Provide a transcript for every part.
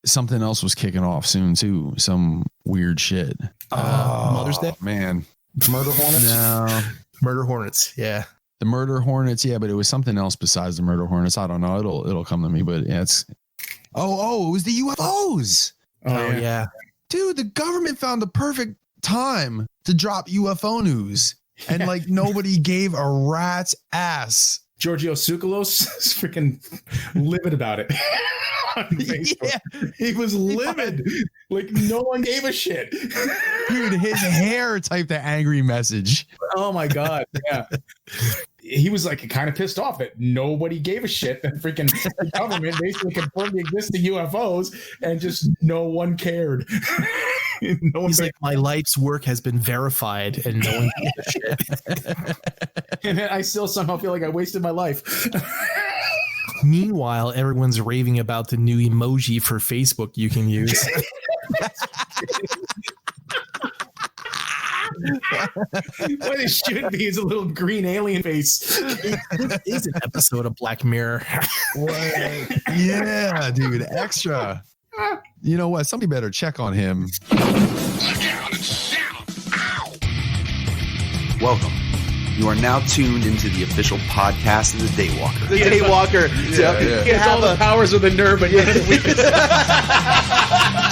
something else was kicking off soon too. Some weird shit. Mother's Day, man. Murder Hornets. No, Murder Hornets. Yeah. the Murder Hornets. Yeah, but it was something else besides the Murder Hornets. I don't know. It'll come to me. But yeah, it's. Oh, it was the UFOs. Oh yeah. Dude, the government found the perfect time to drop UFO news, and like nobody gave a rat's ass. Giorgio Tsoukalos is freaking livid about it. On Facebook. Yeah, He was livid. Like no one gave a shit. dude, his hair typed the angry message. Oh my God. Yeah. He was like kind of pissed off that nobody gave a shit. That freaking the government basically confirmed the existing UFOs and just no one cared. No one He's like, my life's work has been verified and no one gives a shit. and I still somehow feel like I wasted my life. Meanwhile, everyone's raving about the new emoji for Facebook you can use. What it should be is a little green alien face. This is an episode of Black Mirror. Yeah, dude, extra. You know what? Somebody better check on him. Welcome. You are now tuned into the official podcast of the Daywalker. The Daywalker. Yeah. He has all the powers of the nerd, but yet the weakest.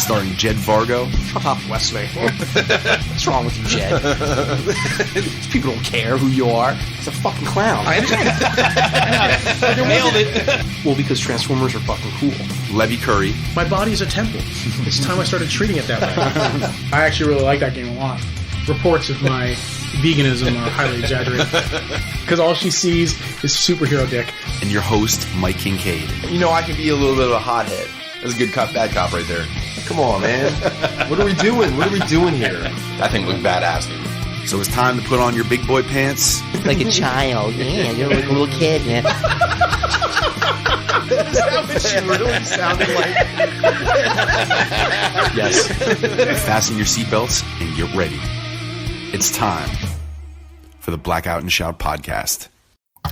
Starring Jed Vargo. Shut up, Wesley. What's wrong with you, Jed? People don't care who you are. It's a fucking clown. I nailed it. Well, because Transformers are fucking cool. Levy Curry. My body is a temple. It's time I started treating it that way. I actually really like that game a lot. Reports of my veganism are highly exaggerated because all she sees is superhero dick. And your host, Mike Kincaid. You know, I can be a little bit of a hothead. That's a good cop, bad cop right there. Come on, man. What are we doing? What are we doing here? I think we look badass, dude. So it's time to put on your big boy pants. Like a child, yeah, you're like a little kid, man. Is that what she really sounded like? Yes. Fasten your seatbelts and get ready. It's time for the Blackout and Shout podcast.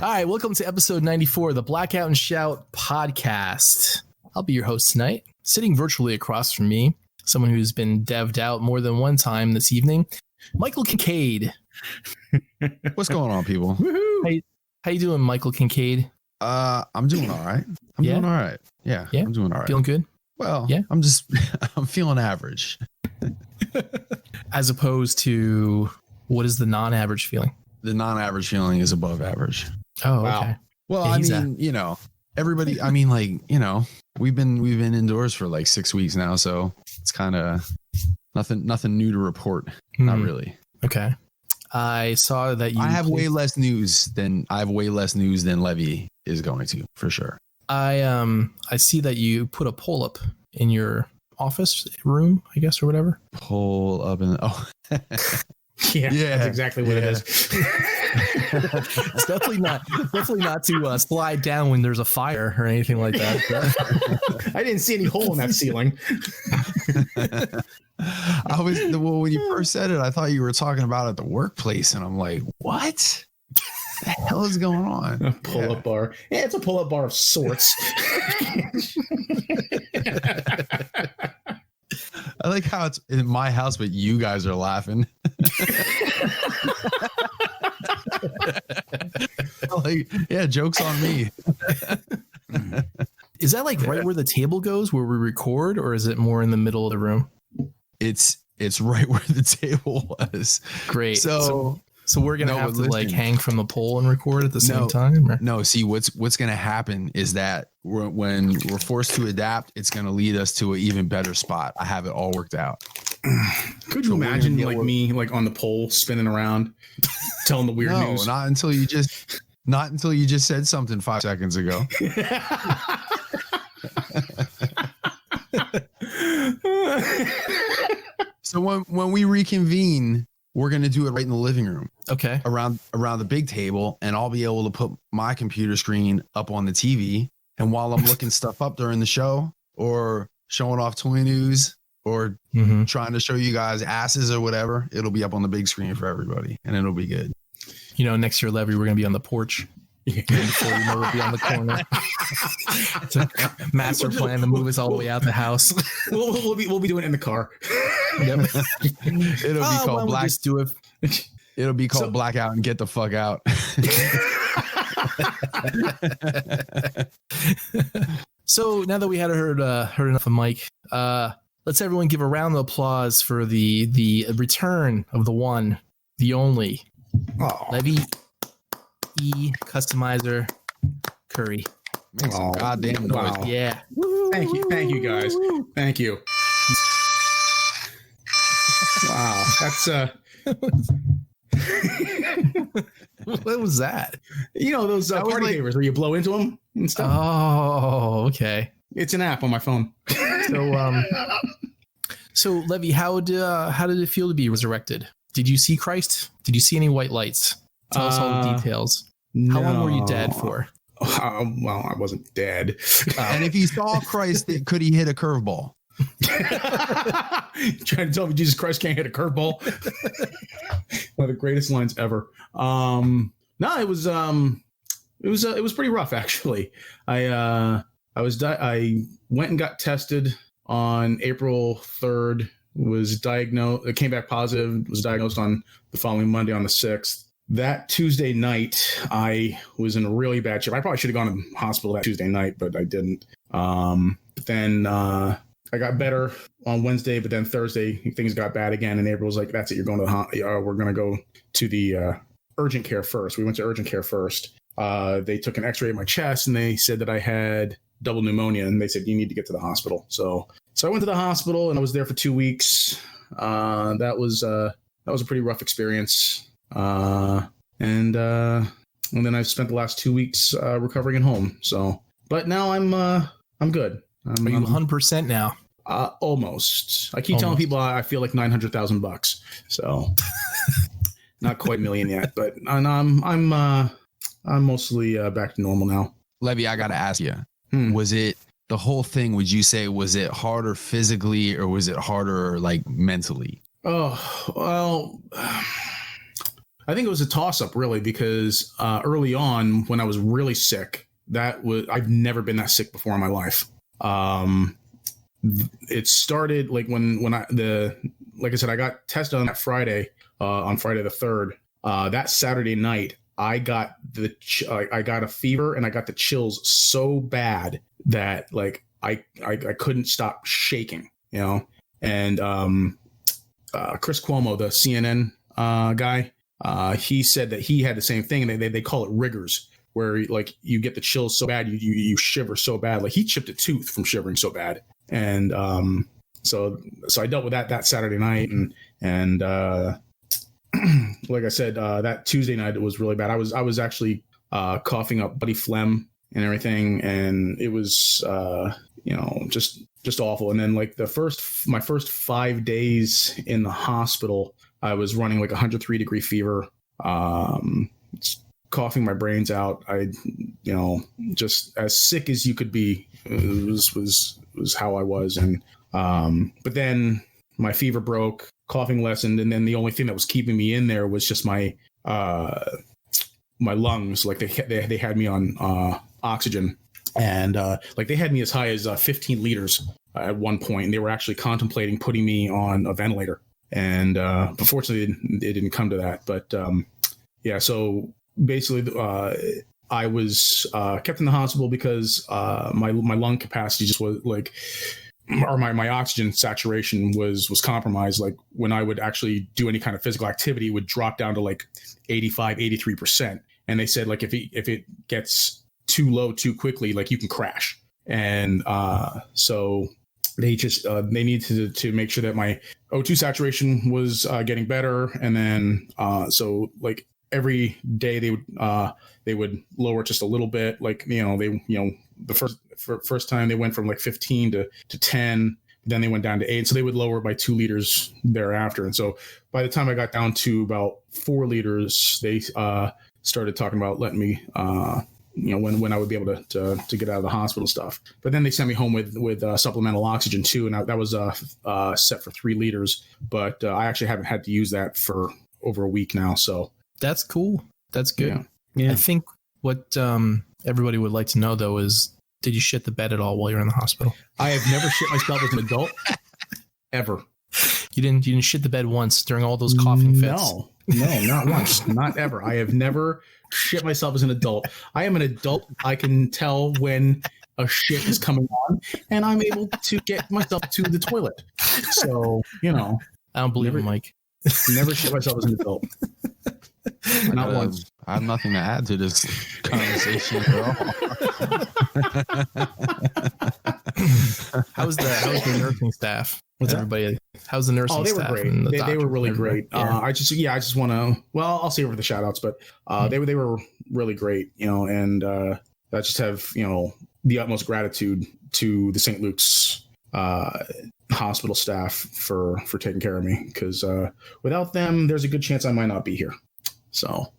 All right, welcome to episode 94 of the Blackout and Shout podcast. I'll be your host tonight. Sitting virtually across from me, someone who's been dev'd out more than one time this evening, Michael Kincaid. What's going on, people? How you doing, Michael Kincaid? I'm doing all right. I'm doing all right. Yeah, I'm doing all right. Feeling good? Well, yeah. I'm feeling average. As opposed to, what is the non-average feeling? The non-average feeling is above average. Oh, Wow. okay. Well, Yeah, I he's mean, you know, everybody, I mean, like, you know, we've been indoors for like 6 weeks now, so it's kind of nothing new to report. Not really. Okay. I saw that you I have way less news than Levi is going to, for sure. I see that you put a poll up in your office room, I guess, or whatever. Pull up and Yeah, Yeah. that's exactly what it is. It's definitely not to slide down when there's a fire or anything like that. I didn't see any hole in that ceiling. When you first said it, I thought you were talking about at the workplace, and I'm like, what? The hell is going on? A pull-up bar. Yeah, it's a pull-up bar of sorts. I like how it's in my house, but you guys are laughing. Like, yeah, joke's on me. Is that like right where the table goes where we record, or is it more in the middle of the room? It's right where the table was. Great. So we're gonna have to like hang from the pole and record at the same time. Or? No, see what's gonna happen is that when we're forced to adapt, it's gonna lead us to an even better spot. I have it all worked out. Could you imagine like me like on the pole spinning around, telling the weird news? Not until you just said something 5 seconds ago. So when we reconvene, we're going to do it right in the living room. Okay. Around the big table, and I'll be able to put my computer screen up on the TV. And while I'm looking stuff up during the show or showing off toy news or trying to show you guys asses or whatever, it'll be up on the big screen for everybody, and it'll be good. You know, next year, Levy, we're going to be on the porch. Before you know, we'll be on the corner. It's a master plan to move us all the way out the house. We'll be doing it in the car. Yep. It'll be called Black. Just do it. It'll be called Blackout and Get the Fuck Out. So now that we had heard enough of Mike, let's everyone give a round of applause for the return of the one, the only, Levi E Customizer Curry. Make some goddamn noise. Wow. Yeah. Thank you guys. Thank you. Wow, that's What was that? you know those party favors where you blow into them and stuff. Oh, okay. It's an app on my phone. So Levi, how did it feel to be resurrected? Did you see Christ? Did you see any white lights? Tell us all the details. How long were you dead for? Well, I wasn't dead. And if he saw Christ, could he hit a curveball? Trying to tell me Jesus Christ can't hit a curveball. One of the greatest lines ever. No, it was pretty rough actually. I went and got tested on April 3rd. Was diagnosed. It came back positive. Was diagnosed on the following Monday on the 6th. That Tuesday night, I was in a really bad shape. I probably should have gone to the hospital that Tuesday night, but I didn't. But then I got better on Wednesday, but then Thursday things got bad again, and April was like, "That's it, you're going to we're going to go to the urgent care first." We went to urgent care first. They took an X-ray of my chest, and they said that I had double pneumonia, and they said you need to get to the hospital. So I went to the hospital, and I was there for 2 weeks. That was a pretty rough experience. And then I've spent the last 2 weeks recovering at home. So, but now I'm good. Are you 100% now? Almost. I keep telling people I feel like $900,000. So, not quite a million yet, but I'm mostly back to normal now. Levi, I gotta ask you, was it the whole thing? Would you say was it harder physically or was it harder like mentally? Oh well. I think it was a toss-up, really, because early on, when I was really sick, I've never been that sick before in my life. It started like when I got tested on that Friday, on Friday the 3rd. That Saturday night, I got a fever and I got the chills so bad that like I couldn't stop shaking, you know. And Chris Cuomo, the CNN guy. He said that he had the same thing, and they call it riggers, where like you get the chills so bad you shiver so bad. Like he chipped a tooth from shivering so bad, and so I dealt with that Saturday night, and like I said, that Tuesday night it was really bad. I was actually coughing up bloody phlegm and everything, and it was just awful. And then like my first 5 days in the hospital, I was running like 103-degree fever, coughing my brains out. Just as sick as you could be. It was how I was. And but then my fever broke, coughing lessened, and then the only thing that was keeping me in there was just my lungs. Like they had me on oxygen, and like they had me as high as 15 liters at one point, and they were actually contemplating putting me on a ventilator. And but fortunately, it didn't come to that. But yeah, so basically, I was kept in the hospital because my lung capacity just was like, or my oxygen saturation was compromised. Like when I would actually do any kind of physical activity, it would drop down to like 85, 83%. And they said like if it gets too low too quickly, like you can crash. And so they just they needed to make sure that my O2 saturation was getting better, and then so like every day they would lower just a little bit. Like the first time they went from like 15 to 10, then they went down to 8, so they would lower by 2 liters thereafter. And so by the time I got down to about 4 liters, they started talking about letting me when I would be able to get out of the hospital stuff. But then they sent me home with supplemental oxygen too, and that was set for 3 liters. But I actually haven't had to use that for over a week now. So that's cool. That's good. Yeah. I think What everybody would like to know, though, is did you shit the bed at all while you're in the hospital? I have never shit myself as an adult, ever. You didn't shit the bed once during all those coughing fits? No, not once, not ever. I have never shit myself as an adult. I am an adult. I can tell when a shit is coming on, and I'm able to get myself to the toilet. So, you know. I don't believe it, Mike. Never shit myself as an adult. Not once. I have nothing to add to this conversation at all. How's the nursing staff? What's everybody? How's the nursing staff? Oh, they were great. They were really great. Yeah. I just want to. Well, I'll save it for the shout outs, but they were really great. You know, and I just have the utmost gratitude to the St. Luke's hospital staff for taking care of me, because without them, there's a good chance I might not be here. So,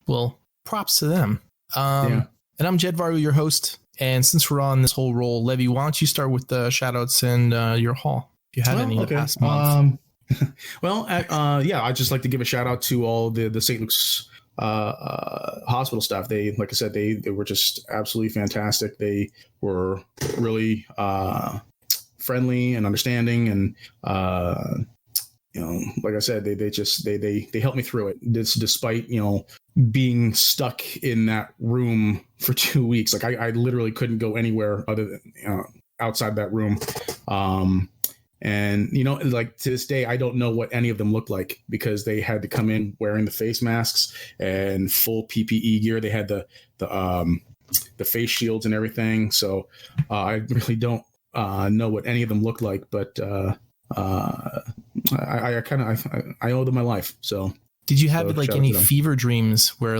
well, props to them. Yeah. And I'm Jed Varu, your host. And since we're on this whole roll, Levi, why don't you start with the shout outs and your haul? If you had any in the past month. I'd just like to give a shout out to all the St. Luke's hospital staff. They, like I said, they were just absolutely fantastic. They were really friendly and understanding, and like I said, they helped me through it. This, despite being stuck in that room for 2 weeks. Like I literally couldn't go anywhere other than outside that room. And like to this day, I don't know what any of them looked like, because they had to come in wearing the face masks and full PPE gear. They had the face shields and everything. So I really don't know what any of them looked like, but I owe them my life. So did you have any fever dreams where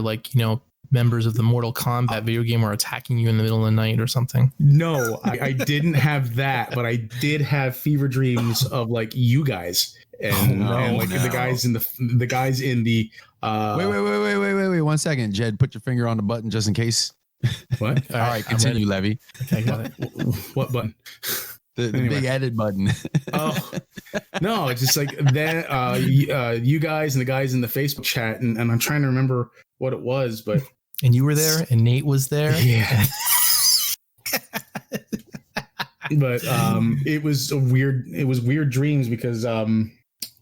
members of the Mortal Kombat video game are attacking you in the middle of the night or something? No, I didn't have that, but I did have fever dreams of you guys and the guys in the Wait 1 second, Jed, put your finger on the button just in case. What? All right, continue, Levi. Okay, got it. What button? The big edit button. Oh no, it's just that you guys and the guys in the Facebook chat, and I'm trying to remember what it was, but and you were there, and Nate was there. Yeah. But it was weird dreams, because I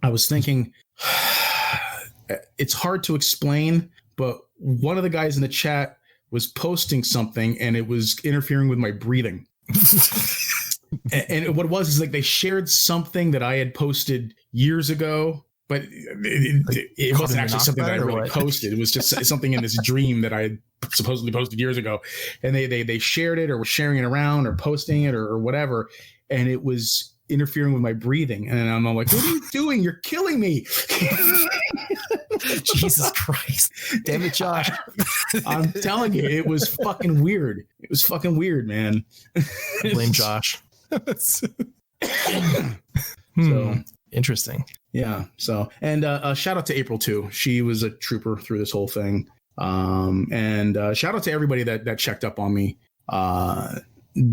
was thinking it's hard to explain, but one of the guys in the chat was posting something and it was interfering with my breathing. And what it was is they shared something that I had posted years ago, but it wasn't actually something that I really posted. It was just something in this dream that I had supposedly posted years ago. And they shared it, or were sharing it around, or posting it, or whatever. And it was interfering with my breathing. And I'm like, what are you doing? You're killing me. Jesus Christ. Damn it, Josh. I'm telling you, it was fucking weird. It was fucking weird, man. Blame Josh. So interesting. Yeah. So, and shout out to April too. She was a trooper through this whole thing. And shout out to everybody that checked up on me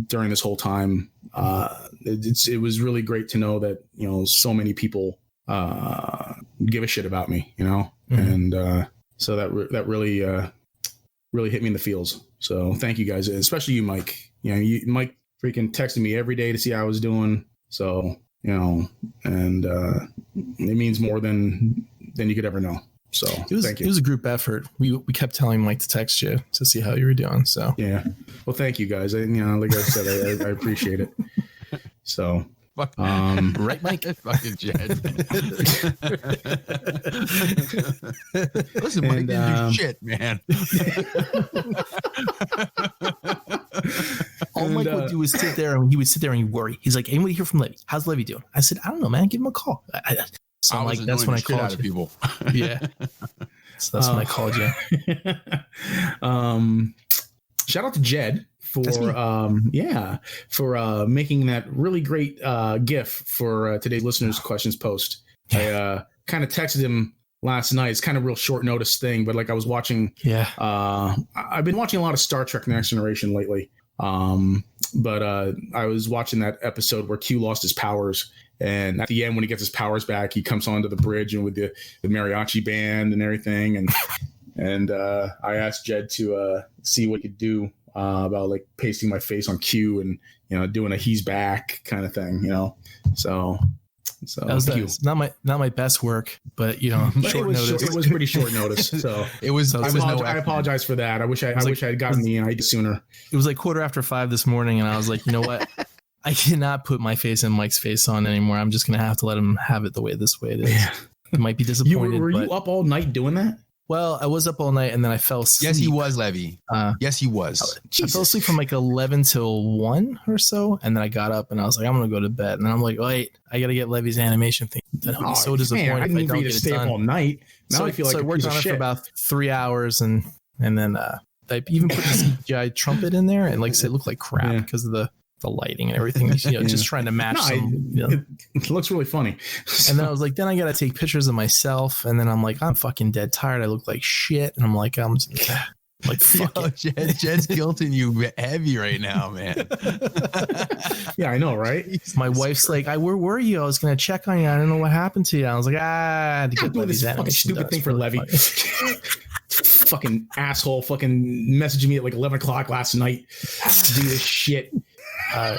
during this whole time. It was really great to know that so many people give a shit about me, and so that really hit me in the feels. So thank you guys, especially you, Mike. Mike freaking texted me every day to see how I was doing. So and it means more than you could ever know. So thank you. It was a group effort. We kept telling Mike to text you to see how you were doing. So yeah, well, thank you guys. Like I said, I appreciate it. So. Right, Mike? Fucking Jed. Listen, Mike didn't do shit, man. All Mike would do is sit there, and he would sit there and he'd worry. He's like, anybody hear from Levi? How's Levi doing? I said, I don't know, man. Give him a call. So I'm like, that's when I called you. People. Yeah. So that's when I called you. Shout out to Jed for making that really great GIF for today's listeners' questions post. I kind of texted him last night. It's kind of a real short notice thing, but I was watching. Yeah. I've been watching a lot of Star Trek: The Next Generation lately. But I was watching that episode where Q lost his powers, and at the end, when he gets his powers back, he comes onto the bridge and with the mariachi band and everything, and And I asked Jed to see what he could do about like pasting my face on cue and, you know, doing a he's back kind of thing, you know. So that was not my best work, but you know, it was pretty short notice. So it was. I apologize for that. I wish I had gotten the idea sooner. It was like 5:15 this morning, and I was like, you know what? I cannot put my face and Mike's face on anymore. I'm just gonna have to let him have it the way it is. Yeah. It might be disappointed. Were you up all night doing that? Well, I was up all night and then I fell asleep. Yes, he was, Levy. Yes, he was. I fell asleep from like 11 till 1 or so. And then I got up and I was like, I'm going to go to bed. And I'm like, wait, I got to get Levy's animation thing. Then I'll be so disappointed I didn't need to stay up all night. Now I feel like I worked on it for about 3 hours. And then I even put the CGI trumpet in there. And like I said, it looked like crap because of the lighting and everything, you know, just trying to match it looks really funny. And then I was like, then I got to take pictures of myself. And then I'm like, I'm fucking dead tired. I look like shit. And I'm like, fuck it. Jed's guilting you heavy right now, man. Yeah, I know, right? My wife's like, where were you? I was going to check on you. I don't know what happened to you. I was like, I'm doing this fucking stupid thing for Levy. Fucking asshole fucking messaging me at like 11 o'clock last night to do this shit. It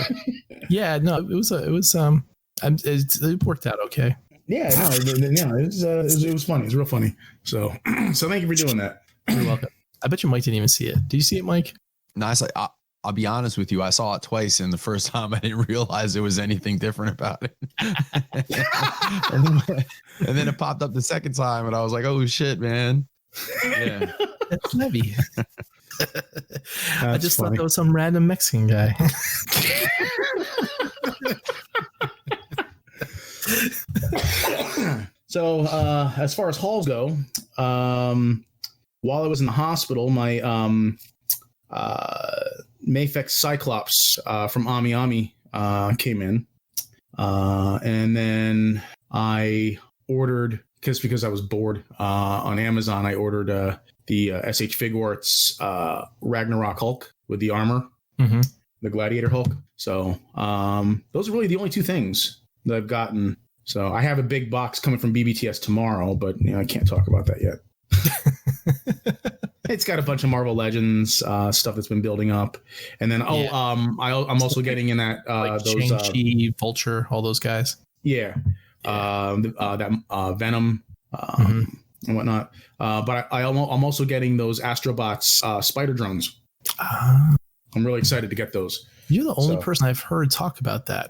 worked out okay. Yeah, no, it was funny. It was real funny. So thank you for doing that. You're welcome. I bet you Mike didn't even see it. Did you see it, Mike? No, I'll be honest with you. I saw it twice, and the first time I didn't realize there was anything different about it. and then it popped up the second time, and I was like, "Oh shit, man!" Yeah, that's Levy. I just thought that was some random Mexican guy. So as far as halls go, while I was in the hospital, my Mafex Cyclops from Ami Ami came in, and then I ordered because I was bored on Amazon. I ordered the SH Figuarts Ragnarok Hulk with the armor, the Gladiator Hulk. So those are really the only two things that I've gotten. So I have a big box coming from BBTS tomorrow, but I can't talk about that yet. It's got a bunch of Marvel Legends stuff that's been building up, and then I'm also getting in that like those Shang-Chi, Vulture, all those guys. Yeah. That Venom and whatnot. But I'm also getting those Astrobots spider drones. I'm really excited to get those. You're the only person I've heard talk about that.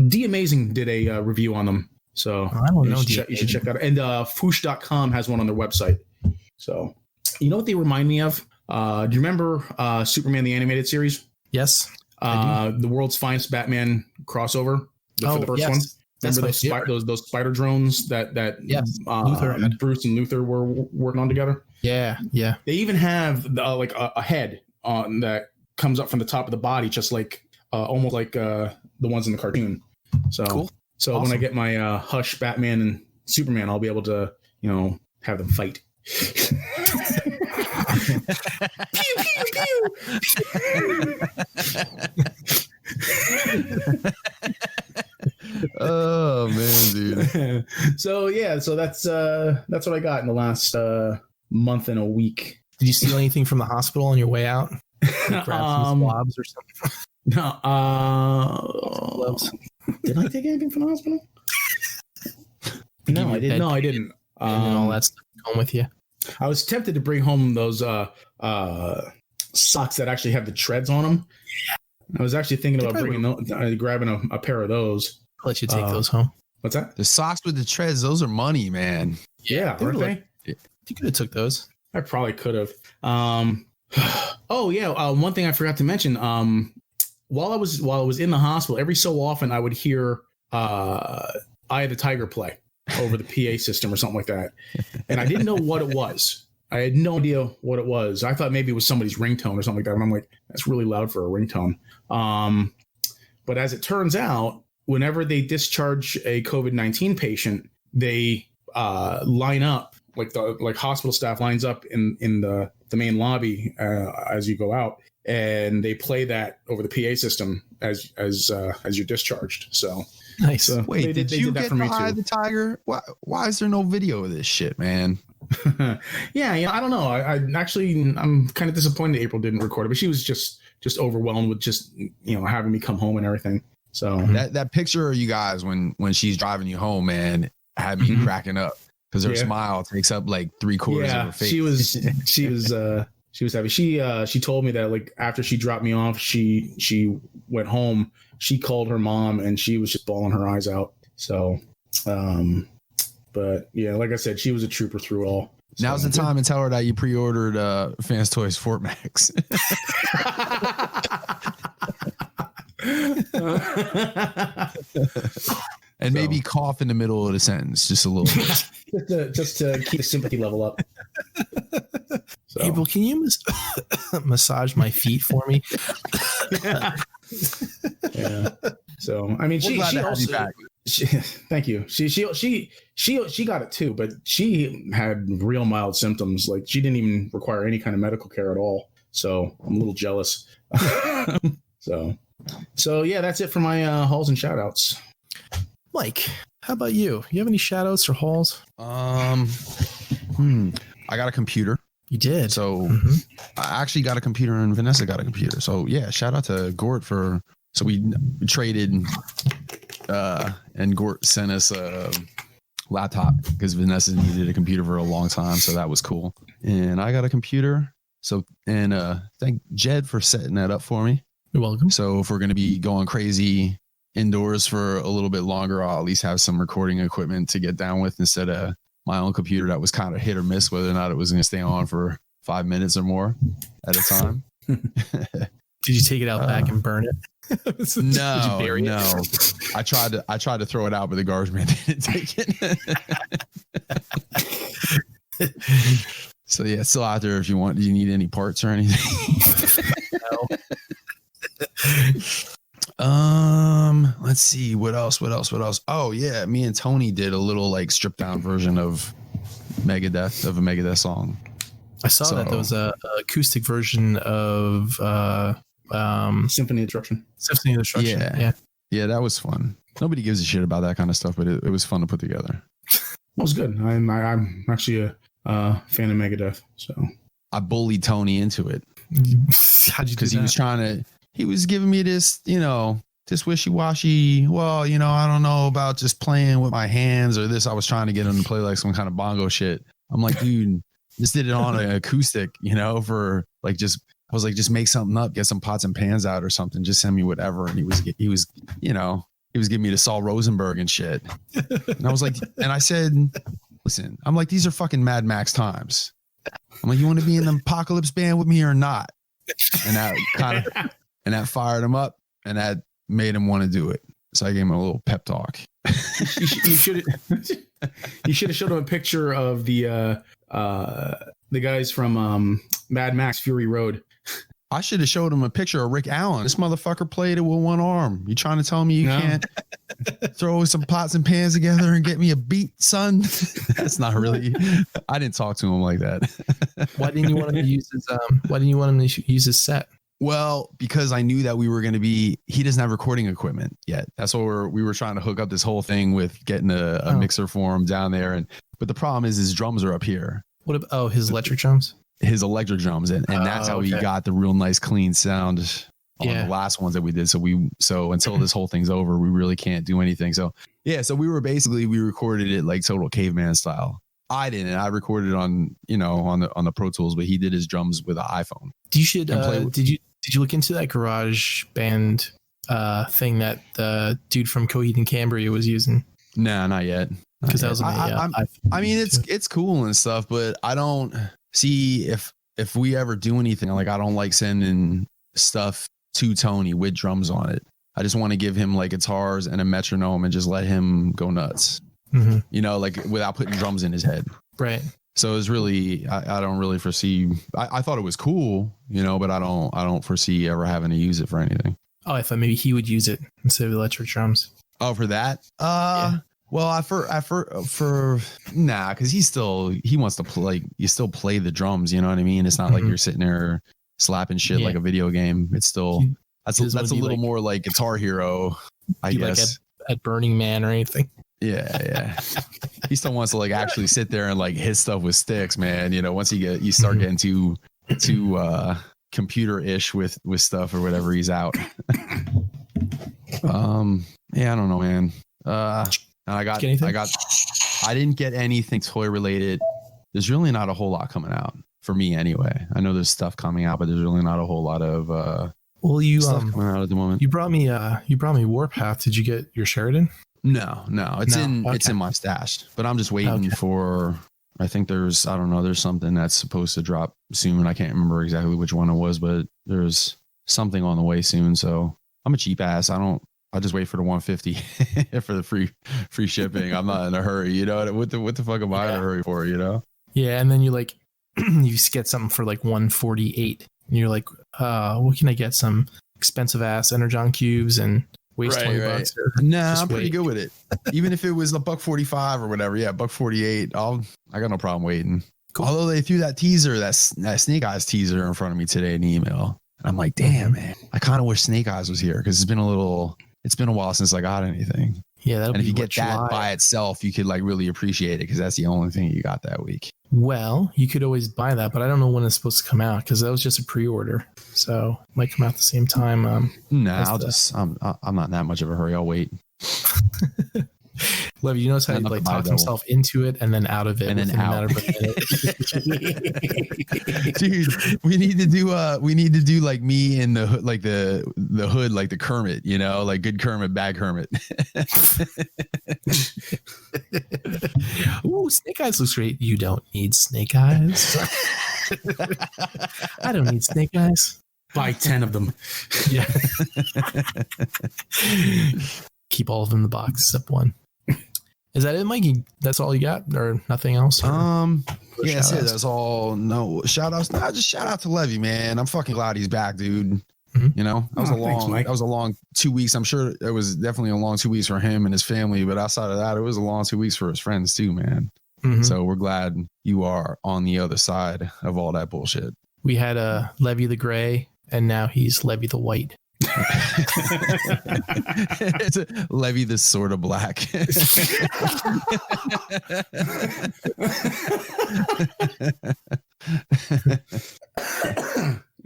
D Amazing did a review on them. So I don't know. You should check that out. And Foosh.com has one on their website. So you know what they remind me of? Do you remember Superman the Animated Series? Yes. The World's Finest Batman crossover for the first one. Remember those spider drones that Bruce and Luthor were working on together? Yeah. They even have like a head on that comes up from the top of the body, just like almost like the ones in the cartoon. So cool. So awesome. When I get my Hush Batman and Superman, I'll be able to have them fight. Pew pew pew. Oh man, dude. So that's what I got in the last month and a week. Did you steal anything from the hospital on your way out? Like grab some swabs or something? No. Did I take anything from the hospital? No, I didn't. No, I didn't. And all that stuff going with you. I was tempted to bring home those socks that actually have the treads on them. I was actually thinking about grabbing a pair of those. I'll let you take those home. What's that? The socks with the treads, those are money, man. Yeah, aren't they? You could have took those. I probably could have. One thing I forgot to mention. While I was in the hospital, every so often I would hear Eye of the Tiger play over the PA system or something like that. And I didn't know what it was. I had no idea what it was. I thought maybe it was somebody's ringtone or something like that. And I'm like, that's really loud for a ringtone. But as it turns out, whenever they discharge a COVID-19 patient, they line up, like hospital staff lines up in the main lobby as you go out, and they play that over the PA system as you're discharged. So nice. Wait, did you get the Eye of the Tiger? Why is there no video of this shit, man? Yeah, I don't know. I'm kind of disappointed April didn't record it, but she was just overwhelmed with just having me come home and everything. So that picture of you guys when she's driving you home, man, had me cracking up because her smile takes up like 3/4 of her face. She was happy. She told me that like after she dropped me off, she went home. She called her mom and she was just bawling her eyes out. So, but yeah, like I said, she was a trooper through all. So. Now's the time to tell her that you pre-ordered Fans Toys Fort Max. And maybe cough in the middle of the sentence just a little bit. just to keep the sympathy level up. So. April, can you massage my feet for me? Yeah. So I mean, she also. Thank you. She got it too, but she had real mild symptoms. Like she didn't even require any kind of medical care at all. So I'm a little jealous. So yeah, that's it for my hauls and shout outs. Mike, how about you? You have any shout outs or hauls? I got a computer. You did. So I actually got a computer and Vanessa got a computer. So yeah, shout out to Gort so we traded and Gort sent us a laptop because Vanessa needed a computer for a long time. So that was cool. And I got a computer. So, and thank Jed for setting that up for me. You're welcome. So if we're going to be going crazy indoors for a little bit longer, I'll at least have some recording equipment to get down with instead of my own computer that was kind of hit or miss whether or not it was going to stay on for 5 minutes or more at a time. Did you take it out back and burn it? No. I tried to throw it out, but the garbage man didn't take it. So yeah, it's still out there if you want. Do you need any parts or anything? Let's see what else. Oh yeah, me and Tony did a little like stripped down version of a Megadeth song. I saw that there was a acoustic version of Symphony of Destruction. Yeah, that was fun. Nobody gives a shit about that kind of stuff, but it was fun to put together. It was good. I'm actually a fan of Megadeth, so I bullied Tony into it. How'd you do that? He was giving me this, this wishy-washy, well, I don't know about just playing with my hands or this. I was trying to get him to play like some kind of bongo shit. I'm like, dude, just did it on an acoustic, for like just make something up, get some pots and pans out or something, just send me whatever. And he was giving me the Saul Rosenberg and shit. And I was like, and I said, listen, I'm like, these are fucking Mad Max times. I'm like, you want to be in the Apocalypse band with me or not? And that fired him up and that made him want to do it. So I gave him a little pep talk. You should have showed him a picture of the guys from Mad Max Fury Road. I should have showed him a picture of Rick Allen. This motherfucker played it with one arm. You trying to tell me you can't throw some pots and pans together and get me a beat, son? That's not really. I didn't talk to him like that. Why didn't you want him to use his? Why didn't you want him to use his set? Well, because I knew that we were going to be. He doesn't have recording equipment yet. That's what we were trying to hook up this whole thing with, getting a mixer for him down there. But the problem is his drums are up here. What about his electric drums? His electric drums, and that's how he got the real nice clean sound on the last ones that we did. So until this whole thing's over, we really can't do anything. So yeah, so we recorded it like total caveman style. I didn't. I recorded on the Pro Tools, but he did his drums with an iPhone. You should. Did you look into that Garage Band thing that the dude from Coheed and Cambria was using? Nah, not yet. Because that was I mean, it's cool and stuff, but I don't see if we ever do anything. Like, I don't like sending stuff to Tony with drums on it. I just want to give him like guitars and a metronome and just let him go nuts. Mm-hmm. Like without putting drums in his head. Right. So it's really, I don't really foresee. I thought it was cool, but I don't foresee ever having to use it for anything. Oh, I thought maybe he would use it instead of electric drums. Oh, for that? Yeah. Well, for because he wants to play. You still play the drums, you know what I mean? It's not like you're sitting there slapping shit like a video game. It's still that's a little more like Guitar Hero, I guess. Like at Burning Man or anything. Yeah. He still wants to like actually sit there and like hit stuff with sticks, man. You know, once you start getting too computer-ish with stuff or whatever, he's out. Yeah, I don't know, man. I didn't get anything toy related. There's really not a whole lot coming out for me anyway. I know there's stuff coming out, but there's really not a whole lot of stuff coming out at the moment. You brought me Warpath. Did you get your Sheridan? No, it's in my stash, but I'm just waiting for, I think there's something that's supposed to drop soon. I can't remember exactly which one it was, but there's something on the way soon. So I'm a cheap ass. I just wait for the 150 for the free shipping. I'm not in a hurry, you know. What the fuck am I in a hurry for, you know? Yeah, and then you like you get something for like 148, and you're like, what can I get? Some expensive ass Energon cubes and waste $20. Nah, I'm pretty good with it. Even if it was $145 or whatever, yeah, $148. I got no problem waiting. Cool. Although they threw that teaser, that Snake Eyes teaser in front of me today in the email, and I'm like, damn, man, I kind of wish Snake Eyes was here because it's been a while since I got anything. Yeah, and if you get that by itself, you could like really appreciate it because that's the only thing you got that week. Well, you could always buy that, but I don't know when it's supposed to come out because that was just a pre-order, so it might come out at the same time. I'm not in that much of a hurry. I'll wait. Levy, you notice how he like talks himself into it and then out of it, and then out. Dude, we need to do like me in the hood, like the hood, like the Kermit, you know, like good Kermit, bad Kermit. Ooh, Snake Eyes looks great. You don't need Snake Eyes. I don't need Snake Eyes. Buy 10 of them. Yeah. Keep all of them in the box except one. Is that it, Mikey? That's all you got, or nothing else? Yeah, that's it. That's all. No shout outs. Nah, just shout out to Levi, man. I'm fucking glad he's back, dude. Mm-hmm. You know, that was a long 2 weeks. I'm sure it was definitely a long 2 weeks for him and his family, but outside of that, it was a long 2 weeks for his friends too, man. Mm-hmm. So we're glad you are on the other side of all that bullshit. We had Levi the Gray, and now he's Levi the White. It's a Levi the sort of black.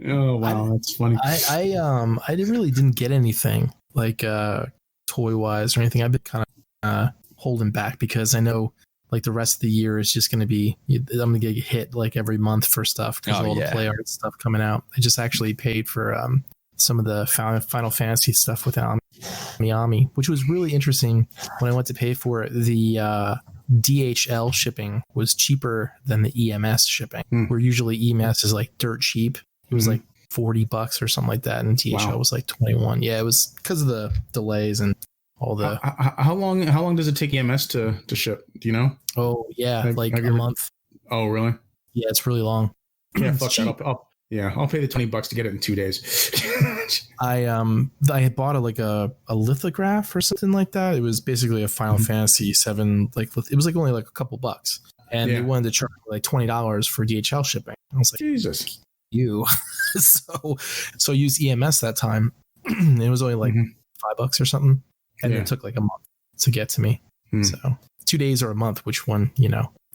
Oh wow, that's funny. I really didn't get anything like toy wise or anything. I've been kind of holding back because I know like the rest of the year is just going to be, I'm going to get hit like every month for stuff because of all the play art stuff coming out. I just actually paid for some of the Final Fantasy stuff with Miami, which was really interesting. When I went to pay for it, the DHL shipping was cheaper than the EMS shipping, where usually EMS is like dirt cheap. It was like $40 or something like that, and DHL was like 21. Yeah, it was because of the delays and all the. How long does it take EMS to ship? Do you know? Oh yeah, like a month. Oh really? Yeah, it's really long. Yeah, fuck that. I'll pay the $20 to get it in 2 days. I had bought a lithograph or something like that. It was basically a Final Fantasy 7, like it was like only like a couple bucks, and they wanted to charge like $20 for DHL shipping. I was like, Jesus, you. so I used EMS that time. It was only like $5 or something, and it took like a month to get to me. So 2 days or a month, which one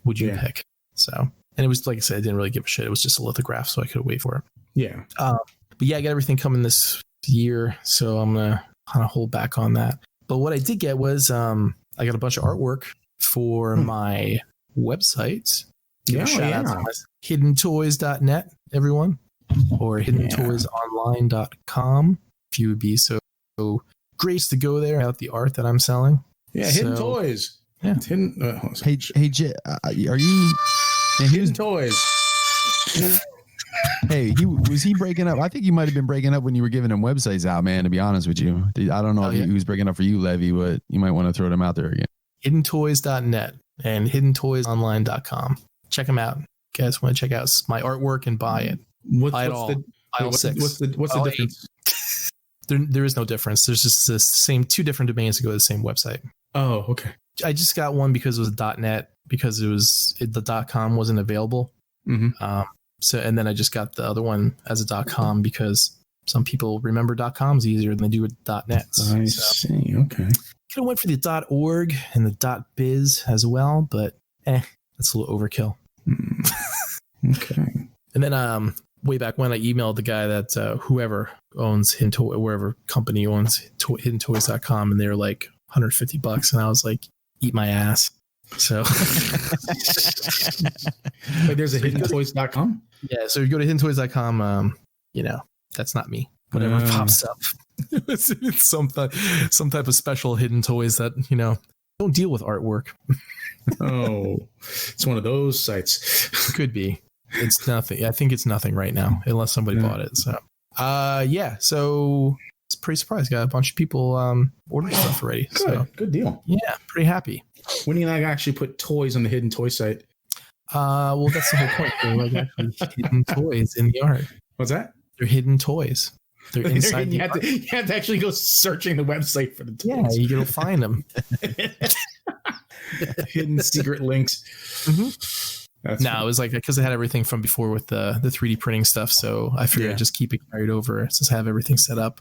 would you pick? So. And it was, like I said, I didn't really give a shit. It was just a lithograph, so I could wait for it. Yeah. But yeah, I got everything coming this year, so I'm going to kind of hold back on that. But what I did get was I got a bunch of artwork for my website. Shout out to hiddentoys.net, everyone, or hiddentoysonline.com, if you would be so grace to go there out the art that I'm selling. Yeah, Hidden Toys. Yeah. Hey, Jay, are you... Hidden Toys. Hey, was he breaking up? I think you might have been breaking up when you were giving him websites out, man, to be honest with you. I don't know if he was breaking up for you, Levi, but you might want to throw them out there again. hiddentoys.net and hiddentoysonline.com. Check them out. You guys want to check out my artwork and buy it. What's the difference? There is no difference. There's just the same two different domains to go to the same website. Oh, okay. I just got one because it was .net, because the .com wasn't available. And then I just got the other one as a .com because some people remember .coms easier than they do with .net. I see. Okay. Could have went for the .org and the .biz as well, but that's a little overkill. Okay. And then way back when I emailed the guy that whoever owns Hidden Toy, wherever company owns hiddentoys.com, and they were like $150, and I was like, eat my ass. So Wait, there's a hiddentoys.com? Yeah, so you go to hiddentoys.com, that's not me. Whatever pops up. it's some type of special hidden toys that, don't deal with artwork. Oh, it's one of those sites. Could be. It's nothing. I think it's nothing right now, unless somebody bought it. So, so it's pretty surprised. Got a bunch of people ordering stuff already. Good. So Good deal. Yeah, pretty happy. When do you actually put toys on the hidden toy site? Well, that's the whole point. They're like actually hidden toys in the art. What's that? They're hidden toys. They're inside. You have to actually go searching the website for the toys. Yeah, you can find them. Hidden secret links. Mm-hmm. No, it was like because I had everything from before with the 3D printing stuff, so I figured I'd just keep it carried over, just have everything set up.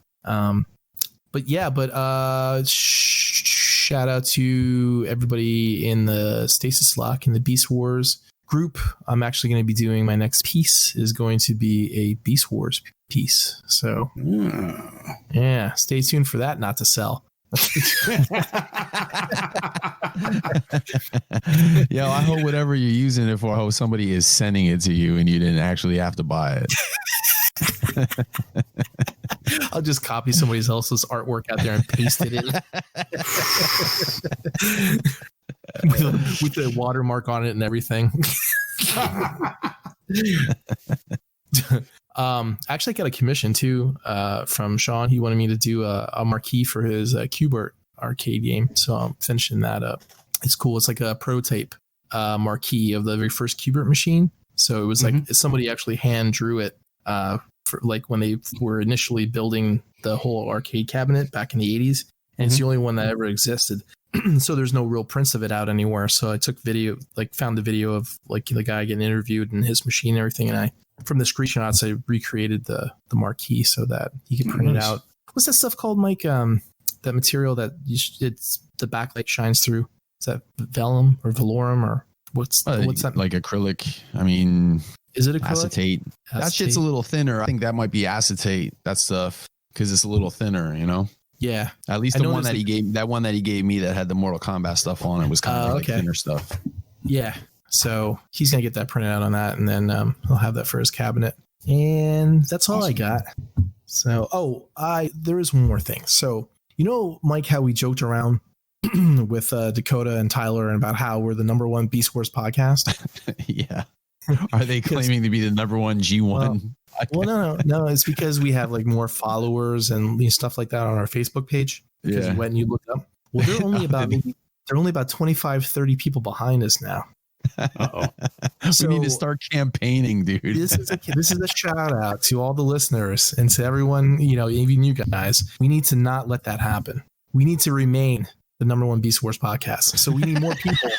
Shout out to everybody in the Stasis Lock in the Beast Wars group. I'm actually going to be doing my next piece is going to be a Beast Wars piece. So yeah, stay tuned for that. Not to sell. Yo, I hope whatever you're using it for, I hope somebody is sending it to you and you didn't actually have to buy it. I'll just copy somebody else's artwork out there and paste it in with the watermark on it and everything. Actually, I got a commission too from Sean. He wanted me to do a marquee for his Qbert arcade game, so I'm finishing that up. It's cool. It's like a prototype marquee of the very first Qbert machine. So it was like somebody actually hand drew it for like when they were initially building the whole arcade cabinet back in the 80s, and it's the only one that ever existed. So there's no real prints of it out anywhere. So I took video, like found the video of like the guy getting interviewed and his machine and everything, and from the screenshots I recreated the marquee so that he could print it out. What's that stuff called, Mike? That material that it's the backlight shines through. Is that vellum or velorum or what's that? Like acrylic. I mean, is it acrylic? Acetate. That shit's a little thinner. I think that might be acetate. That stuff because it's a little thinner. Yeah. At least the one that he gave me that had the Mortal Kombat stuff on it was kind of like thinner stuff. Yeah. So he's gonna get that printed out on that, and then he'll have that for his cabinet. And that's all I got. So there is one more thing. So Mike, how we joked around with Dakota and Tyler and about how we're the #1 Beast Wars podcast. Yeah. Are they claiming to be the #1 G1? Well, no. It's because we have like more followers and stuff like that on our Facebook page. Because when you look up, well, they're only about 25, 30 people behind us now. So, we need to start campaigning, dude. This is a shout out to all the listeners and to everyone, even you guys. We need to not let that happen. We need to remain the #1 Beast Wars podcast. So we need more people.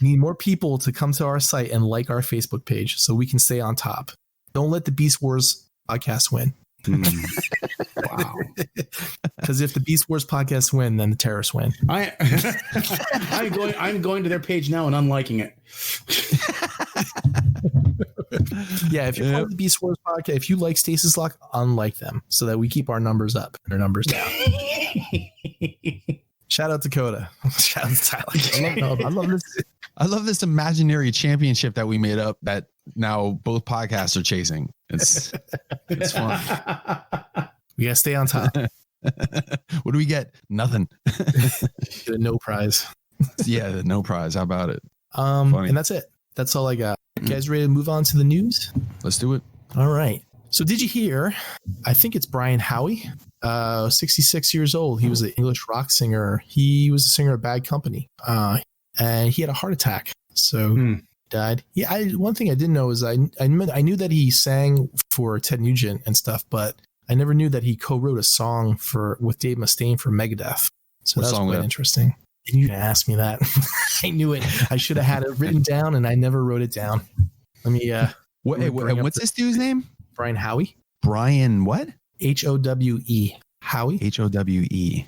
Need more people to come to our site and like our Facebook page so we can stay on top. Don't let the Beast Wars podcast win. Wow. Because if the Beast Wars podcast win, then the terrorists win. I'm going to their page now and unliking it. Yeah, if you're part of the Beast Wars podcast, if you like Stasis Lock, unlike them so that we keep our numbers up and our numbers down. Shout out Dakota. Shout out Tyler. I love this imaginary championship that we made up that now both podcasts are chasing. It's fun. We gotta stay on top. What do we get? Nothing. Get a no prize. Yeah, the no prize. How about it? And that's it. That's all I got. You guys ready to move on to the news? Let's do it. All right. So did you hear? I think it's Brian Howe, 66 years old. He was an English rock singer. He was a singer of Bad Company, and he had a heart attack. So he died. Yeah. One thing I didn't know is I knew that he sang for Ted Nugent and stuff, but I never knew that he co-wrote a song with Dave Mustaine for Megadeth. So that was quite interesting. And you didn't ask me that. I knew it. I should have had it written down, and I never wrote it down. Let me. What's this dude's name? Brian Howe. Brian what? Howe. Howe.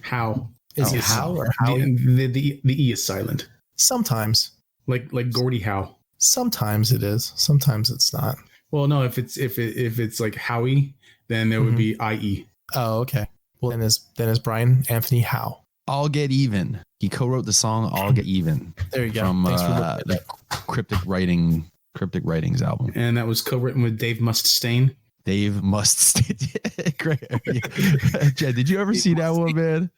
How? Is it Howe or Howie? The E is silent. Sometimes. Like Gordie Howe. Sometimes it is. Sometimes it's not. Well, no, if it's like Howie, then there would be IE. Oh, okay. Well, then is Brian Anthony Howe. I'll Get Even. He co-wrote the song "I'll Get Even." There you go. From Thanks for looking at that. Cryptic Writings album. And that was co-written with Dave Mustaine. Dave Mustaine. Great. Jed, did you ever see that one, man?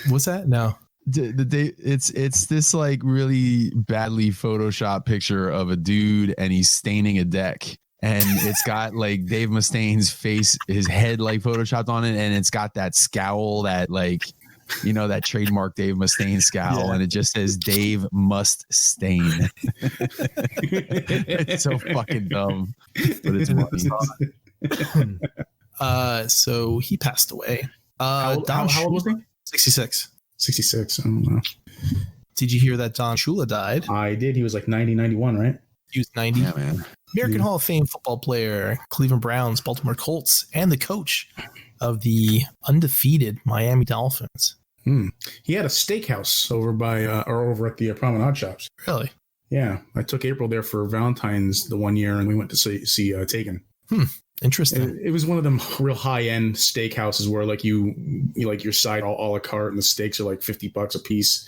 What's that? No. It's this like really badly photoshopped picture of a dude and he's staining a deck. And it's got like Dave Mustaine's face, his head like photoshopped on it, and it's got that scowl that like, you know, that trademark Dave Mustaine scowl, and it just says Dave Must Stain. It's so fucking dumb, but it's funny. So he passed away. How old was he? 66. 66. I don't know. Did you hear that Don Shula died? I did. He was like 90, 91, right? He was 90. Yeah, man. American Hall of Fame football player, Cleveland Browns, Baltimore Colts, and the coach of the undefeated Miami Dolphins. He had a steakhouse over at the Promenade Shops. Really? Yeah, I took April there for Valentine's the one year, and we went to see Taken. Interesting. It was one of them real high end steakhouses where like you like your side all a la carte, and the steaks are like $50 a piece.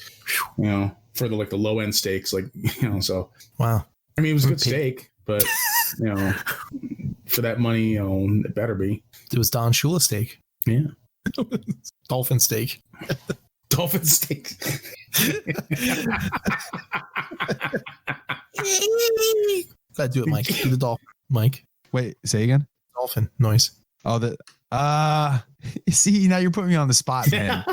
You know, for the low end steaks, like, you know. So wow. I mean, it was a good steak, but you know, for that money, you know, it better be. It was Don Shula steak. Yeah. Dolphin steak. Dolphin steak. Gotta do it, Mike. Do the dolphin, Mike. Wait, say again. Dolphin noise. Oh, see, now you're putting me on the spot, man.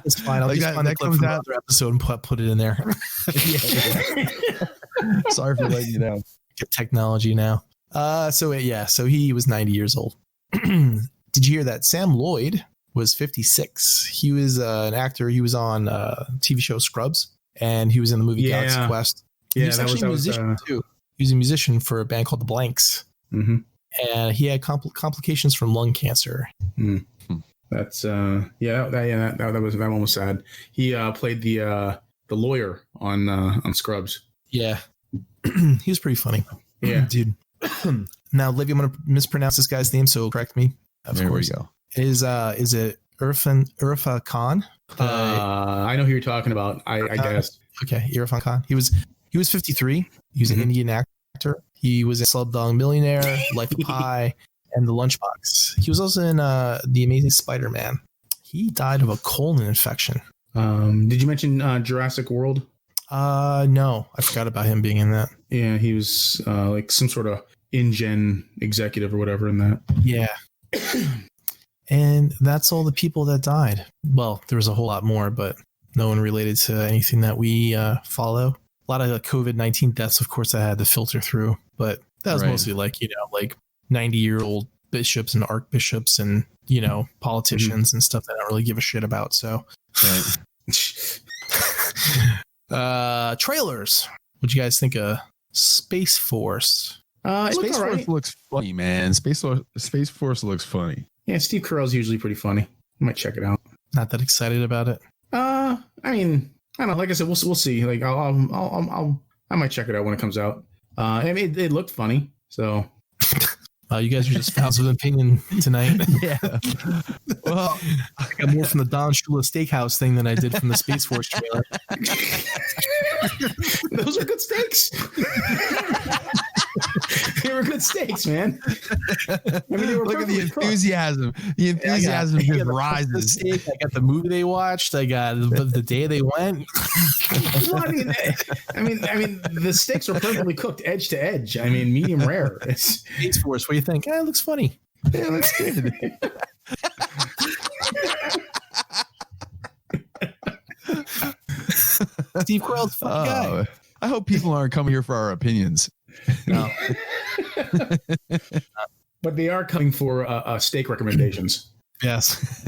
It's fine. I'll Like just find the clip from another episode and put it in there. Sorry for letting you know. Get technology now. So he was 90 years old. Did you hear that Sam Lloyd was 56? He was an actor. He was on TV show Scrubs, and he was in the movie Galaxy Quest. Yeah, he was actually a musician too. He was a musician for a band called The Blanks. Mm-hmm. And he had complications from lung cancer. That's that one was sad. He played the lawyer on Scrubs. Yeah. He was pretty funny. Yeah, dude. Now, Livy, I'm going to mispronounce this guy's name, so correct me. There we go. Is it Irrfan Khan? I know who you're talking about. I guess. Okay, Irrfan Khan. He was 53. He was an Indian actor. He was in Slumdog Millionaire, Life of Pi, and The Lunchbox. He was also in The Amazing Spider-Man. He died of a colon infection. Did you mention Jurassic World? No, I forgot about him being in that. Yeah, he was like some sort of InGen executive or whatever in that. Yeah. And that's all the people that died. Well, there was a whole lot more, but no one related to anything that we follow. A lot of COVID-19 deaths, of course, I had to filter through, but that was mostly like 90-year-old bishops and archbishops and, politicians and stuff that I don't really give a shit about. So, trailers. What'd you guys think of Space Force? Space Force looks funny, man. Space Force looks funny. Yeah, Steve Carell's usually pretty funny. I might check it out. Not that excited about it. I mean, I don't know. Like I said, we'll see. Like I might check it out when it comes out. I mean, it looked funny. So, you guys are just fouls of opinion tonight. Yeah. Well, I got more from the Don Shula Steakhouse thing than I did from the Space Force trailer. Those are good steaks. They were good steaks, man. I mean, they were Look at the cooked. enthusian. The enthusiasm just rises. Steak, I got the movie they watched. I got the day they went. Well, I mean, the steaks were perfectly cooked, edge to edge. I mean, medium rare. Space Force. What do you think? It looks funny. Yeah, it looks good. Steve Carell's a funny guy. I hope people aren't coming here for our opinions. No. But they are coming for steak recommendations. Yes.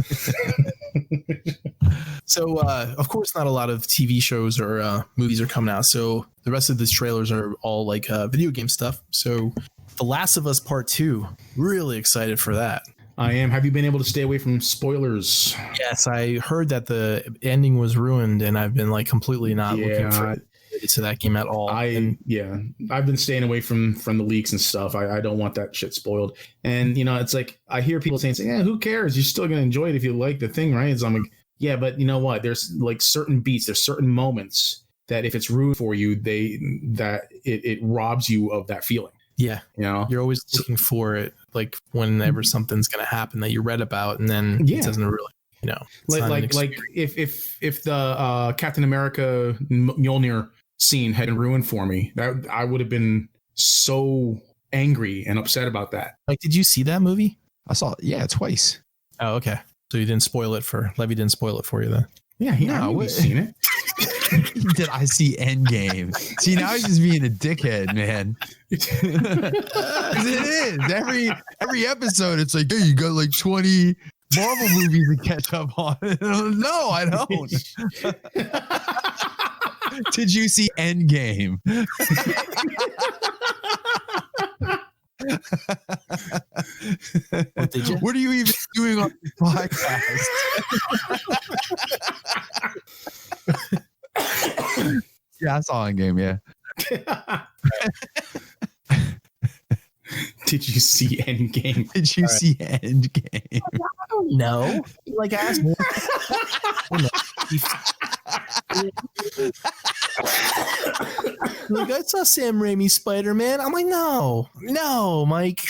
So, of course, not a lot of TV shows or movies are coming out. So the rest of these trailers are all like video game stuff. So The Last of Us Part 2, really excited for that. I am. Have you been able to stay away from spoilers? Yes, I heard that the ending was ruined, and I've been like completely not looking for to that game at all. I've been staying away from the leaks and stuff. I don't want that shit spoiled. And it's like I hear people saying, "Yeah, who cares? You're still gonna enjoy it if you like the thing, right?" So I'm like, yeah, but you know what? There's like certain beats, there's certain moments that if it's ruined for you, it robs you of that feeling. Yeah, you're always looking for it, like whenever something's gonna happen that you read about, and then it doesn't really, like if the Captain America Mjolnir scene had been ruined for me, that I would have been so angry and upset about that. Like, did you see that movie? I saw it, twice. Oh, okay. So you didn't spoil it Levy didn't spoil it for you then? Yeah, he's seen it. Did I see Endgame? See, now he's just being a dickhead, man. It is. Every episode, it's like, hey, you got like 20 Marvel movies to catch up on. No, I don't. Did you see Endgame? Did you? What are you even doing on this podcast? Yeah, I saw Endgame, yeah. Did you see Endgame? Did you see Endgame? I don't know. Like, ask me. Like, I saw Sam Raimi's Spider-Man. I'm like, no, Mike.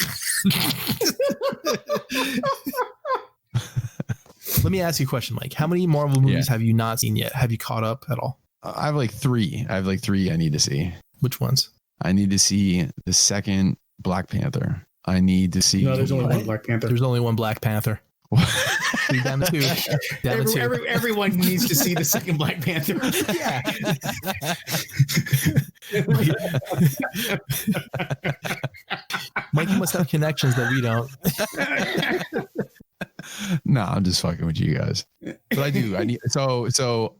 Let me ask you a question, Mike. How many Marvel movies have you not seen yet? Have you caught up at all? I have like 3. I need to see. Which ones? I need to see the second Black Panther. I need to see. No, there's only one Black Panther. There's only one Black Panther. Down to 2. Down to 2. Everyone needs to see the second Black Panther. Yeah. Mike must have connections that we don't. No, I'm just fucking with you guys. But I do. I need. So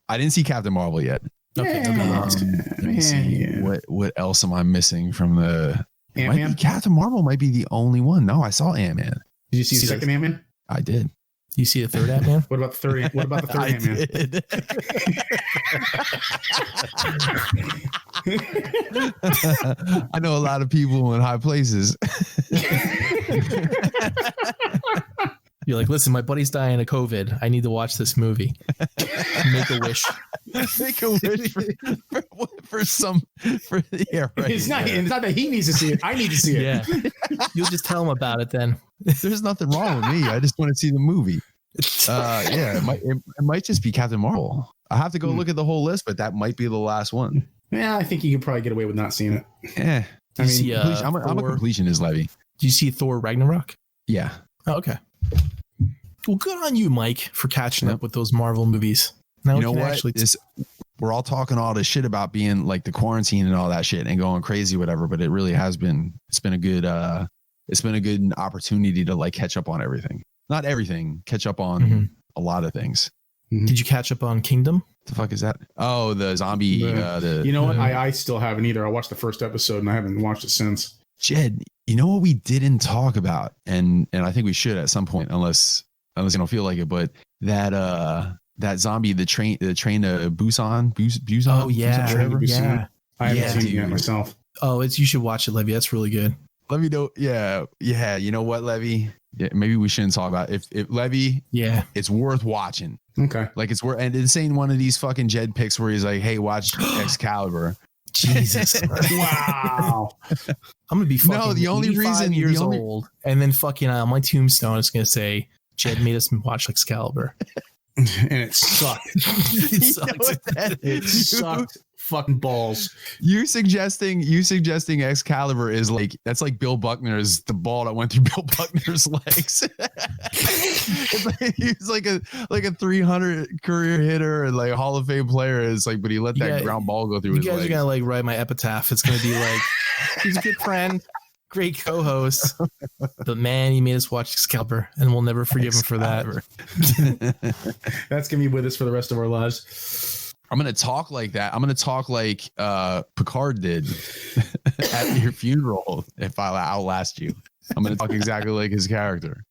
I didn't see Captain Marvel yet. Okay. Let me see. What else am I missing from the Ant-Man? Captain Marvel might be the only one. No, I saw Ant-Man. Did you see the second Ant-Man? I did. You see the third Ant-Man? What about the third Ant-Man? I know a lot of people in high places. You're like, listen, my buddy's dying of COVID. I need to watch this movie. Make a wish. Make a wish yeah, right. It's not that he needs to see it. I need to see it. Yeah. You'll just tell him about it then. There's nothing wrong with me. I just want to see the movie. It might just be Captain Marvel. I have to go look at the whole list, but that might be the last one. Yeah, I think you could probably get away with not seeing it. Yeah. I'm a completionist, Levy. Do you see Thor Ragnarok? Yeah. Oh, okay. Well, good on you, Mike, for catching up with those Marvel movies. Now you know what? We're all talking all this shit about being like the quarantine and all that shit and going crazy, whatever. But it really has been. It's been a good opportunity to like catch up on everything. Not everything. Catch up on a lot of things. Did you catch up on Kingdom? The fuck is that? Oh, the zombie. You know what? I still haven't either. I watched the first episode and I haven't watched it since. Jed, you know what we didn't talk about, and I think we should at some point, unless you don't feel like it, but that zombie, the train to Busan. Oh yeah, Busan. I haven't seen it yet myself. Oh, you should watch it, Levy. That's really good. Let me know. Yeah. You know what, Levy? Yeah, maybe we shouldn't talk about it. If Levy, it's worth watching. Okay. Like it's worth, and it's ain't one of these fucking Jed picks where he's like, hey, watch Excalibur. Jesus. Wow. I'm gonna be fucking the only reason years old, and then fucking on my tombstone it's gonna say Jed made us watch Excalibur. And it sucked. It sucked fucking balls. You suggesting Excalibur is like, that's like Bill Buckner's, the ball that went through Bill Buckner's legs. He's like a 300 career hitter and like a Hall of Fame player. Is like, but he let that ground ball go through his legs. You guys are gonna like write my epitaph. It's gonna be like, he's a good friend, great co-host, but man, he made us watch Excalibur, and we'll never forgive him for that. That's gonna be with us for the rest of our lives. I'm gonna talk like that. I'm gonna talk like Picard did at your funeral. If I outlast you, I'm gonna talk exactly like his character.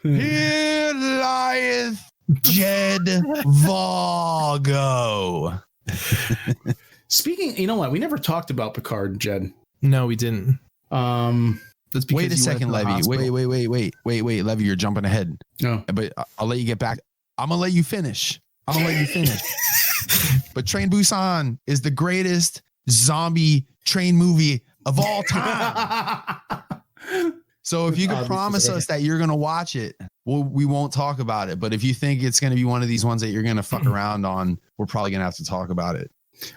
Here lieth Jed Vago. Speaking, you know what? We never talked about Picard, Jed. No, we didn't. That's because Wait a second, Levy. Wait, Levy, you're jumping ahead. No. But I'll let you get back. I'm gonna let you finish. But Train Busan is the greatest zombie train movie of all time. So if you can promise us that you're gonna watch it, we won't talk about it. But if you think it's gonna be one of these ones that you're gonna fuck around on, we're probably gonna have to talk about it.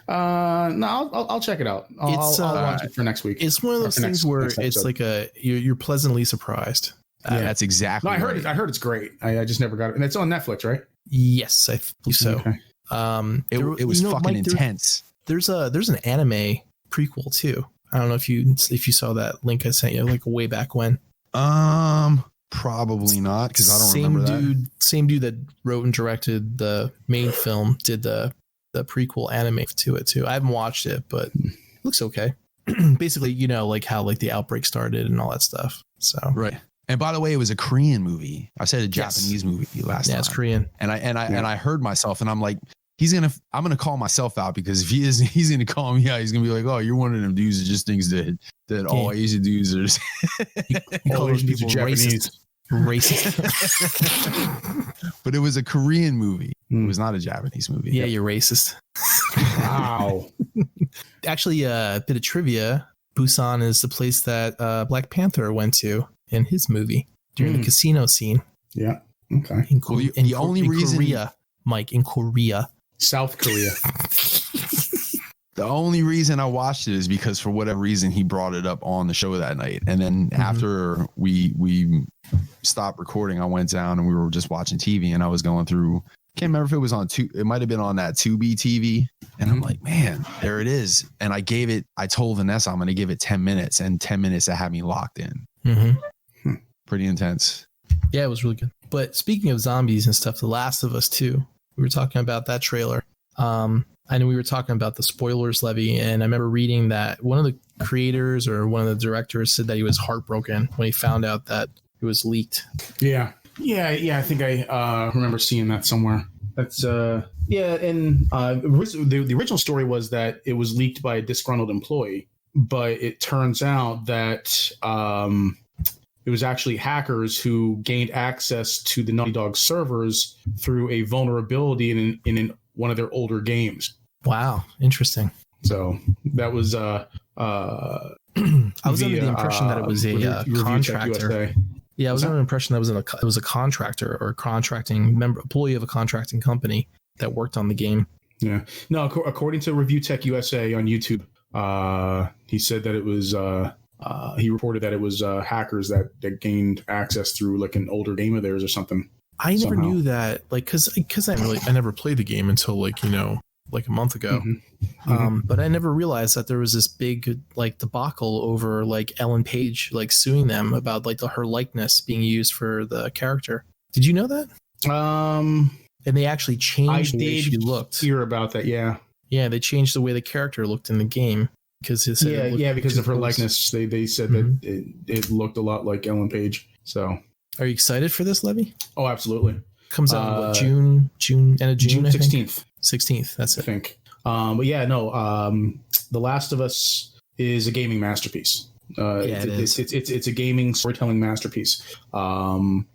No, I'll check it out. I'll watch it for next week. It's one of those things where it's like you're pleasantly surprised. That's exactly. No, I heard it's great. I just never got it, and it's on Netflix, right? Yes, I believe so. Okay. It was fucking intense. There's an anime prequel too. I don't know if you saw that link I sent you like way back when. Probably not, because I don't remember that. Same dude that wrote and directed the main film did the prequel anime to it too. I haven't watched it, but it looks okay. Basically, like how like the outbreak started and all that stuff. So right. And by the way, it was a Korean movie. I said a Japanese movie last time. Yeah, it's Korean. And I heard myself, and I'm like, I'm gonna call myself out, because if he is, he's gonna call me out. He's gonna be like, oh, you're one of them dudes that just thinks that all Asian dudes are. You call those people Japanese. Racist. But it was a Korean movie. It was not a Japanese movie. Yeah, you're racist. Wow. Actually, a bit of trivia. Busan is the place that Black Panther went to in his movie during the casino scene. Yeah. Okay. In Korea, Mike, in Korea. South Korea. The only reason I watched it is because for whatever reason he brought it up on the show that night. And then after we stopped recording, I went down and we were just watching TV, and I was going through, can't remember if it was on it might have been on that 2B TV. And I'm like, man, there it is. And I told Vanessa I'm going to give it 10 minutes, and 10 minutes that had me locked in. Pretty intense. Yeah, it was really good. But speaking of zombies and stuff, The Last of Us 2, we were talking about that trailer. I know we were talking about the spoilers, Levy, and I remember reading that one of the creators or one of the directors said that he was heartbroken when he found out that it was leaked. Yeah. I think I remember seeing that somewhere. That's and the original story was that it was leaked by a disgruntled employee, but it turns out that it was actually hackers who gained access to the Naughty Dog servers through a vulnerability in one of their older games. Wow, interesting. So that was I was under the impression that it was a contractor. Yeah, I was under the impression that it was a contractor or contracting employee of a contracting company that worked on the game. Yeah. No, according to Review Tech USA on YouTube, he said that it was he reported that it was hackers that gained access through like an older game of theirs or something. I never knew that, like, because I never played the game until like a month ago. But I never realized that there was this big like debacle over like Ellen Page like suing them about like her likeness being used for the character. Did you know that? And they actually changed the way she looked. Hear about that? Yeah. Yeah, they changed the way the character looked in the game because because of her likeness. They said that it looked a lot like Ellen Page. So, are you excited for this, Levy? Oh, absolutely. Comes out in June 16th. 16th. That's it. I think. But yeah, no. The Last of Us is a gaming masterpiece. It's a gaming storytelling masterpiece. And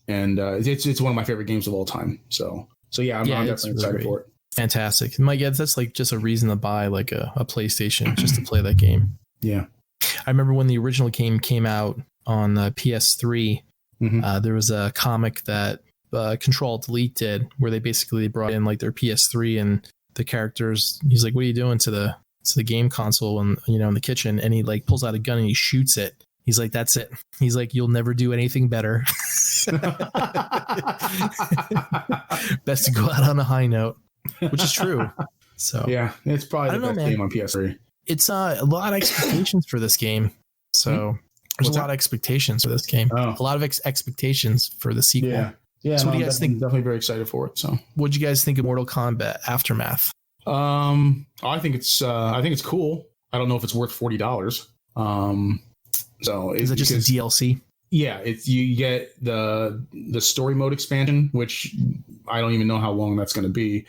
it's one of my favorite games of all time. So yeah, I'm definitely excited for it. Fantastic. My guess that's like just a reason to buy like a PlayStation just to play that game. Yeah. I remember when the original game came out on PS3, there was a comic that Control Delete did where they basically brought in like their PS3 and the characters. He's like, what are you doing to the game console and in the kitchen? And he like pulls out a gun and he shoots it. He's like, that's it. He's like, you'll never do anything better. Best to go out on a high note, which is true. So yeah, it's probably the best game on PS3. It's a lot of expectations for this game. So there's a lot of expectations for this game. A lot of expectations for the sequel. Yeah. So what do you guys think? Definitely very excited for it. So what do you guys think of Mortal Kombat Aftermath? I think it's cool. I don't know if it's worth $40. So is it just a DLC? Yeah, it's you get the story mode expansion, which I don't even know how long that's going to be.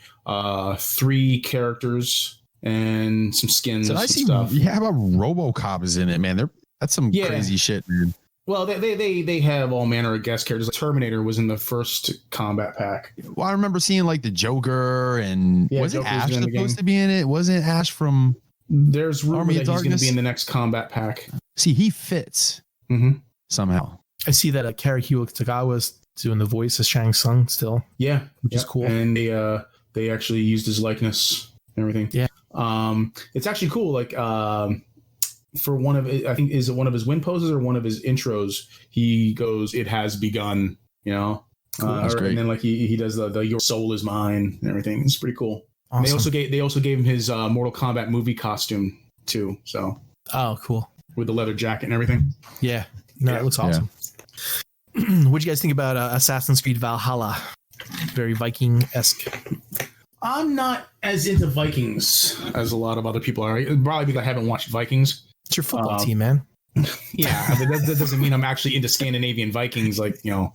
3 characters and some skins. So I and see. stuff. Yeah, how about RoboCop is in it, man? That's some crazy shit, man. Well, they have all manner of guest characters. Terminator was in the first combat pack. Well, I remember seeing like the Joker and was it Ash supposed to be in it? Wasn't Ash from? There's rumor Army that of he's going to Darkness? be in the next combat pack. See, he fits somehow. I see that Karakiwa Tagawa's doing the voice of Shang Tsung still. Yeah, which is cool. And they actually used his likeness and everything. Yeah. It's actually cool. Like for one of I think is it one of his win poses or one of his intros, he goes, "It has begun," you know. Cool. And then like he does the "Your soul is mine" and everything. It's pretty cool. Awesome. They also gave him his Mortal Kombat movie costume too. So cool, with the leather jacket and everything. Yeah, no, it looks awesome. What'd you guys think about Assassin's Creed Valhalla? Very Viking-esque. I'm not as into Vikings as a lot of other people are. Probably because I haven't watched Vikings. It's your football team, man. Yeah, but that doesn't mean I'm actually into Scandinavian Vikings. Like, you know,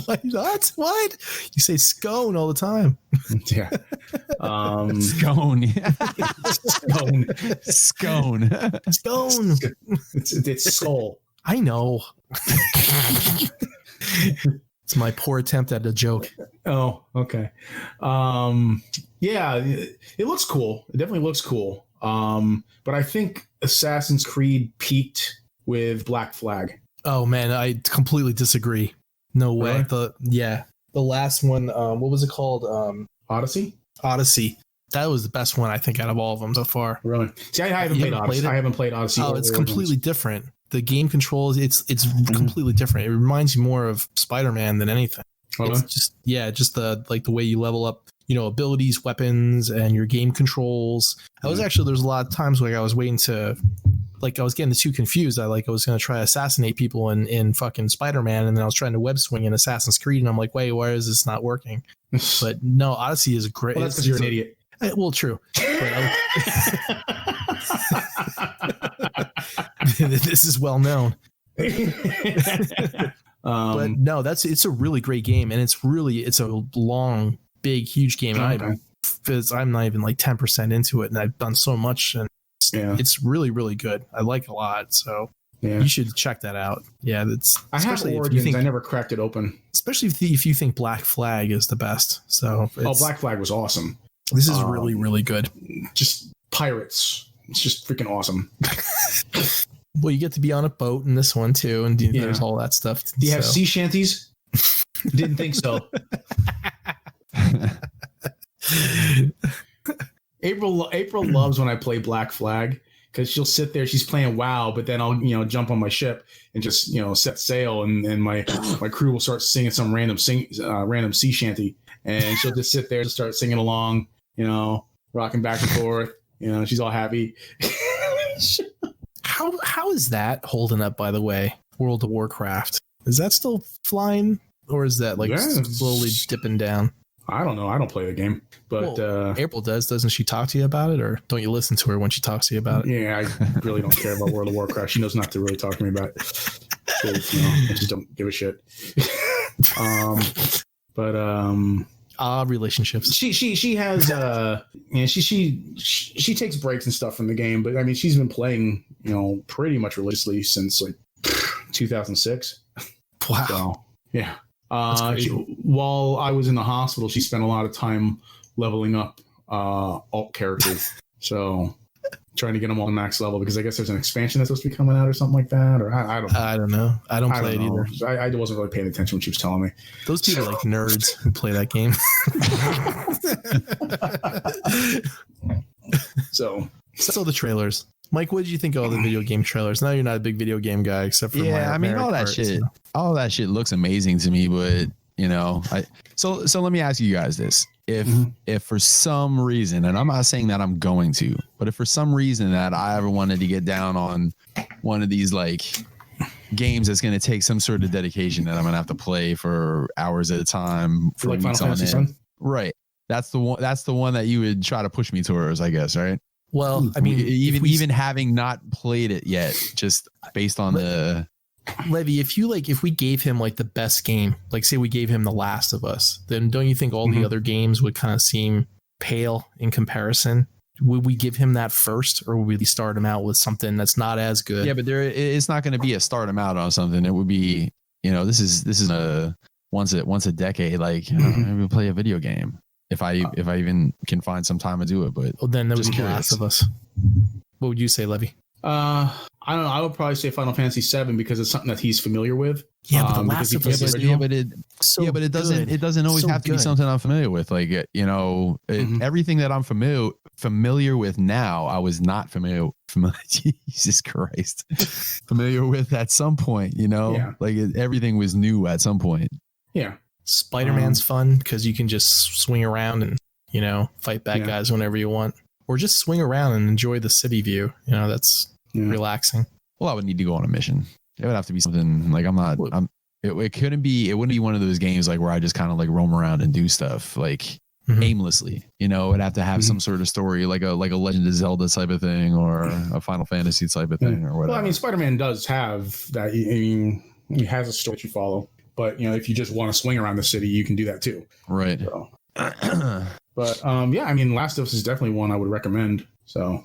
what? You say scone all the time. Yeah, Scone. Scone. It's skull. I know. It's my poor attempt at a joke. Oh, okay. Yeah, it looks cool. It definitely looks cool. But I think Assassin's Creed peaked with Black Flag. Oh man, I completely disagree. No way. Really? The last one. What was it called? Odyssey. That was the best one I think out of all of them so far. Really? See, I haven't played Odyssey. I haven't played Odyssey. Oh, it's completely different. The game controls, it's completely different. It reminds you more of Spider-Man than anything. Okay. It's just the way you level up, abilities, weapons, and your game controls. There's a lot of times where I was waiting to, I was getting the two confused. I was going to try to assassinate people in fucking Spider-Man, and then I was trying to web swing in Assassin's Creed, and I'm like, wait, why is this not working? But no, Odyssey is great. Well, that's because you're an idiot. Well, true. This is well known. But no, it's a really great game, and it's a long, big, huge game. Okay. I'm not even 10% into it, and I've done so much, and it's really, really good. I like it a lot, so you should check that out. Yeah, I have Origins. I never cracked it open, especially if you think Black Flag is the best. So Black Flag was awesome. This is really, really good. Just pirates. It's just freaking awesome. Well, you get to be on a boat in this one too, and there's all that stuff. Do you have sea shanties? Didn't think so. April loves when I play Black Flag because she'll sit there. She's playing WoW, but then I'll jump on my ship and just set sail, and my crew will start singing some random sea shanty, and she'll just sit there and start singing along, rocking back and forth. She's all happy. How is that holding up, by the way? World of Warcraft, is that still flying, or is that slowly dipping down? I don't know. I don't play the game, but April does. Doesn't she talk to you about it, or don't you listen to her when she talks to you about it? Yeah, I really don't care about World of Warcraft. She knows not to really talk to me about it. So, I just don't give a shit. Relationships. She has she takes breaks and stuff from the game, but I mean she's been playing pretty much religiously since 2006. Wow. So, yeah. While I was in the hospital, she spent a lot of time leveling up alt characters. So trying to get them all max level, because I guess there's an expansion that's supposed to be coming out or something like that. Or I don't know. I don't know. I don't play it either. I wasn't really paying attention when she was telling me. Those people are like nerds who play that game. So the trailers. Mike, what did you think of all the video game trailers? Now you're not a big video game guy, except for all that shit. All that shit looks amazing to me, but so let me ask you guys this: if for some reason, and I'm not saying that I'm going to, but if for some reason that I ever wanted to get down on one of these games that's going to take some sort of dedication that I'm going to have to play for hours at a time for like Final Fantasy VII, right? That's the one. That's the one that you would try to push me towards, I guess, right? Well, I mean, even having not played it yet, just based on the Levi, if we gave him like the best game, like say we gave him The Last of Us, then don't you think all the other games would kind of seem pale in comparison? Would we give him that first, or would we start him out with something that's not as good? Yeah, but it's not going to be a start him out on something. It would be, this is a once a decade. Like maybe we'll play a video game if I even can find some time to do it. But then there was The Last of Us. What would you say, Levi? I don't know. I would probably say Final Fantasy VII because it's something that he's familiar with. Yeah, but The Last of Us, but it doesn't always have to be something I'm familiar with. Like everything that I'm familiar with now, I was not familiar. Jesus Christ, familiar with at some point. Like everything was new at some point. Yeah, Spider-Man's fun because you can just swing around and fight bad guys whenever you want, or just swing around and enjoy the city view. That's relaxing. Well, I would need to go on a mission. It would have to be something like it wouldn't be one of those games like where I just kind of like roam around and do stuff like aimlessly. It'd have to have some sort of story, like a Legend of Zelda type of thing, or a Final Fantasy type of thing, or whatever. Well, I mean, Spider-Man does have that. I mean, he has a story to follow. But if you just want to swing around the city, you can do that too. Right. So. But I mean, Last of Us is definitely one I would recommend. So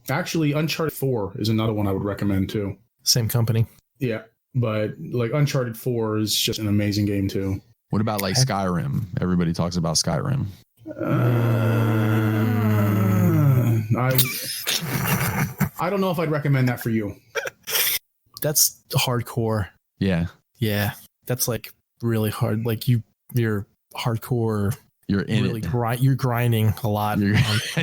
actually, Uncharted 4 is another one I would recommend too. Same company. Yeah, but like Uncharted 4 is just an amazing game too. What about like Skyrim? Everybody talks about Skyrim. I don't know if I'd recommend that for you. That's hardcore. Yeah. Yeah. That's like really hard. Like you're hardcore. You're in really it. You're grinding a lot.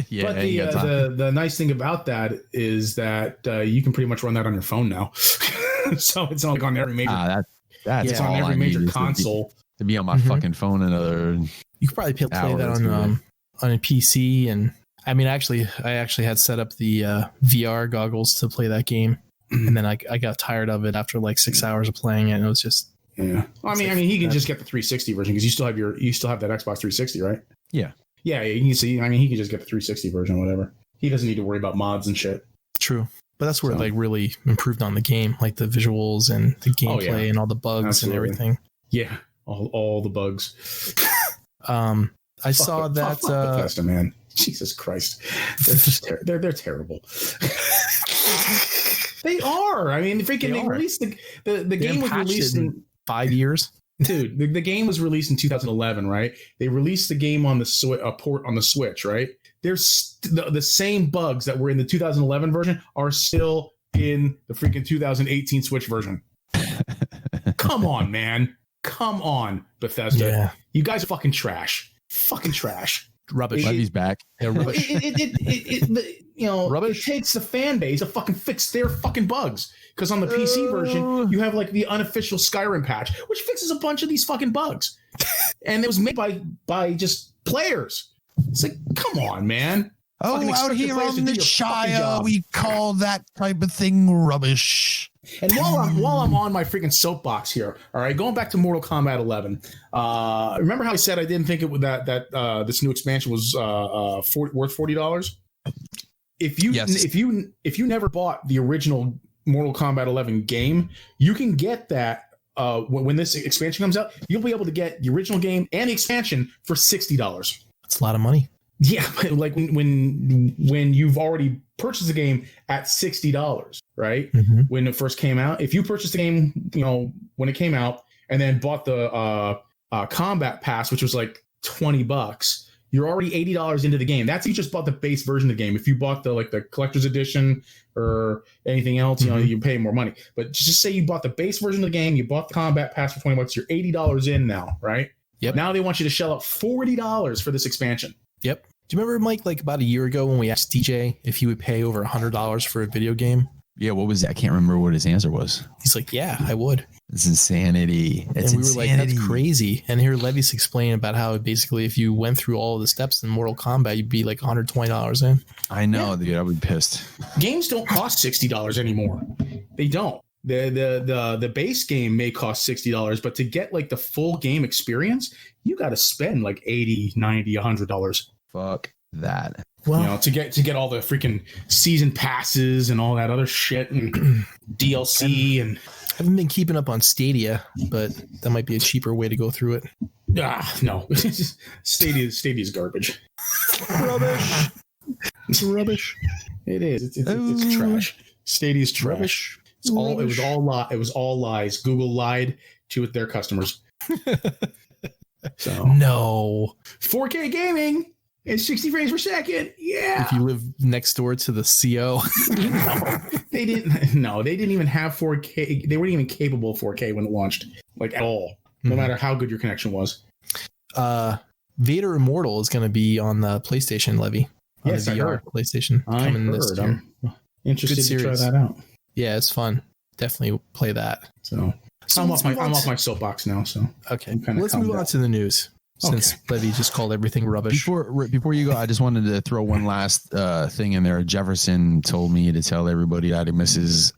Yeah. But the nice thing about that is that you can pretty much run that on your phone now. So it's on on every major. That's on every major console. To be on my fucking phone another. You could probably play that on a PC, and I mean, I actually had set up the VR goggles to play that game, and then I got tired of it after like 6 hours of playing it, and it was just Well, I mean, he can just get the 360 version because you still have that Xbox 360, right? Yeah. Yeah, you can see. I mean, he can just get the 360 version, whatever. He doesn't need to worry about mods and shit. True. But that's where it like really improved on the game, like the visuals and the gameplay and all the bugs and everything. Yeah, all the bugs. I saw that Bethesda, man. Jesus Christ, they're terrible. They are. I mean, they released the game was released in 5 years. Dude, the game was released in 2011, right? They released the game on the port on the Switch, right? There's the same bugs that were in the 2011 version are still in the freaking 2018 Switch version. Come on, man. Come on, Bethesda. Yeah. You guys are fucking trash. Fucking trash. Rubbish. Levy's back. Yeah, rubbish. Rubbish. It takes the fan base to fucking fix their fucking bugs. Because on the PC version, you have like the unofficial Skyrim patch, which fixes a bunch of these fucking bugs. And it was made by just players. It's like, come on, man. Oh, out here on the Shire, we call that type of thing rubbish. And while I'm on my freaking soapbox here, all right, going back to Mortal Kombat 11. Remember how I said I didn't think this new expansion was worth $40? If you never bought the original Mortal Kombat 11 game, you can get that when this expansion comes out. You'll be able to get the original game and the expansion for $60. That's a lot of money. Yeah, like when you've already purchased the game at $60, right? Mm-hmm. When it first came out, if you purchased the game, when it came out, and then bought the combat pass, which was like $20, you're already $80 into the game. That's if you just bought the base version of the game. If you bought the collector's edition or anything else, you pay more money. But just say you bought the base version of the game, you bought the combat pass for $20, you're $80 in now, right? Yep. Now they want you to shell out $40 for this expansion. Yep. Do you remember, Mike, like about a year ago when we asked DJ if he would pay over $100 for a video game? Yeah, what was that? I can't remember what his answer was. He's like, yeah, I would. It's insanity. And we were like, that's crazy. And here Levy's explaining about how basically if you went through all of the steps in Mortal Kombat, you'd be like $120 in. I know, dude. I would be pissed. Games don't cost $60 anymore. They don't. The base game may cost $60, but to get like the full game experience, you got to spend like $80, $90, $100. Fuck that. Well, to get all the freaking season passes and all that other shit and DLC and I haven't been keeping up on Stadia, but that might be a cheaper way to go through it. No, Stadia's garbage. Rubbish. It's rubbish. It is. It's trash. Stadia's trash. Rubbish. It was all lies. Google lied to their customers. So No. 4K gaming and 60 frames per second. Yeah. If you live next door to the CO. They didn't even have 4K. They weren't even capable of 4K when it launched, like at all. No matter how good your connection was. Vader Immortal is going to be on the PlayStation, Levy. On Yes, the I VR heard. PlayStation coming this year. I'm interested Good to try series. that out. Yeah, it's fun. Definitely play that. So I'm off my soapbox now. So Okay, I'm kinda let's calmed move on down. to the news. Since Levy just called everything rubbish. Before you go, I just wanted to throw one last thing in there. Jefferson told me to tell everybody that he misses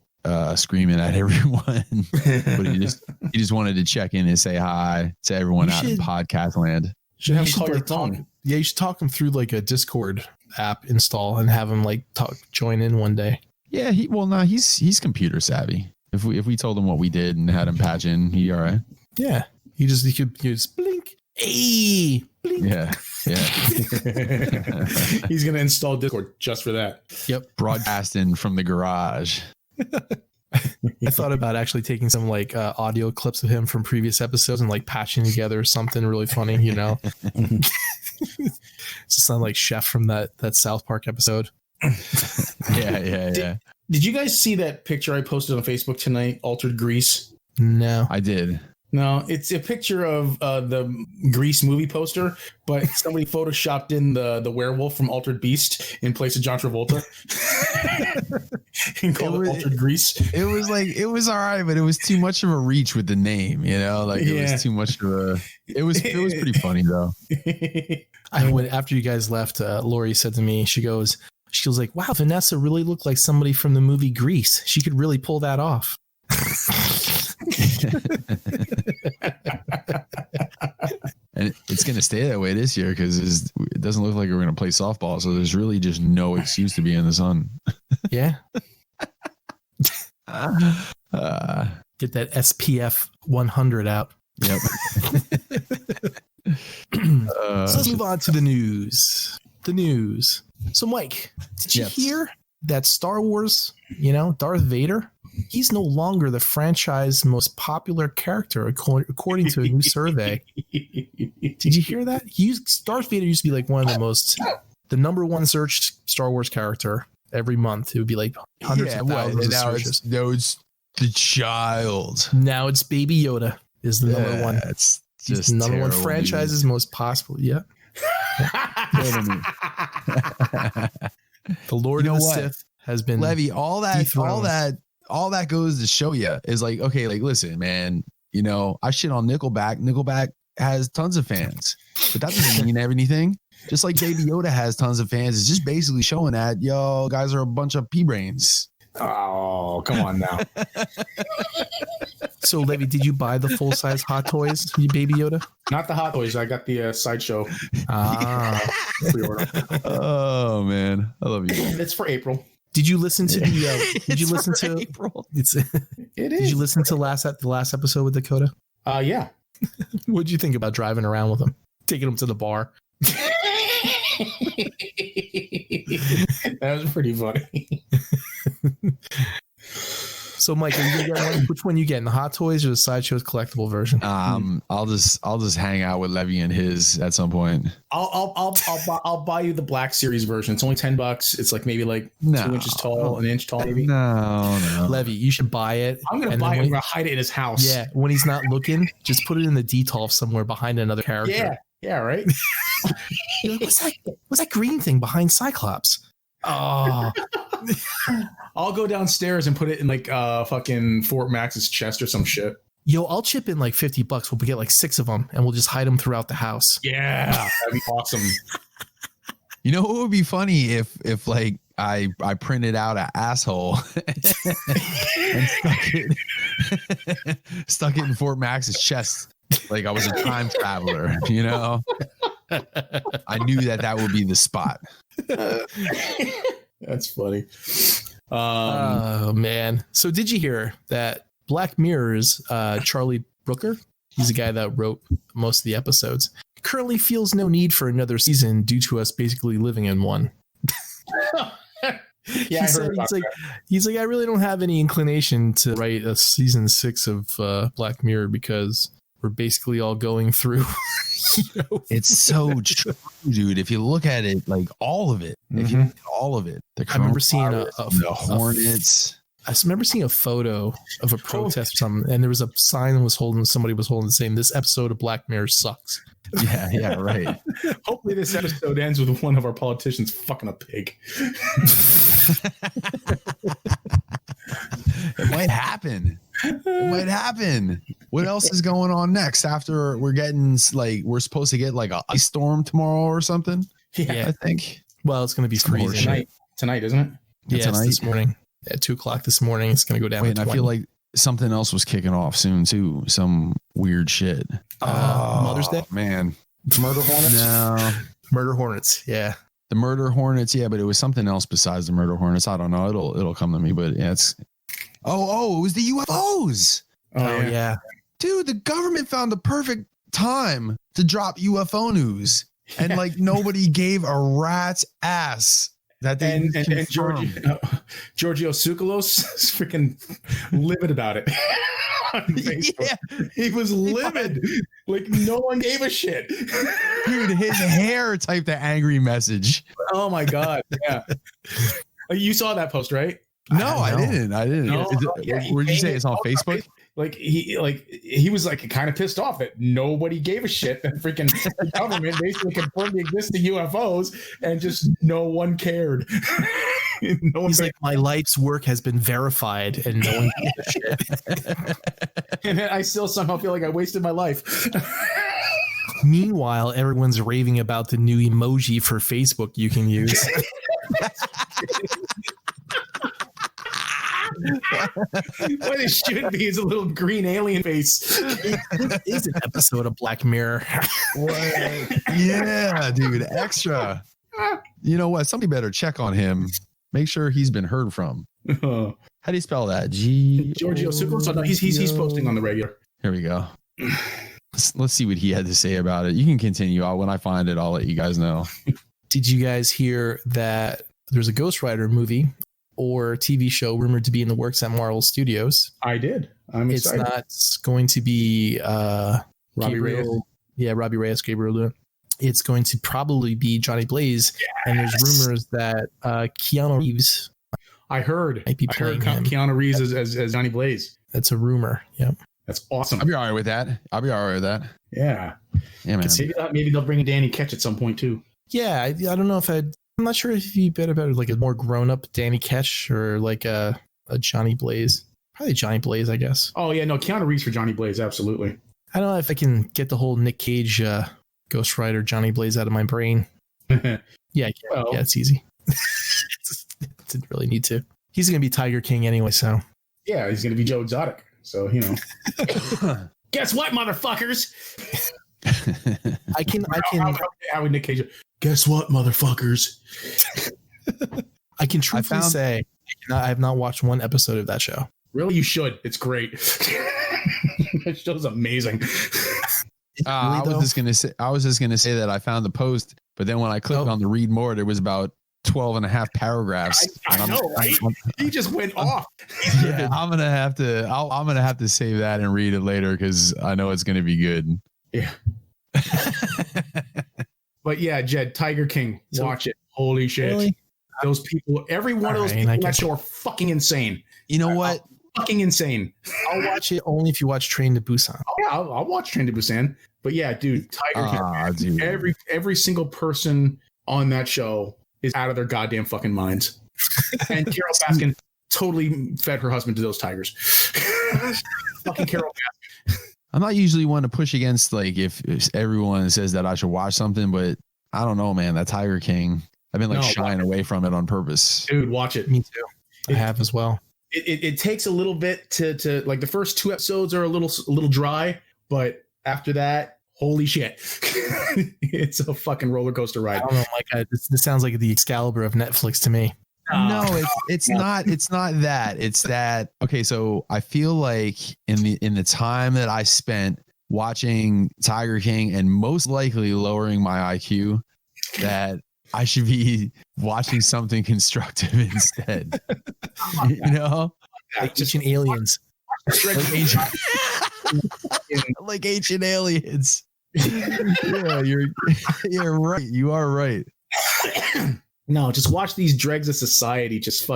screaming at everyone, but he just wanted to check in and say hi to everyone out in podcast land. Should have You him call your like talk- phone. Yeah, you should talk him through like a Discord app install and have him like join in one day. Yeah, he's computer savvy. If we told him what we did and had him patch in, he all right. Yeah, he could just blink. Hey, blink. Yeah. He's gonna install Discord just for that. Yep. Broadcasting from the garage. I thought about actually taking some like audio clips of him from previous episodes and like patching together something really funny, you know. It's just sound like Chef from that South Park episode. Yeah. Did you guys see that picture I posted on Facebook tonight? Altered Grease. No. I did. No, it's a picture of the Grease movie poster, but somebody photoshopped in the werewolf from Altered Beast in place of John Travolta and called it Altered Grease. It was all right, but it was too much of a reach with the name, you know, like it was too much of a. It was pretty funny though. After you guys left, Lori said to me, she was like, "Wow, Vanessa really looked like somebody from the movie Grease. She could really pull that off." And it's going to stay that way this year because it doesn't look like we're going to play softball. So there's really just no excuse to be in the sun. Yeah. Get that SPF 100 out. Yep. So let's move on to the news. So Mike, did you hear that Star Wars, Darth Vader, he's no longer the franchise most popular character according to a new survey. Did you hear that? Darth Vader used to be like one of the number one searched Star Wars character every month. It would be like hundreds of thousands of searches. It's the child. Now it's Baby Yoda is the number one. It's He's just the number one terrible franchise news. is most possible. Yeah. The Lord of the Sith has been Levy, all that goes to show you is like, okay, like listen, man, I shit on Nickelback. Nickelback has tons of fans, but that doesn't mean anything. Just like Baby Yoda has tons of fans, it's just basically showing that yo guys are a bunch of pea brains. Oh, come on now. So, Levy, did you buy the full size Hot Toys, you Baby Yoda? Not the Hot Toys. I got the Sideshow pre-order. Oh man, I love you. It's for April. Did you listen to the? Did you listen to April? It is. Did you listen to the last episode with Dakota? Yeah. What'd you think about driving around with him, taking him to the bar? That was pretty funny. So, Mike, are you gonna get one? Which one you getting? The Hot Toys or the Sideshow's collectible version? I'll just hang out with Levy and his at some point. I'll buy you the Black Series version. It's only $10. It's like maybe 2 inches tall, an inch tall, maybe. No. Levy, you should buy it. I'm gonna buy it. I'm gonna hide it in his house. Yeah, when he's not looking, just put it in the detolf somewhere behind another character. Yeah, right. You're like, what's that green thing behind Cyclops? Oh, I'll go downstairs and put it in fucking Fort Max's chest or some shit. Yo, I'll chip in like $50. We'll get like 6 of them and we'll just hide them throughout the house. Yeah, that'd be awesome. You know what would be funny if like I printed out an asshole and stuck it in Fort Max's chest like I was a time traveler, I knew that would be the spot. That's funny. Oh man! So did you hear that Black Mirror's Charlie Brooker? He's the guy that wrote most of the episodes. Currently feels no need for another season due to us basically living in one. Yeah, he's like, I really don't have any inclination to write a season 6 of Black Mirror because we're basically all going through. It's so true, dude. If you look at it, like all of it, if you look at all of it, I remember seeing the Hornets. I remember seeing a photo of a protest or something, and there was a sign somebody was holding saying, "This episode of Black Mirror sucks." Yeah, right. Hopefully this episode ends with one of our politicians fucking a pig. It might happen. It might happen. What else is going on next after we're supposed to get like a ice storm tomorrow or something? Yeah, I think. Well, it's going to be freezing tonight, isn't it? Yeah, tonight. This morning at 2:00 this morning. It's going to go down. Wait, I feel like something else was kicking off soon too. Some weird shit. Mother's Day, man. Murder Hornets. No, Murder Hornets. Yeah, the Murder Hornets. Yeah, but it was something else besides the Murder Hornets. I don't know. It'll come to me. But yeah, it's. Oh, it was the UFOs. Oh yeah, dude. The government found the perfect time to drop UFO news, and like nobody gave a rat's ass. That they and Giorgio Tsoukalos is freaking livid about it. Yeah, he was livid. Like no one gave a shit. Dude, his hair typed the angry message. Oh my god! Yeah, you saw that post, right? No, I didn't. No, where did you say it's on Facebook? He was like kind of pissed off that nobody gave a shit that freaking the government basically confirmed the existing UFOs and just no one cared. He's like, my life's work has been verified and no one gave a shit. And I still somehow feel like I wasted my life. Meanwhile, everyone's raving about the new emoji for Facebook you can use. What it should be is a little green alien face. It is an episode of Black Mirror. Yeah, dude, extra. You know what? Somebody better check on him. Make sure he's been heard from. How do you spell that? Giorgio Tsoukalos? No, he's posting on the regular. Here we go. Let's see what he had to say about it. You can continue. When I find it, I'll let you guys know. Did you guys hear that there's a Ghost Rider movie or TV show rumored to be in the works at Marvel Studios? I did. I'm excited. It's not going to be Robbie Reyes. Yeah, Robbie Reyes, Gabriel Luna. It's going to probably be Johnny Blaze. Yes. And there's rumors that Keanu Reeves. I heard him. Keanu Reeves as Johnny Blaze. That's a rumor. Yep. That's awesome. I'll be all right with that. Yeah. Yeah, man. Maybe they'll bring in Danny Ketch at some point too. Yeah, I don't know if I'm not sure if you bet about like a more grown up Danny Ketch or like a Johnny Blaze. Probably Johnny Blaze, I guess. Oh yeah, no, Keanu Reeves for Johnny Blaze, absolutely. I don't know if I can get the whole Nick Cage Ghost Rider Johnny Blaze out of my brain. Yeah, it's easy. Didn't really need to. He's gonna be Tiger King anyway, so yeah, he's gonna be Joe Exotic. So guess what, motherfuckers? I can. How would Nick Cage? Guess what, motherfuckers? I can truthfully say I have not watched one episode of that show. Really, you should. It's great. That show's amazing. I was just gonna say that I found the post, but then when I clicked on the read more, there was about 12 and a half paragraphs. I know, right? He just went off. Yeah, I'm gonna have to save that and read it later because I know it's gonna be good. Yeah. But yeah, Jed, Tiger King, watch it. Holy shit. Really? Those people, every one of those people in that show are fucking insane. You know what? Fucking insane. I'll watch it only if you watch Train to Busan. Oh, yeah, I'll watch Train to Busan. But yeah, dude, Tiger King. Dude. Every single person on that show is out of their goddamn fucking minds. And Carol Baskin totally fed her husband to those tigers. Fucking Carol Baskin. I'm not usually one to push against like if everyone says that I should watch something, but I don't know, man. That Tiger King, I've been shying away from it on purpose. Dude, watch it. Me too. I have as well. It takes a little bit to like the first 2 episodes are a little dry, but after that, holy shit. It's a fucking roller coaster ride. I don't know, Mike. This sounds like the Excalibur of Netflix to me. No, it's not. It's not that. It's that. Okay, so I feel like in the time that I spent watching Tiger King and most likely lowering my IQ, that I should be watching something constructive instead. You know, like ancient aliens. Like ancient aliens. Yeah, you're right. You are right. No, just watch these dregs of society just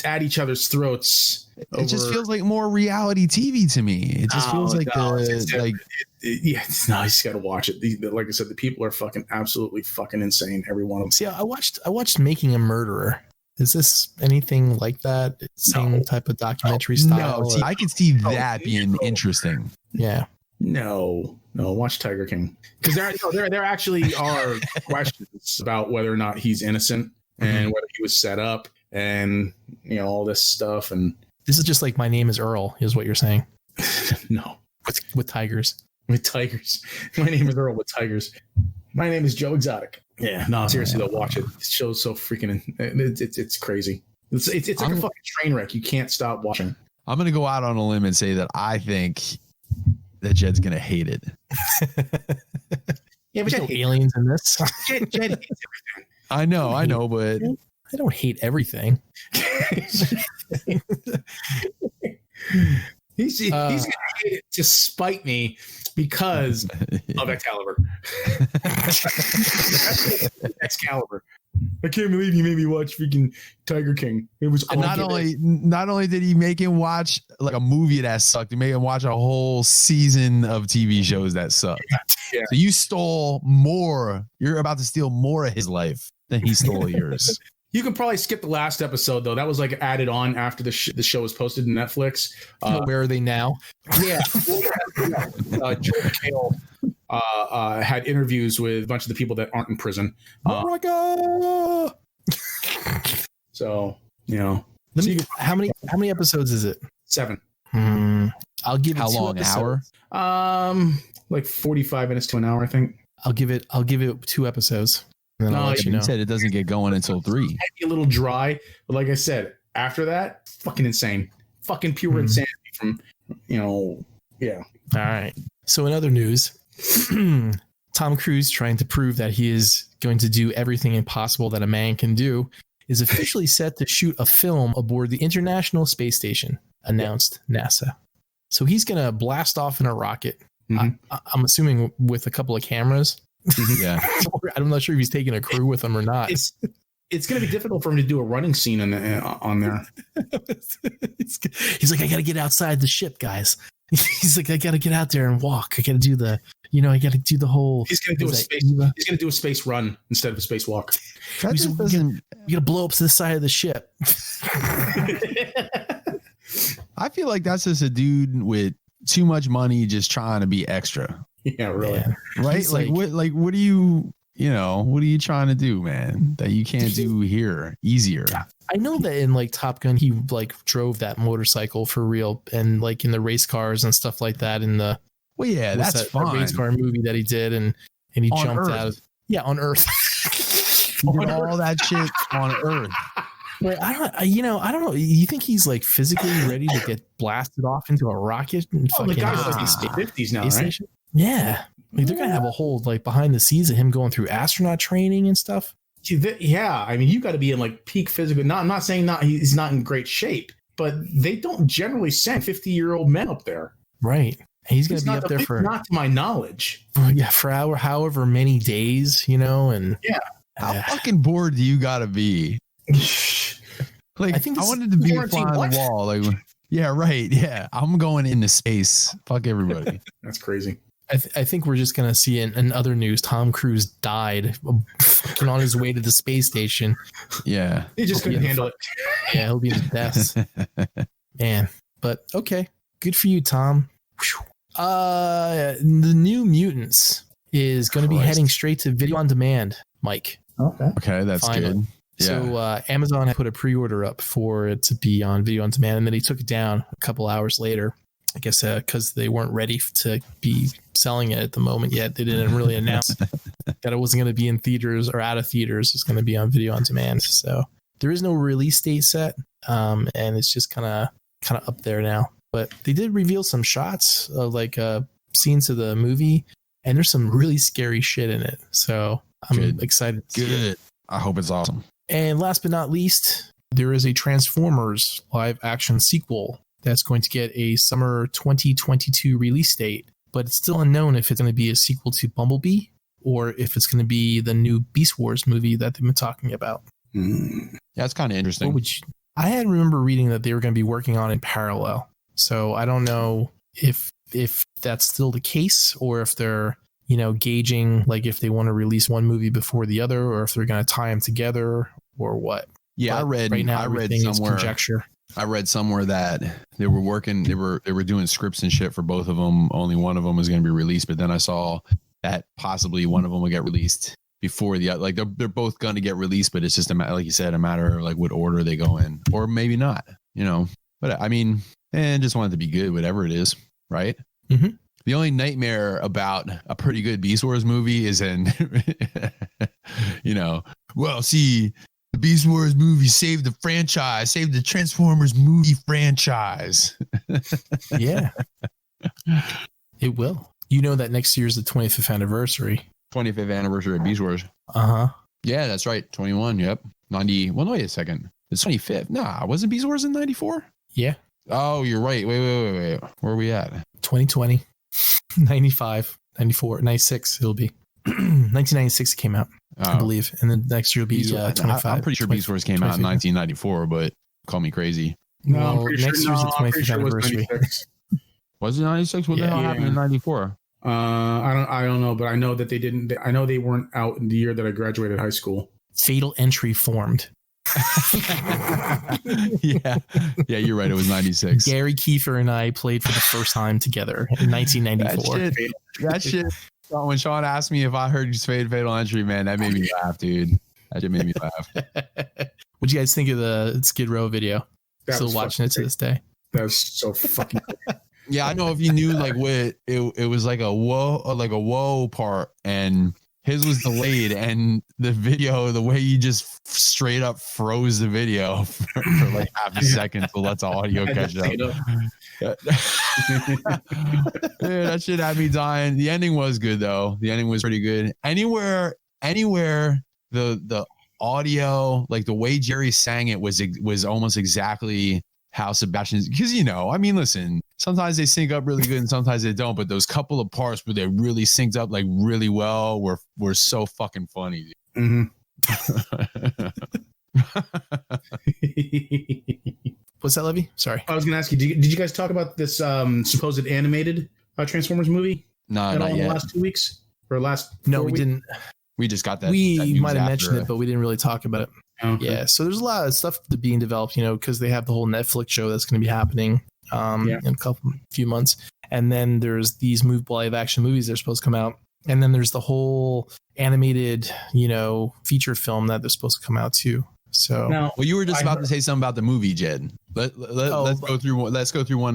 at each other's throats. It just feels like more reality TV to me. It just feels like no, you just got to watch it. Like I said, the people are fucking absolutely fucking insane. Every one of them. See, I watched Making a Murderer. Is this anything like that? Same type of documentary style? No, see, I could see that being interesting. Yeah. No, watch Tiger King, because there actually are questions about whether or not he's innocent and whether he was set up and all this stuff. And this is just like My Name is Earl, is what you're saying. No, with tigers. With tigers. My name is Earl with tigers. My name is Joe Exotic. Yeah, no, seriously, though, watch it. This show's so freaking. It's crazy. It's like a fucking train wreck. You can't stop watching. I'm gonna go out on a limb and say that I think that Jed's gonna hate it. Yeah, but Jed aliens in this. Jed hates everything. I know, but I don't hate everything. He's gonna hate it to spite me because of Excalibur. Excalibur. I can't believe he made me watch freaking Tiger King. It was not only did he make him watch like a movie that sucked, he made him watch a whole season of TV shows that sucked. Yeah. So you stole more. You're about to steal more of his life than he stole yours. You can probably skip the last episode though. That was like added on after the show was posted to Netflix. Where are they now? Yeah. Joe McHale had interviews with a bunch of the people that aren't in prison. So how many episodes is it? 7. I'll give it how long? An hour? Like 45 minutes to an hour, I think. I'll give it 2 episodes. And then I'll let you know. Said it doesn't get going until 3. Might be a little dry, but like I said, after that, fucking insane, fucking pure insanity from yeah. All right. So in other news, Tom Cruise, trying to prove that he is going to do everything impossible that a man can do, is officially set to shoot a film aboard the International Space Station, announced NASA. So he's going to blast off in a rocket. I'm assuming with a couple of cameras. Yeah. I'm not sure if he's taking a crew with him or not. It's going to be difficult for him to do a running scene on there. He's like, I got to get outside the ship, guys. He's like, I got to get out there and walk. I got to do the whole. He's going to do a space. He's going to do a space run instead of a space walk. We got to blow up to the side of the ship. I feel like that's just a dude with too much money, just trying to be extra. Yeah, really. Yeah. Right? He's what do you what are you trying to do, man? That you can't do here easier. I know that in like Top Gun, he like drove that motorcycle for real, and like in the race cars and stuff like that. In the that's fine. Race car movie that he did, and he on jumped Earth. On Earth. He did all that shit on Earth. But I don't know. You think he's like physically ready to get blasted off into a rocket? And the guy's like in his 50s now, right? Station? Yeah. Like they're gonna have a whole like behind the scenes of him going through astronaut training and stuff. Yeah, I mean, you got to be in like peak physical. I'm not saying he's not in great shape, but they don't generally send 50-year-old men up there. Right. And he's gonna be up there for, not to my knowledge. For however many days, and how fucking bored do you gotta be? Like, I wanted to be a fly on the wall. Like, yeah, right. Yeah, I'm going into space. Fuck everybody. That's crazy. I think we're just gonna see in other news, Tom Cruise died on his way to the space station. Yeah, he just couldn't handle it. Yeah, he'll be in death. Man, but okay, good for you, Tom. The New Mutants is going to be heading straight to video on demand, Mike. Okay, that's good. Yeah. So Amazon had put a pre-order up for it to be on video on demand, and then he took it down a couple hours later. I guess because they weren't ready to be selling it at the moment yet. They didn't really announce that it wasn't going to be in theaters or out of theaters. It's going to be on video on demand. So there is no release date set, and it's just kind of up there now. But they did reveal some shots of like scenes of the movie, and there's some really scary shit in it. So I'm excited to see it. I hope it's awesome. And last but not least, there is a Transformers live action sequel that's going to get a summer 2022 release date, but it's still unknown if it's going to be a sequel to Bumblebee or if it's going to be the new Beast Wars movie that they've been talking about. Yeah, it's kind of interesting. I had remember reading that they were going to be working on in parallel. So I don't know if that's still the case or if they're, gauging like if they want to release one movie before the other or if they're going to tie them together or what. Yeah, but I read somewhere conjecture. I read somewhere that they were doing scripts and shit for both of them. Only one of them was going to be released, but then I saw that possibly one of them will get released before the other. Like they're both going to get released, but it's just like you said, a matter of like what order they go in, or maybe not. But I mean, just want it to be good, whatever it is, right? Mm-hmm. The only nightmare about a pretty good Beast Wars movie is see. The Beast Wars movie saved the franchise, saved the Transformers movie franchise. Yeah, it will. You know that next year is the 25th anniversary. 25th anniversary of Beast Wars. Uh-huh. Yeah, that's right. 21. Yep. 90. Well, no, wait a second. It's 25th. Nah, wasn't Beast Wars in 94? Yeah. Oh, you're right. Wait. Where are we at? 2020, 95, 94, 96. It'll be 1996. It came out. I believe, and then next year will be 25. I'm pretty sure Beast Wars came out in 1994, but call me crazy. No, well, next year's the 25th anniversary. Was it 96? What the hell happened in 94? I don't know, but I know that they didn't. I know they weren't out in the year that I graduated high school. Fatal Entry formed. yeah, you're right. It was 96. Gary Kiefer and I played for the first time together in 1994. That shit. When Sean asked me if I heard you say Fatal Entry, man, that made me laugh, dude. That shit made me laugh. What'd you guys think of the Skid Row video? Still watching it to this day. That was so fucking cool. Yeah, I know if you knew like what it was like a whoa part, and his was delayed, and the video, the way you just straight up froze the video for like half a second to let the audio catch up. Dude, that shit had me dying. The ending was good though. The ending was pretty good. Anywhere the audio, like the way Jerry sang it was almost exactly how Sebastian's, because listen, sometimes they sync up really good and sometimes they don't, but those couple of parts where they really synced up like really well were so fucking funny. Mm-hmm. What's that, Levy? Sorry. I was going to ask you, did you guys talk about this supposed animated Transformers movie? No, not yet. yet. The last 2 weeks? Or last No, we weeks? didn't. We just got that. We might have mentioned it, but we didn't really talk about it. Okay. Yeah, so there's a lot of stuff being developed, because they have the whole Netflix show that's going to be happening in a few months. And then there's these live action movies that are supposed to come out. And then there's the whole animated, feature film that they're supposed to come out too. So now, you were just about to say something about the movie, Jed. Let's go through one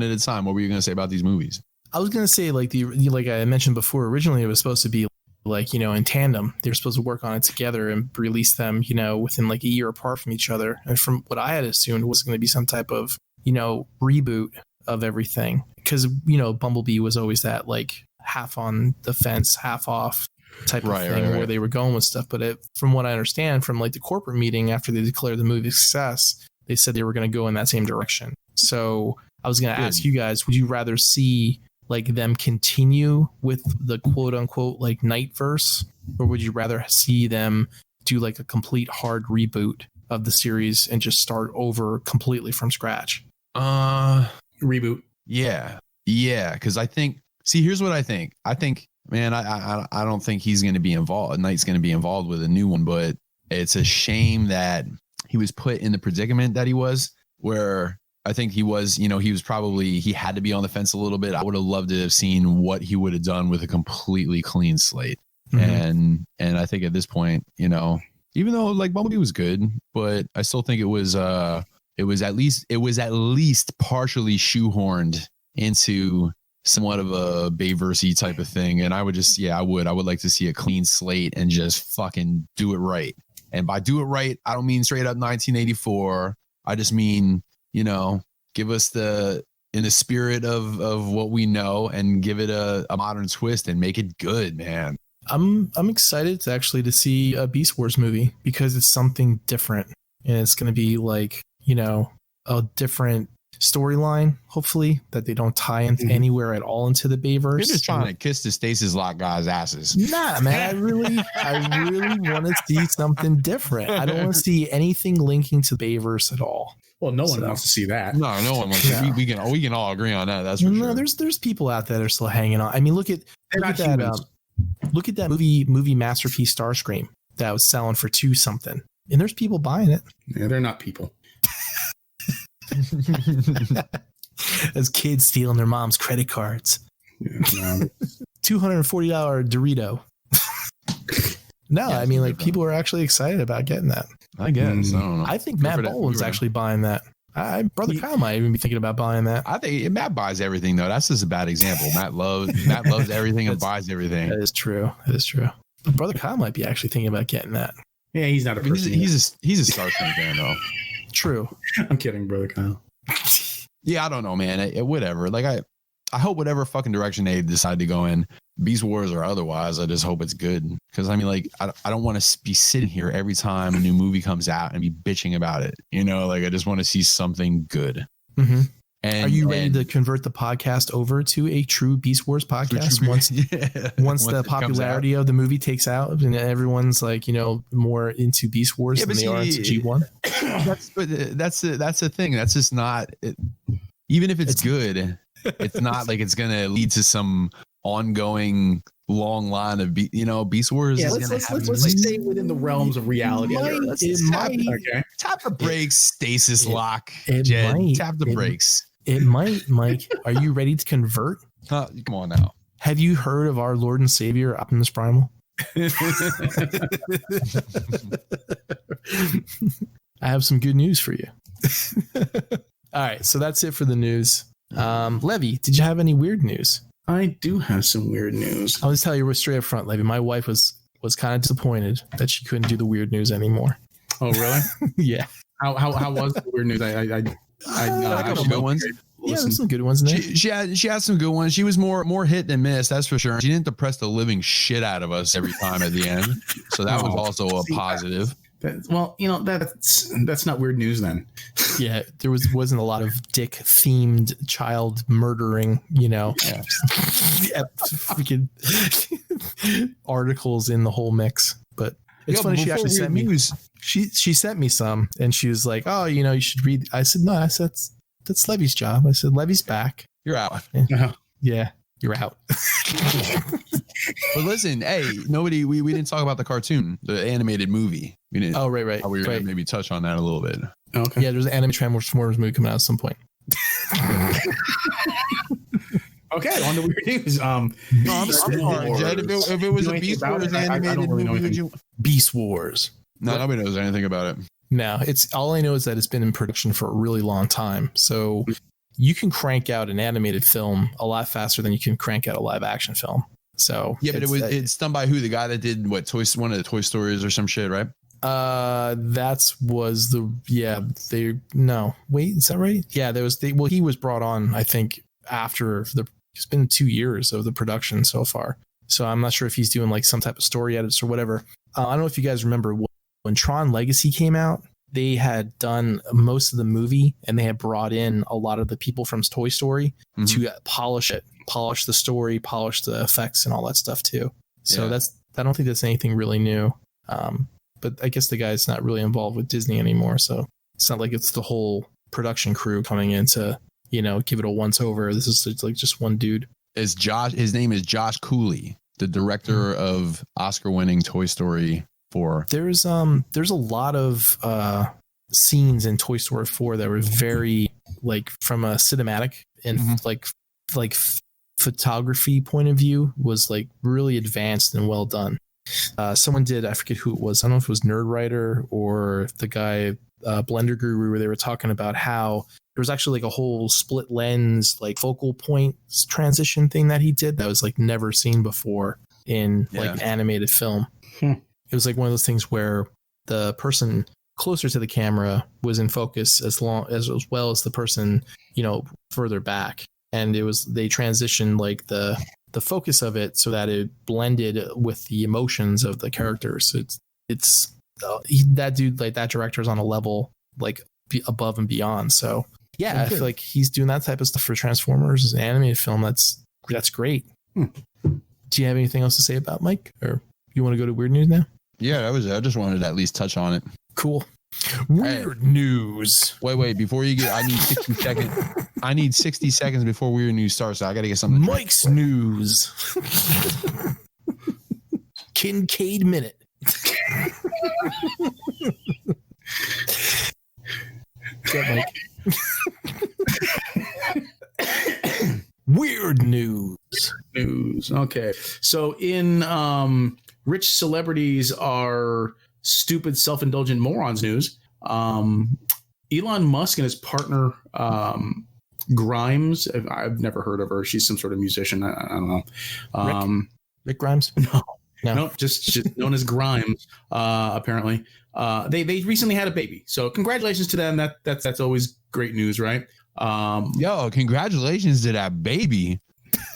at a time. What were you going to say about these movies? I was going to say like I mentioned before, originally it was supposed to be like, in tandem. They were supposed to work on it together and release them, within like a year apart from each other. And from what I had assumed, it was going to be some type of, reboot of everything. Because, Bumblebee was always that like half on the fence, half off type of thing where they were going with stuff. But from what I understand from like the corporate meeting after they declared the movie success, they said they were going to go in that same direction. So I was going to ask you guys, would you rather see like them continue with the quote unquote like Nightverse, or would you rather see them do like a complete hard reboot of the series and just start over completely from scratch? Reboot. Yeah. Because I think, here's what I think. I think, man, I don't think he's going to be involved. Knight's going to be involved with a new one, but it's a shame that he was put in the predicament that he was, where I think he was, he had to be on the fence a little bit. I would have loved to have seen what he would have done with a completely clean slate. Mm-hmm. And I think at this point, even though like Bumblebee was good, but I still think it was at least partially shoehorned into somewhat of a Bayverse-y type of thing. And I would just, I would like to see a clean slate and just fucking do it right. And by do it right, I don't mean straight up 1984. I just mean, give us in the spirit of what we know and give it a modern twist and make it good, man. I'm excited to see a Beast Wars movie because it's something different and it's going to be like, a different storyline, hopefully, that they don't tie into anywhere at all into the Bayverse. You're just trying to kiss the Stasis Lock guys' asses. Nah, man, I really want to see something different. I don't want to see anything linking to Bayverse at all. Well, no one wants to see that. No one wants to. We can all agree on that. That's for sure. No, there's people out there that are still hanging on. I mean, look at that movie masterpiece Starscream that was selling for $2 something, and there's people buying it. Yeah, they're not people. As kids stealing their mom's credit cards. Yeah, no. $240 Dorito. No, I mean, like, people are actually excited about getting that. I guess. I don't know. I think Matt Boland's actually buying that. Brother Kyle might even be thinking about buying that. I think Matt buys everything, though. That's just a bad example. Matt loves everything and buys everything. That is true. Brother Kyle might be actually thinking about getting that. Yeah, he's not a person. He's a Starscream fan, though. True. I'm kidding, Brother Kyle. Yeah, I don't know, man. Whatever. Like, I hope whatever fucking direction they decide to go in, Beast Wars or otherwise, I just hope it's good. Because, I mean, like, I don't want to be sitting here every time a new movie comes out and be bitching about it. Like, I just want to see something good. Mm-hmm. And are you ready to convert the podcast over to a true Beast Wars podcast once the popularity of the movie takes out and everyone's like, more into Beast Wars than they are into G1? That's the thing. That's just not it. Even if it's good, it's not like it's going to lead to some ongoing long line of Beast Wars. Yeah, let's stay within the realms of reality. Tap the brakes, Stasis Lock. Tap the brakes. It might, Mike. Are you ready to convert? Come on now. Have you heard of our Lord and Savior Optimus Primal? I have some good news for you. All right, so that's it for the news. Levy, did you have any weird news? I do have some weird news. I'll just tell you straight up front, Levy. My wife was kind of disappointed that she couldn't do the weird news anymore. Oh, really? Yeah. How was the weird news? I got some good ones. Yeah, there's some good ones in there. She had some good ones. She was more hit than miss, that's for sure. She didn't depress the living shit out of us every time at the end, so that was also a positive. That's not weird news then. Yeah, there wasn't a lot of dick themed child murdering, freaking articles in the whole mix. But it's funny, she actually sent me. She sent me some, and she was like, "Oh, you should read." I said, "No." I said, "That's Levy's job." I said, "Levy's back. You're out." Yeah, you're out. But listen, hey, we didn't talk about the cartoon, the animated movie. We didn't. Oh, right. We were gonna maybe touch on that a little bit. Okay. Yeah, there's an anime Transformers movie coming out at some point. Okay, on the weird news. If it was a Beast Wars animated movie, would you? Beast Wars. No, nobody knows anything about it. No, it's all I know is that it's been in production for a really long time. So you can crank out an animated film a lot faster than you can crank out a live action film. So yeah, but it's done by who? The guy that did one of the Toy Stories or some shit, right? Is that right? Yeah, he was brought on, I think, after it's been 2 years of the production so far. So I'm not sure if he's doing like some type of story edits or whatever. I don't know if you guys remember when Tron Legacy came out, they had done most of the movie and they had brought in a lot of the people from Toy Story to polish the story, polish the effects and all that stuff too. So I don't think that's anything really new. But I guess the guy's not really involved with Disney anymore. So it's not like it's the whole production crew coming in to, give it a once over. This is like just one dude. His name is Josh Cooley, the director of Oscar-winning Toy Story 4. There's a lot of scenes in Toy Story 4 that were very like from a cinematic and like photography point of view was like really advanced and well done. Someone did, I forget who it was. I don't know if it was Nerdwriter or the guy Blender Guru, where they were talking about how was actually like a whole split lens, like focal point transition thing that he did that was like never seen before in like an animated film. It was like one of those things where the person closer to the camera was in focus as well as the person, further back. And they transitioned like the focus of it so that it blended with the emotions of the characters. It's that dude, like that director is on a level like above and beyond. So yeah, I feel like he's doing that type of stuff for Transformers as an animated film. That's great. Do you have anything else to say about Mike, or you want to go to weird news now? Yeah, that was it. I just wanted to at least touch on it. Cool. Weird news. Wait, before you get, I need 60 seconds. I need 60 seconds before weird news starts. So I got to get something. Mike's news. Kincaid minute. What's up, Mike? Weird news. Okay. So in rich celebrities are stupid, self-indulgent morons news, Elon Musk and his partner Grimes, I've never heard of her. She's some sort of musician. I don't know. Rick Grimes? No, just known as Grimes. Apparently, they recently had a baby. So congratulations to them. That's always great news, right? Yo, congratulations to that baby.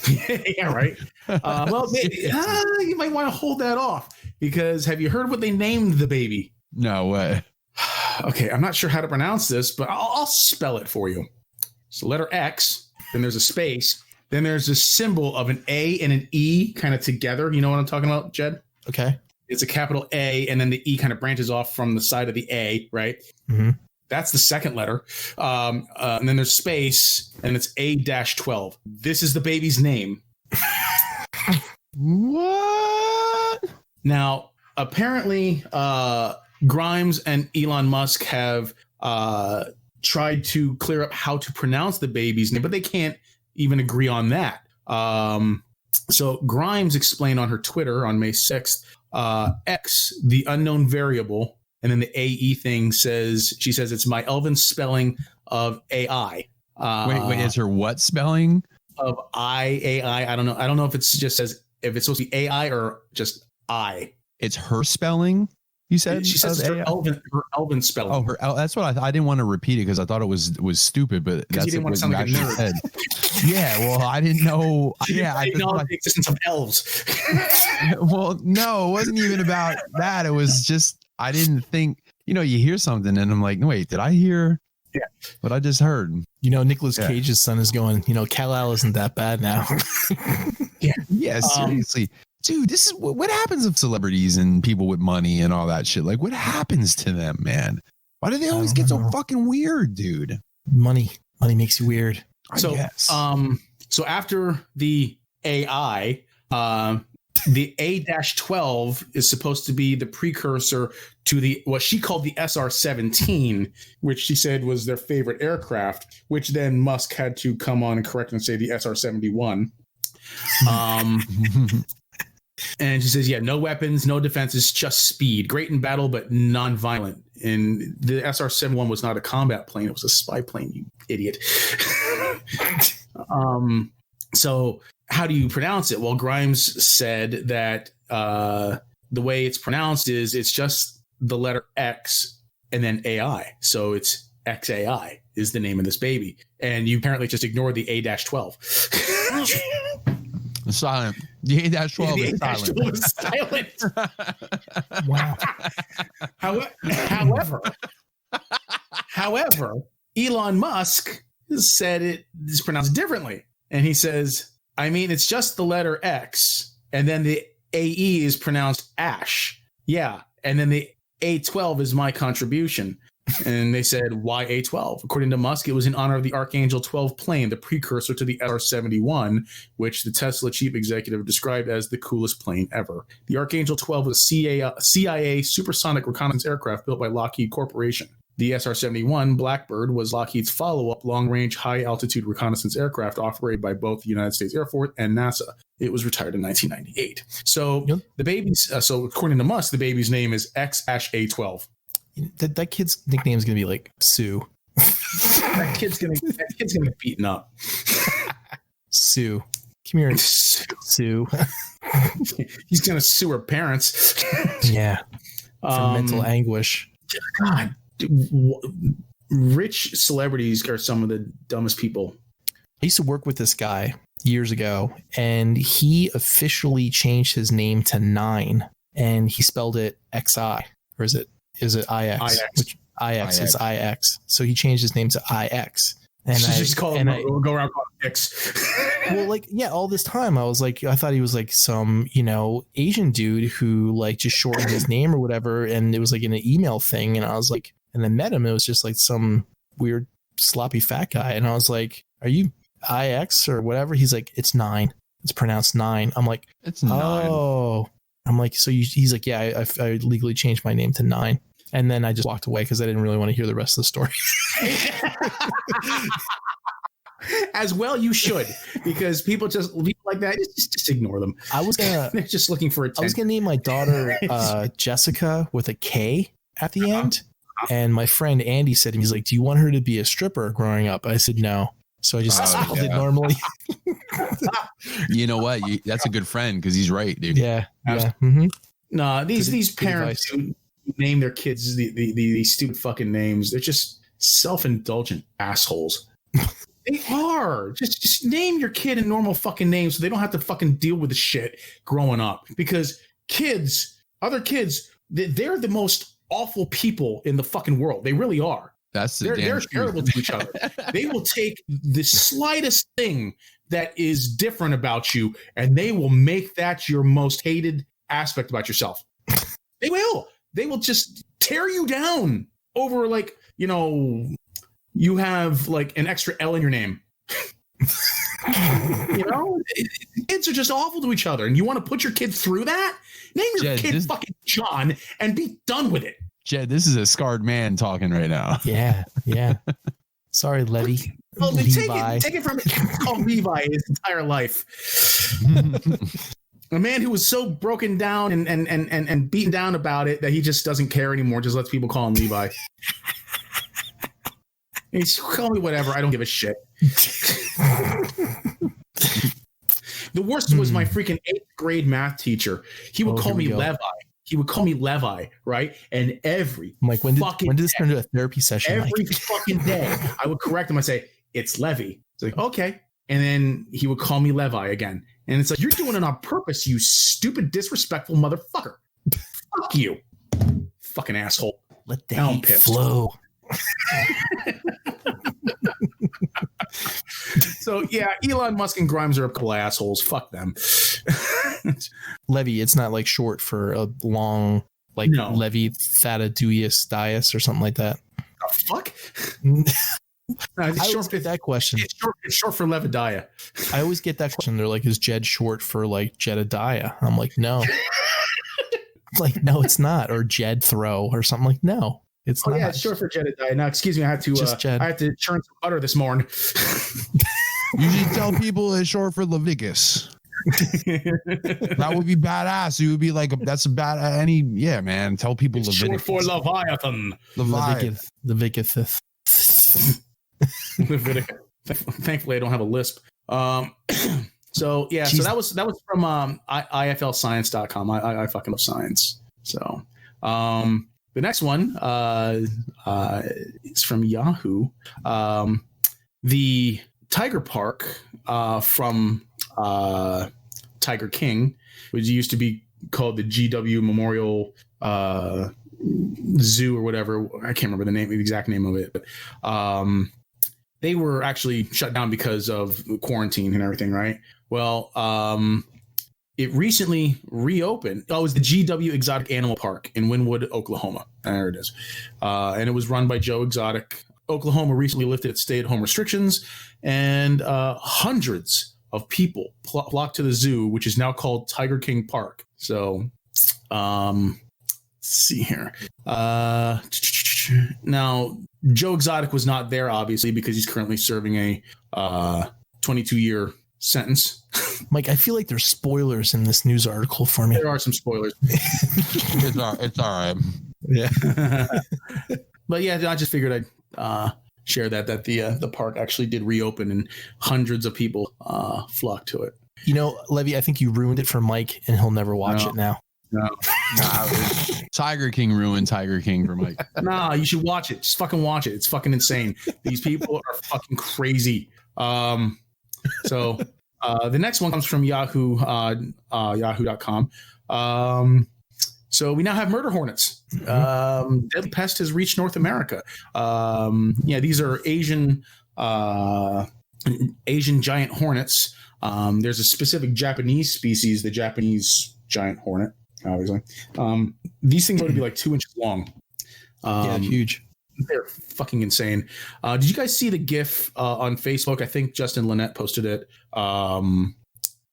Yeah, right. You might want to hold that off, because have you heard what they named the baby? No way. Okay, I'm not sure how to pronounce this, but I'll spell it for you. So letter X, then there's a space, then there's a symbol of an A and an E kind of together. You know what I'm talking about, Jed? Okay. It's a capital A, and then the E kind of branches off from the side of the A, right? Mm-hmm. That's the second letter. And then there's space, and it's A-12. This is the baby's name. What? Now, apparently, Grimes and Elon Musk have tried to clear up how to pronounce the baby's name, but they can't even agree on that. So Grimes explained on her Twitter on May 6th, X, the unknown variable, and then the AE thing she says it's my elven spelling of AI. Wait, is her what spelling? Of AI. I don't know. I don't know if it's just if it's supposed to be AI or just I. It's her spelling. You said she says her elven spelling. Oh, that's what I didn't want to repeat it because I thought it was stupid, but that's you didn't want to sound like a nerd. Said. Yeah, well, I didn't know. Yeah, I didn't know the existence of elves. Well, no, it wasn't even about that. It was just I didn't think. You hear something and I'm like, wait, did I hear? Yeah, what I just heard. Nicolas Cage's son is going. Kal-El isn't that bad now. Yeah, seriously. Dude, this is what happens with celebrities and people with money and all that shit. Like, what happens to them, man? Why do they always get so fucking weird, dude? Money makes you weird. So after the AI, the A-12 is supposed to be the precursor to what she called the SR-17, which she said was their favorite aircraft, which then Musk had to come on and correct and say the SR-71. And she says, no weapons, no defenses, just speed. Great in battle, but non-violent. And the SR-71 was not a combat plane. It was a spy plane, you idiot. So how do you pronounce it? Well, Grimes said that the way it's pronounced is it's just the letter X and then AI. So it's XAI is the name of this baby. And you apparently just ignored the A-12. Silent. The A-12 is silent. Wow. However, Elon Musk said it is pronounced differently. And he says, it's just the letter X, and then the AE is pronounced Ash. Yeah. And then the A-12 is my contribution. And they said, why A-12? According to Musk, it was in honor of the Archangel 12 plane, the precursor to the SR-71, which the Tesla chief executive described as the coolest plane ever. The Archangel 12 was a CIA supersonic reconnaissance aircraft built by Lockheed Corporation. The SR-71 Blackbird was Lockheed's follow-up long-range high-altitude reconnaissance aircraft operated by both the United States Air Force and NASA. It was retired in 1998. So the baby's, according to Musk, the baby's name is X-A-12. That kid's nickname is going to be like Sue. That kid's gonna get beaten up. Sue. Come here, Sue. He's gonna sue her parents. Yeah. For mental anguish. God, rich celebrities are some of the dumbest people. I used to work with this guy years ago, and he officially changed his name to Nine, and he spelled it XI, or is it IX? Which IX is IX. So he changed his name to IX. And just call him. Go around calling him X. Well, like, yeah, all this time I was like, I thought he was like some, Asian dude who like just shortened his name or whatever, and it was like in an email thing, and I was like, and then met him, it was just like some weird sloppy fat guy, and I was like, are you IX or whatever? He's like, it's Nine. It's pronounced Nine. I'm like, it's Nine. Oh, I'm like, so he's like, yeah, I legally changed my name to Nine. And then I just walked away because I didn't really want to hear the rest of the story. As well, you should, because people like that, just ignore them. They're just looking for attention. I was gonna name my daughter Jessica with a K at the end, and my friend Andy said, he's like, "Do you want her to be a stripper growing up?" I said no, so I just spelled it normally. You know what? That's a good friend because he's right, dude. Yeah. Mm-hmm. No, these parents who name their kids these stupid fucking names, they're just self-indulgent assholes. They are. Just name your kid a normal fucking name so they don't have to fucking deal with the shit growing up. Because other kids, they're the most awful people in the fucking world. They really are. They're terrible to each other. They will take the slightest thing that is different about you, and they will make that your most hated aspect about yourself. They will. They will just tear you down over, like, you have like an extra L in your name. Kids are just awful to each other, and you want to put your kid through that? Name your kid fucking John and be done with it. Jed, this is a scarred man talking right now. Yeah. Sorry, Levi. Well, take it from me. Called Levi his entire life. A man who was so broken down and beaten down about it that he just doesn't care anymore. Just lets people call him Levi. He's call me whatever. I don't give a shit. The worst was my freaking 8th grade math teacher. He would call me Levi. He would call me Levi, right? And every when did this turn into a therapy session? Every fucking day, I would correct him. I say, "It's Levy." It's like, okay. And then he would call me Levi again. And it's like, you're doing it on purpose, you stupid, disrespectful motherfucker. Fuck you. Fucking asshole. Let the hate flow. So, yeah, Elon Musk and Grimes are a couple assholes. Fuck them. Levy, it's not like short for a long, like Levi Thaddeus Dias or something like that. The fuck? I always get that question. It's short for Levadiah. I always get that question. They're like, is Jed short for like Jedediah? I'm like, no. Like, no, it's not. Or Jed Throw or something. Like, no, it's not. Yeah, it's short for Jedediah. Now, excuse me, I had to churn some butter this morning. You should tell people it's short for Leviticus. That would be badass. You would be like, that's a bad man. Tell people it's Leviticus. Short for Leviathan. Leviticus. Thankfully, I don't have a lisp. So yeah, so that was from iflscience.com. I fucking love science. So the next one is from Yahoo. The Tiger Park from Tiger King, which used to be called the GW Memorial Zoo or whatever. I can't remember the exact name of it, but they were actually shut down because of quarantine and everything, right? Well, it recently reopened. Oh, it was the GW Exotic Animal Park in Wynwood, Oklahoma. There it is. And it was run by Joe Exotic. Oklahoma recently lifted its stay-at-home restrictions, and hundreds of people flocked to the zoo, which is now called Tiger King Park. So, let's see here. Now, Joe Exotic was not there, obviously, because he's currently serving a 22-year sentence. Mike, I feel like there's spoilers in this news article for me. There are some spoilers. It's all right. Yeah. But yeah, I just figured I'd share that the park actually did reopen and hundreds of people flocked to it. You know, Levy, I think you ruined it for Mike, and he'll never watch it now. No. Tiger King ruined Tiger King for Mike. Nah, you should watch it. Just fucking watch it. It's fucking insane. These people are fucking crazy. So the next one comes from Yahoo, Yahoo.com. So we now have murder hornets. Deadly pest has reached North America. These are Asian giant hornets. There's a specific Japanese species, the Japanese giant hornet, obviously. These things are going to be like 2 inches long. Huge. They're fucking insane. Did you guys see the GIF on Facebook? I think Justin Lynette posted it.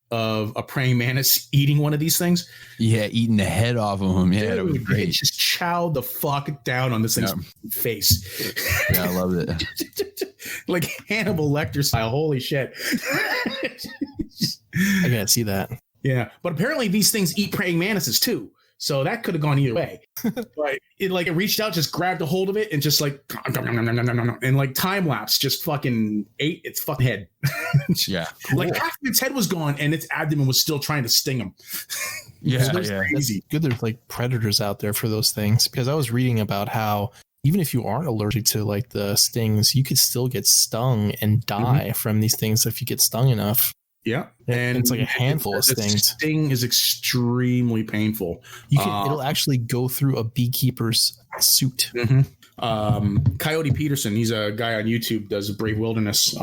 Of a praying mantis eating one of these things. Yeah, eating the head off of him. Yeah, Dude, that was great. It just chowed the fuck down on this thing's face. Yeah, I loved it. Like Hannibal Lecter style. Holy shit. I gotta see that. Yeah, but apparently these things eat praying mantises too. So that could have gone either way. But it reached out, just grabbed a hold of it, and just like and like time lapse, just fucking ate its fucking head. Yeah, cool. Like half of its head was gone, and its abdomen was still trying to sting him. Yeah, crazy. Good, there's like predators out there for those things, because I was reading about how even if you aren't allergic to like the stings, you could still get stung and die from these things if you get stung enough. Yeah, and it's like a handful of stings. Sting is extremely painful. It'll actually go through a beekeeper's suit. Coyote Peterson, he's a guy on YouTube, does Brave Wilderness,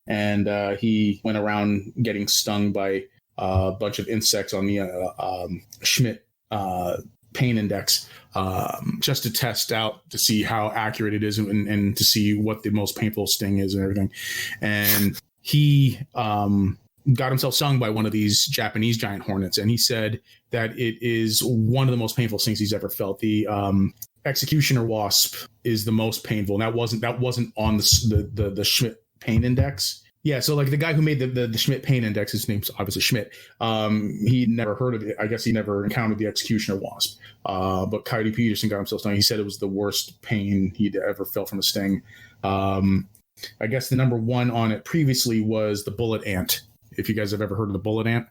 and he went around getting stung by a bunch of insects on the Schmidt pain index, just to test out to see how accurate it is and to see what the most painful sting is and everything. And he got himself stung by one of these Japanese giant hornets, and he said that it is one of the most painful stings he's ever felt. The executioner wasp is the most painful, and that wasn't on the Schmidt pain index. Yeah, so like the guy who made the Schmidt pain index, his name's obviously Schmidt. He never heard of it. I guess he never encountered the executioner wasp. But Coyote Peterson got himself stung. He said it was the worst pain he'd ever felt from a sting. I guess the number one on it previously was the bullet ant. If you guys have ever heard of the bullet ant,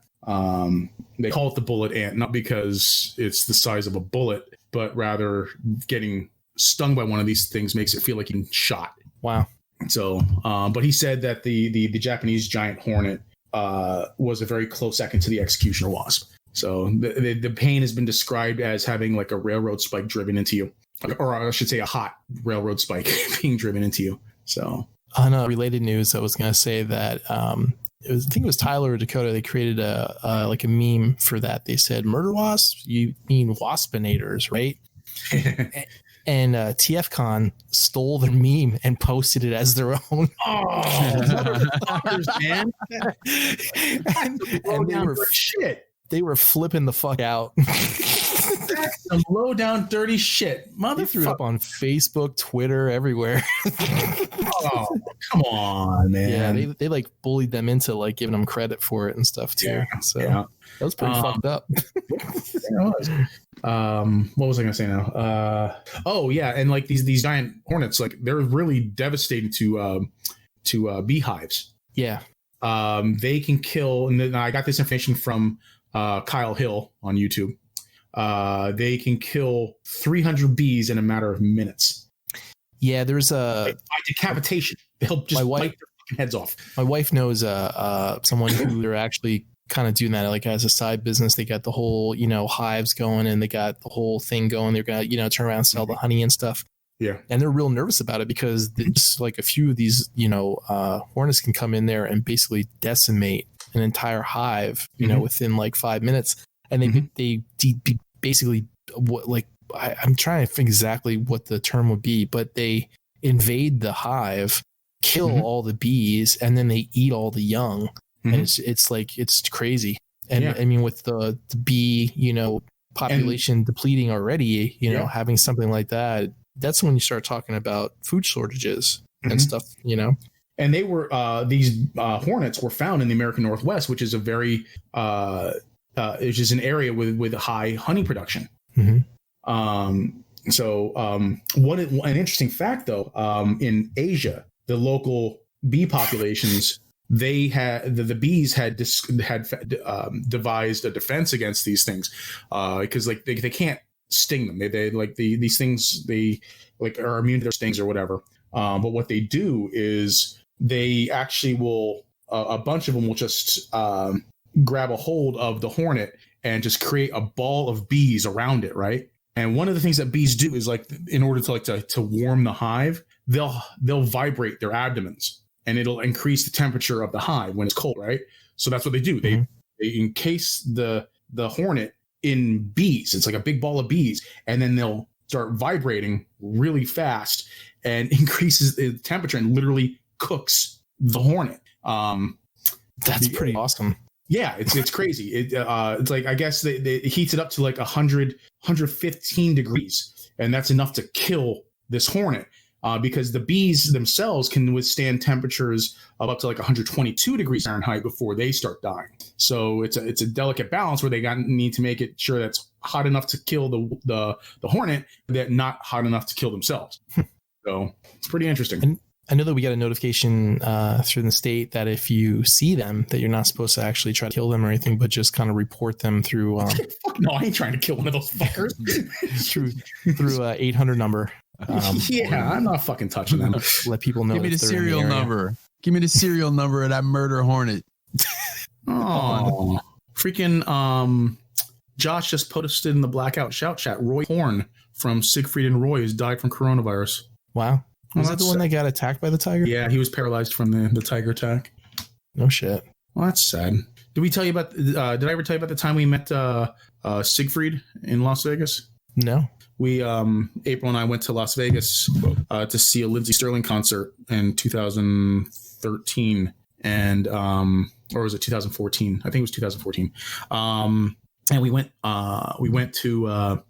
they call it the bullet ant, not because it's the size of a bullet, but rather getting stung by one of these things makes it feel like you're shot. Wow. So, but he said that the Japanese giant hornet was a very close second to the executioner wasp. So the pain has been described as having like a railroad spike driven into you, or I should say a hot railroad spike being driven into you. So on related news, I was going to say that I think it was Tyler or Dakota. They created a meme for that. They said, "Murder wasps? You mean waspinators, right?" And TF Khan stole their meme and posted it as their own. Oh, motherfuckers, man! and they were shit. They were flipping the fuck out. That's some low down dirty shit. They threw it up on Facebook, Twitter, everywhere. Oh, come on, man. Yeah, they like bullied them into like giving them credit for it and stuff too. That was pretty fucked up. What was I gonna say now? And like these giant hornets, like they're really devastating to beehives. Yeah. They can kill, and then I got this information from Kyle Hill on YouTube. They can kill 300 bees in a matter of minutes. Yeah, there's by decapitation. They'll just bite their heads off. My wife knows someone who they're actually kind of doing that like as a side business. They got the whole hives going, and they got the whole thing going. They're gonna turn around and sell the honey and stuff. Yeah, and they're real nervous about it because just like a few of these hornets can come in there and basically decimate an entire hive within like 5 minutes, and they basically what like I'm trying to think exactly what the term would be, but they invade the hive, kill all the bees, and then they eat all the young. And it's crazy. And I mean, with the bee, population depleting already, having something like that, that's when you start talking about food shortages and stuff, And they were these hornets were found in the American Northwest, which is a very which is an area with high honey production. So an interesting fact, though, in Asia, the local bee populations, they had the bees had devised a defense against these things because like they can't sting them. They like these things, they like are immune to their stings or whatever. But what they do is they actually will a bunch of them will just grab a hold of the hornet and just create a ball of bees around it, right? And one of the things that bees do is like in order to warm the hive, they'll vibrate their abdomens, and it'll increase the temperature of the hive when it's cold, right? So that's what they do. They encase the hornet in bees. It's like a big ball of bees, and then they'll start vibrating really fast and increases the temperature and literally cooks the hornet. That's pretty awesome. Yeah, it's crazy. It's like, I guess it heats it up to like 115 degrees, and that's enough to kill this hornet. Because the bees themselves can withstand temperatures of up to like 122 degrees Fahrenheit before they start dying. So it's a delicate balance where they need to make it sure that's hot enough to kill the hornet, but not hot enough to kill themselves. So it's pretty interesting. And I know that we got a notification through the state that if you see them, that you're not supposed to actually try to kill them or anything, but just kind of report them through. No, I ain't trying to kill one of those fuckers. through 800 number. I'm not fucking touching them. Let people know. Give me the serial number. Give me the serial number of that murder hornet. Oh, freaking Josh just posted in the Blackout Shout chat. Roy Horn from Siegfried and Roy has died from coronavirus. Wow. Was that the one that got attacked by the tiger? Yeah, he was paralyzed from the tiger attack. No shit. Well, that's sad. Did we tell you about? Did I ever tell you about the time we met Siegfried in Las Vegas? No. We April and I went to Las Vegas to see a Lindsey Sterling concert in 2013, and or was it 2014? I think it was 2014. And we went to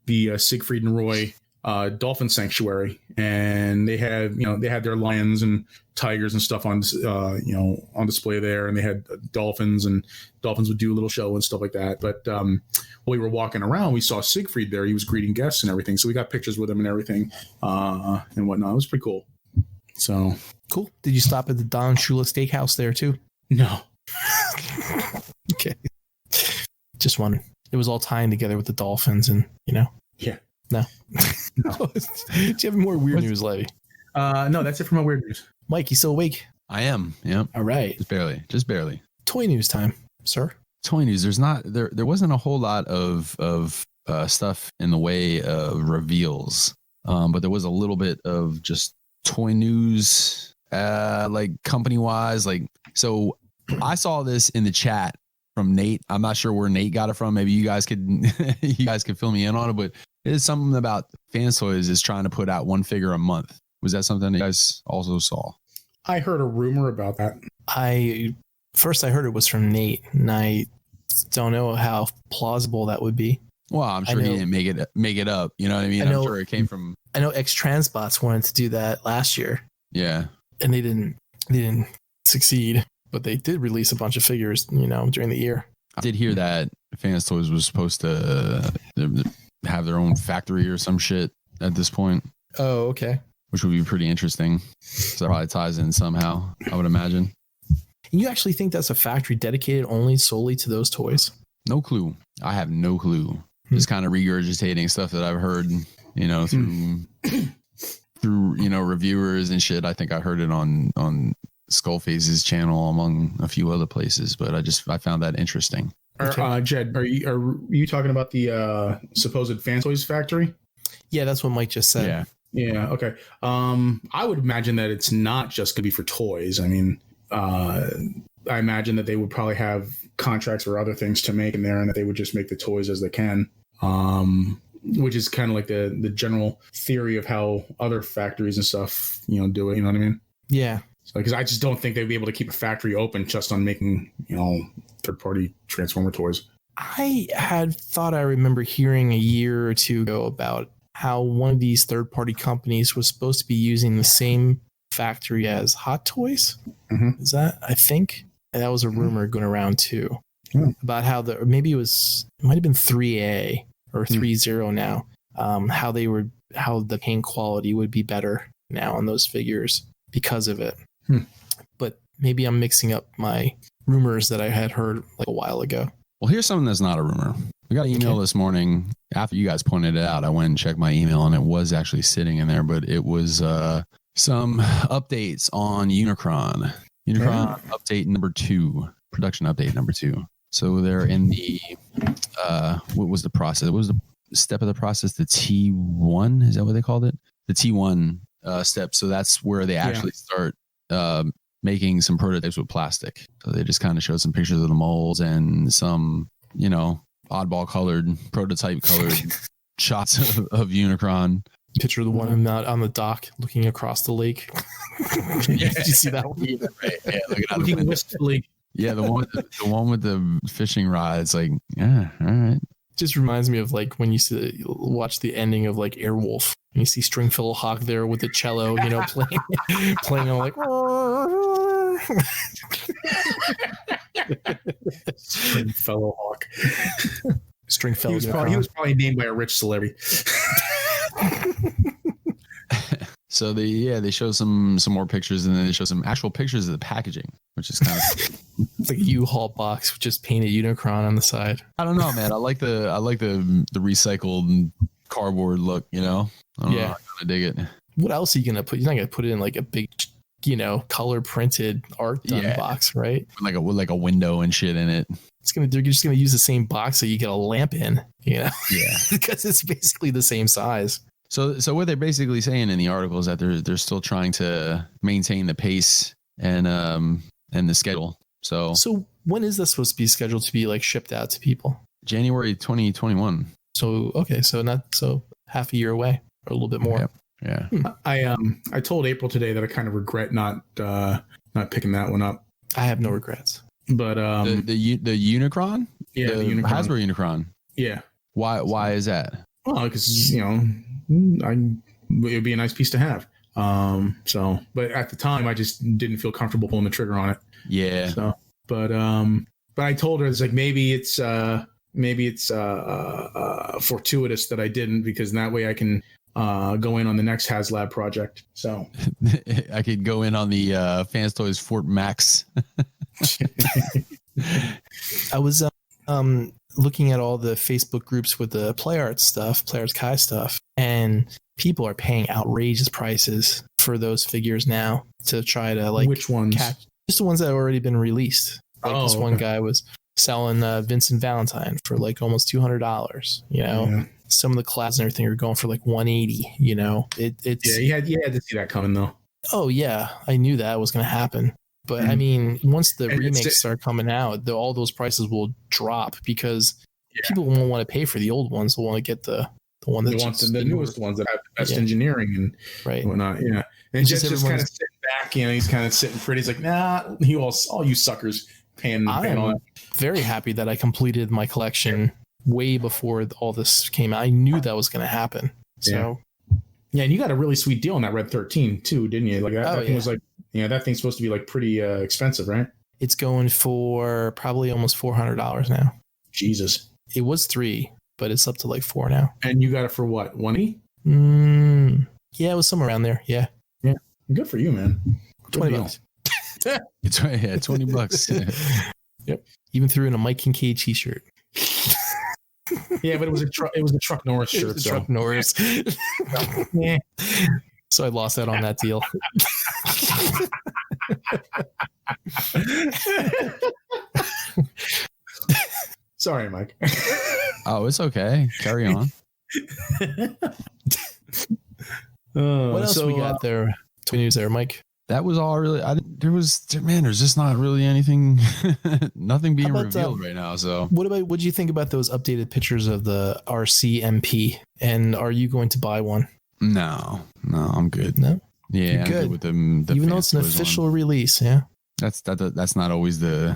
the Siegfried and Roy Dolphin Sanctuary, and they had their lions and tigers and stuff on on display there, and they had dolphins, and dolphins would do a little show and stuff like that. But while we were walking around, we saw Siegfried there. He was greeting guests and everything, so we got pictures with him and everything and whatnot. It was pretty cool. So cool. Did you stop at the Don Shula Steakhouse there too? No. Okay. Just wondering. It was all tying together with the Dolphins, and Yeah. No. Do you have more weird news, Levy? No, that's it for my weird news. Mike, you still awake? I am. Yeah. All right. Just barely. Toy news time, sir. Toy news. There wasn't a whole lot of stuff in the way of reveals, but there was a little bit of just toy news, like company wise. Like, so I saw this in the chat from Nate. I'm not sure where Nate got it from. Maybe you guys could fill me in on it, but it is something about Fans Toys is trying to put out one figure a month. Was that something you guys also saw? I heard a rumor about that. I heard it was from Nate, and I don't know how plausible that would be. Well, I'm sure he didn't make it up. You know what I mean? I'm sure it came from. I know X-Transbots wanted to do that last year. Yeah, and they didn't succeed, but they did release a bunch of figures, during the year. I did hear that Fans Toys was supposed to have their own factory or some shit at this point. Oh, okay. Which would be pretty interesting. So that probably ties in somehow, I would imagine. And you actually think that's a factory dedicated solely to those toys? No clue. I have no clue. Just kind of regurgitating stuff that I've heard, through reviewers and shit. I think I heard it on Skullface's channel among a few other places, but I found that interesting. Okay. Jed, are you talking about the supposed Fan Toys factory? Yeah, that's what Mike just said. Yeah. Okay. I would imagine that it's not just going to be for toys. I mean, I imagine that they would probably have contracts or other things to make in there, and that they would just make the toys as they can. Which is kind of like the general theory of how other factories and stuff, do it. You know what I mean? Yeah. Because I just don't think they'd be able to keep a factory open just on making, third-party Transformer toys. I had thought I remember hearing a year or two ago about how one of these third-party companies was supposed to be using the same factory as Hot Toys. Mm-hmm. Is that, I think? And that was a rumor going around too. Mm. About how it might have been 3A or 3.0 now. how the paint quality would be better now on those figures because of it. But maybe I'm mixing up my rumors that I had heard like a while ago. Well, here's something that's not a rumor. We got an email this morning after you guys pointed it out. I went and checked my email and it was actually sitting in there, but it was some updates on Unicron. Update number 2, production update number 2. So they're in the, what was the process? What was the step of the process? The T1? Is that what they called it? The T1 step. So that's where they actually start making some prototypes with plastic. So they just kind of showed some pictures of the molds and some, oddball colored, prototype colored shots of Unicron. Picture of the one out on the dock looking across the lake. Did you see that one? Yeah, Looking wistfully. Yeah, the one with the fishing rod. It's like, yeah, all right. Just reminds me of like when you used to watch the ending of like Airwolf. And you see Stringfellow Hawk there with the cello, playing on like. Stringfellow Hawk. Stringfellow. He was probably named by a rich celebrity. So they show some more pictures, and then they show some actual pictures of the packaging, which is kind of it's like a U-Haul box with just painted Unicron on the side. I don't know, man. I like the recycled cardboard look. I don't know, I kind of dig it. What else are you gonna put? You're not gonna put it in like a big, color printed art done box, right? With like a window and shit in it. They're just gonna use the same box so you get a lamp in, Yeah, because it's basically the same size. So what they're basically saying in the article is that they're still trying to maintain the pace and the schedule. So when is this supposed to be scheduled to be like shipped out to people? January 2021. So okay, so not so half a year away or a little bit more. Yeah. I told April today that I kind of regret not picking that one up. I have no regrets. But the Unicron? Yeah, the Unicron. Hasbro Unicron. Yeah. Why is that? Well, because it would be a nice piece to have. But at the time I just didn't feel comfortable pulling the trigger on it. Yeah. So, but I told her it's like maybe it's fortuitous that I didn't, because that way I can go in on the next HasLab project. So I could go in on the Fans Toys Fort Max. I was looking at all the Facebook groups with the Play Arts Kai stuff, and people are paying outrageous prices for those figures now to try to like which ones? Just the ones that have already been released. Like this one guy was selling Vincent Valentine for like almost $200. Some of the collabs and everything are going for like $180. It's you had to see that coming though. Oh yeah, I knew that was going to happen. But I mean, once the remakes start coming out, all those prices will drop because people won't want to pay for the old ones. They'll want to get the one that's the newest ones that have the best engineering and whatnot. Yeah, and just kind of sitting back. He's kind of sitting pretty. He's like, nah, all you suckers paying all that. Very happy that I completed my collection way before all this came out. I knew that was going to happen. So yeah, and you got a really sweet deal on that Red 13 too, didn't you? Like that thing was like. That thing's supposed to be like pretty expensive, right? It's going for probably almost $400 now. Jesus. It was $300, but it's up to like $400 now. And you got it for what? $180? Yeah, it was somewhere around there. Yeah. Yeah. Good for you, man. $20. It's $20. Yep. Even threw in a Mike Kincaid t-shirt. Yeah, but it was a Truck Norris shirt. Truck Norris. Yeah. So I lost out on that deal. Sorry, Mike. Oh, it's okay. Carry on. What else we got there? Twin news there, Mike. That was all really. There's just not really anything, nothing being revealed right now. So, what do you think about those updated pictures of the RCMP? And are you going to buy one? No, I'm good. No, yeah, I'm good with the even though it's an official release. Yeah, that's not always the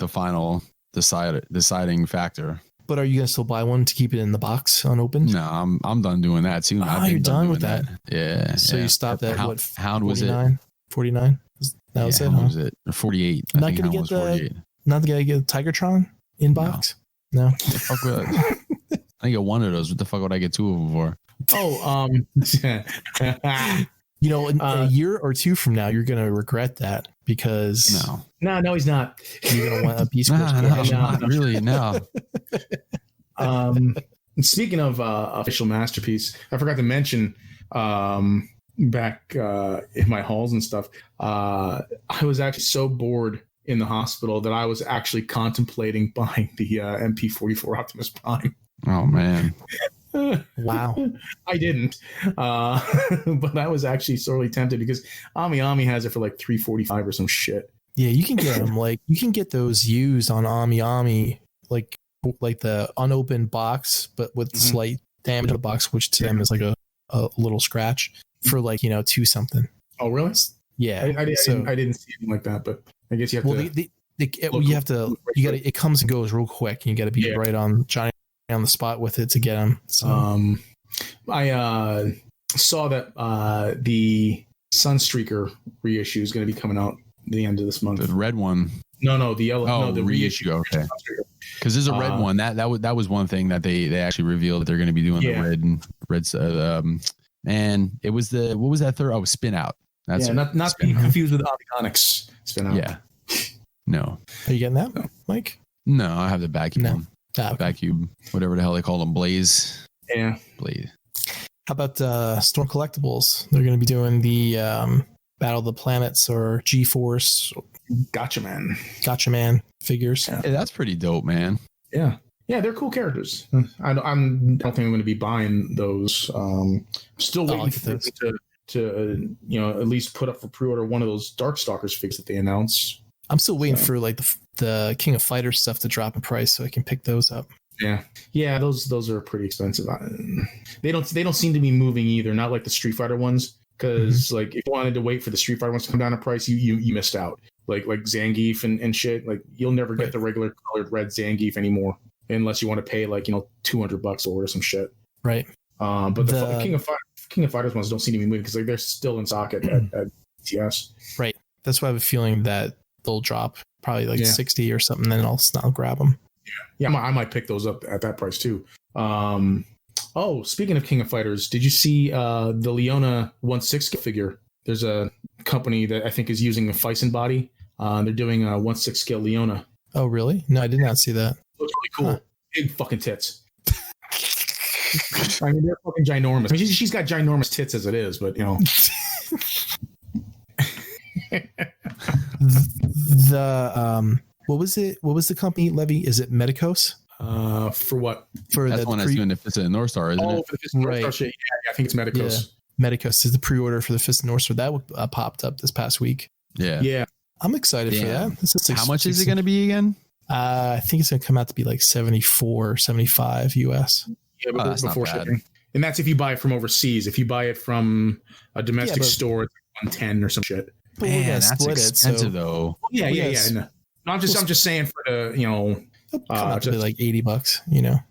final deciding factor. But are you gonna still buy one to keep it in the box unopened? No, I'm done doing that too. You're done with that. Yeah. So you stopped at what? Hound was it? 49. That was it. Huh? Was it 48? Not gonna get the Tigertron in box. No. Fuck with I get one of those. What the fuck would I get two of them for? Oh, You know, in a year or two from now, you're gonna regret that because no, he's not. you're gonna want a Beast Wars. Not really. No. Speaking of official masterpiece, I forgot to mention back in my halls and stuff. I was actually so bored in the hospital that I was actually contemplating buying the MP44 Optimus Prime. Oh man. Wow. I didn't, but I was actually sorely tempted because Ami has it for like $345 or some shit. Yeah, you can get them. Like you can get those used on Ami, like the unopened box, but with slight damage to the box, which to them is like a little scratch for like $2 something. Oh really? Yeah. I didn't see anything like that, but I guess you have to. It comes and goes real quick, and you got to be right on Johnny on the spot with it to get them. So. I saw that the Sunstreaker reissue is going to be coming out at the end of this month. The red one. No, the yellow. Oh, no, the reissue. Okay. Because there's a red one. That was one thing that they actually revealed that they're going to be doing the red. And it was what was that third? Oh, Spin Out. That's not to be confused with Avionics Spin Out. Yeah. No. Are you getting that, Mike? No, I have the vacuum one. Okay. Vacuum, whatever the hell they call them, Blaze. Yeah. Blaze. How about Storm Collectibles? They're going to be doing the Battle of the Planets or G-Force. Gotcha Man figures. Yeah. Hey, that's pretty dope, man. Yeah, they're cool characters. I don't think I'm going to be buying those. Still waiting for them to at least put up for pre-order one of those Darkstalkers figures that they announced. I'm still waiting for like the King of Fighters stuff to drop in price so I can pick those up. Yeah, those are pretty expensive. They don't seem to be moving either. Not like the Street Fighter ones, because like if you wanted to wait for the Street Fighter ones to come down in price, you missed out. Like Zangief and shit. Like you'll never get the regular colored red Zangief anymore unless you want to pay like $200 or some shit. Right. But the King of Fighters ones don't seem to be moving because like they're still in stock at TS. Right. That's why I have a feeling that they'll drop probably like 60 or something. Then I'll grab them. Yeah, I might pick those up at that price too. Speaking of King of Fighters, did you see the Leona 1/6 figure? There's a company that I think is using a Fison body. They're doing a 1/6 scale Leona. Oh, really? No, I did not see that. Looks really cool. Huh. Big fucking tits. I mean, they're fucking ginormous. I mean, she's got ginormous tits as it is, but What was it? What was the company, Levy? Is it Medicos? For what? For that's the one that's doing the Fist of the North Star, isn't it? For the Fist of the North Star shit. Yeah, I think it's Medicos. Yeah. Medicos is the pre-order for the Fist of the North Star. That popped up this past week. Yeah. I'm excited for that. How much is it going to be again? I think it's going to come out to be like 74, 75 US. Yeah, but that's before shipping. And that's if you buy it from overseas. If you buy it from a domestic store, it's 110 or some shit. Man, that's expensive though. Yeah. No, I'm just saying for the just like $80.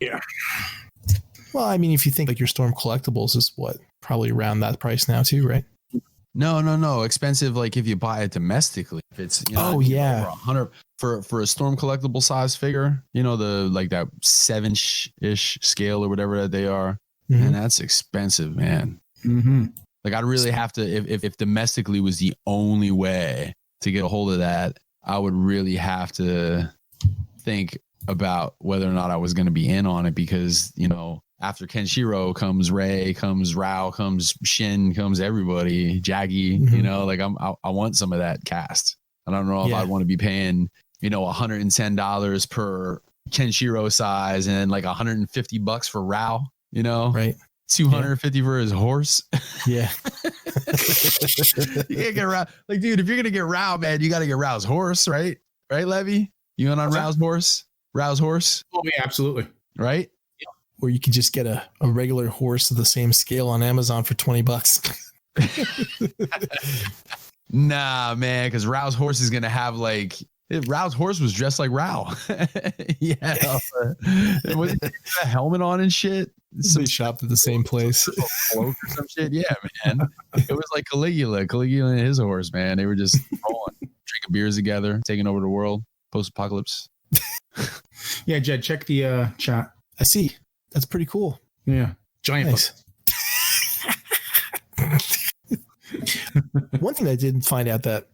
Yeah. Well, I mean, if you think like your Storm Collectibles is probably around that price now too, right? No. Expensive. Like if you buy it domestically, if it's over 100 for a Storm Collectible size figure, the like that 7-ish scale or whatever that they are. Mm-hmm. And that's expensive, man. Mm-hmm. Like I'd really have to, if domestically was the only way to get a hold of that, I would really have to think about whether or not I was going to be in on it because, after Kenshiro comes Rei, comes Rao, comes Shin, comes everybody, Jaggy, mm-hmm. I want some of that cast. I don't know if I'd want to be paying, $110 per Kenshiro size and then like $150 for Rao, right. 250 for his horse. Yeah. You can't get Rao. Like, dude, if you're going to get Rao, man, you got to get Rao's horse, right? Right, Levy? You went on Rao's horse? Rao's horse? Oh, yeah, absolutely. Right? Or you could just get a regular horse of the same scale on Amazon for $20. Nah, man, because Rao's horse is going to have like, Rao's horse was dressed like Rao. Yeah. With a helmet on and shit. They shopped at the same place. Or some shit. Yeah, man. It was like Caligula and his horse, man. They were just rolling, drinking beers together, taking over the world, post-apocalypse. Yeah, Jed, check the chat. I see. That's pretty cool. Yeah. Giant Nice. One thing I did find out that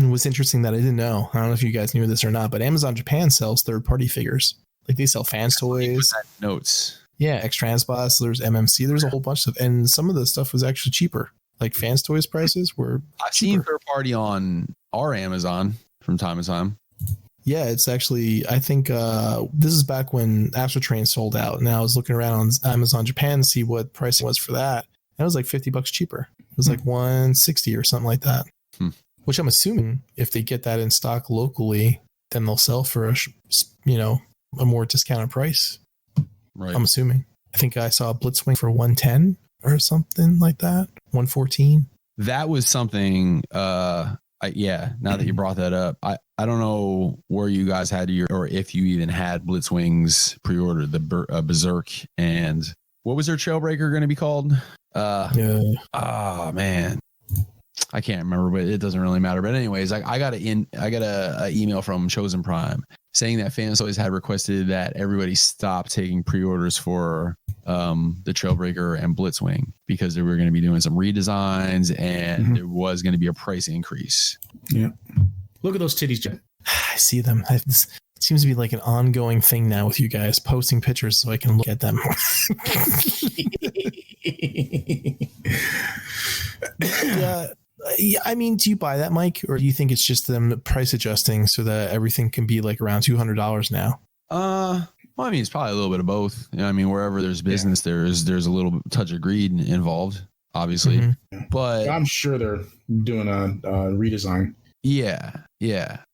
was interesting that I didn't know. I don't know if you guys knew this or not, but Amazon Japan sells third-party figures. Like they sell fans toys. Notes. Yeah, X-Transbots. There's MMC. There's a whole bunch of, and some of the stuff was actually cheaper. Like fans toys prices were. I've seen third party on our Amazon from time to time. Yeah, it's actually, I think this is back when Astro Train sold out. And I was looking around on Amazon Japan to see what pricing was for that. And it was like $50 cheaper. It was like $160 or something like that. Which I'm assuming if they get that in stock locally, then they'll sell for a more discounted price. Right. I'm assuming. I think I saw a Blitzwing for 110 or something like that. 114. That was something. Now that you brought that up, I don't know where you guys had or if you even had Blitzwings pre-ordered, the Berserk, and what was their Trailbreaker going to be called? Oh man, I can't remember, but it doesn't really matter. But anyways, I got a email from Chosen Prime saying that fans always had requested that everybody stop taking pre-orders for the Trailbreaker and Blitzwing because they were going to be doing some redesigns and there was going to be a price increase. Yeah. Look at those titties, Jen. I see them. This seems to be like an ongoing thing now with you guys posting pictures so I can look at them. Yeah, I mean, do you buy that, Mike, or do you think it's just them price adjusting so that everything can be like around $200 now? Well, I mean, it's probably a little bit of both. You know, I mean, wherever there's business, there's a little touch of greed involved, obviously. But I'm sure they're doing a redesign. Yeah.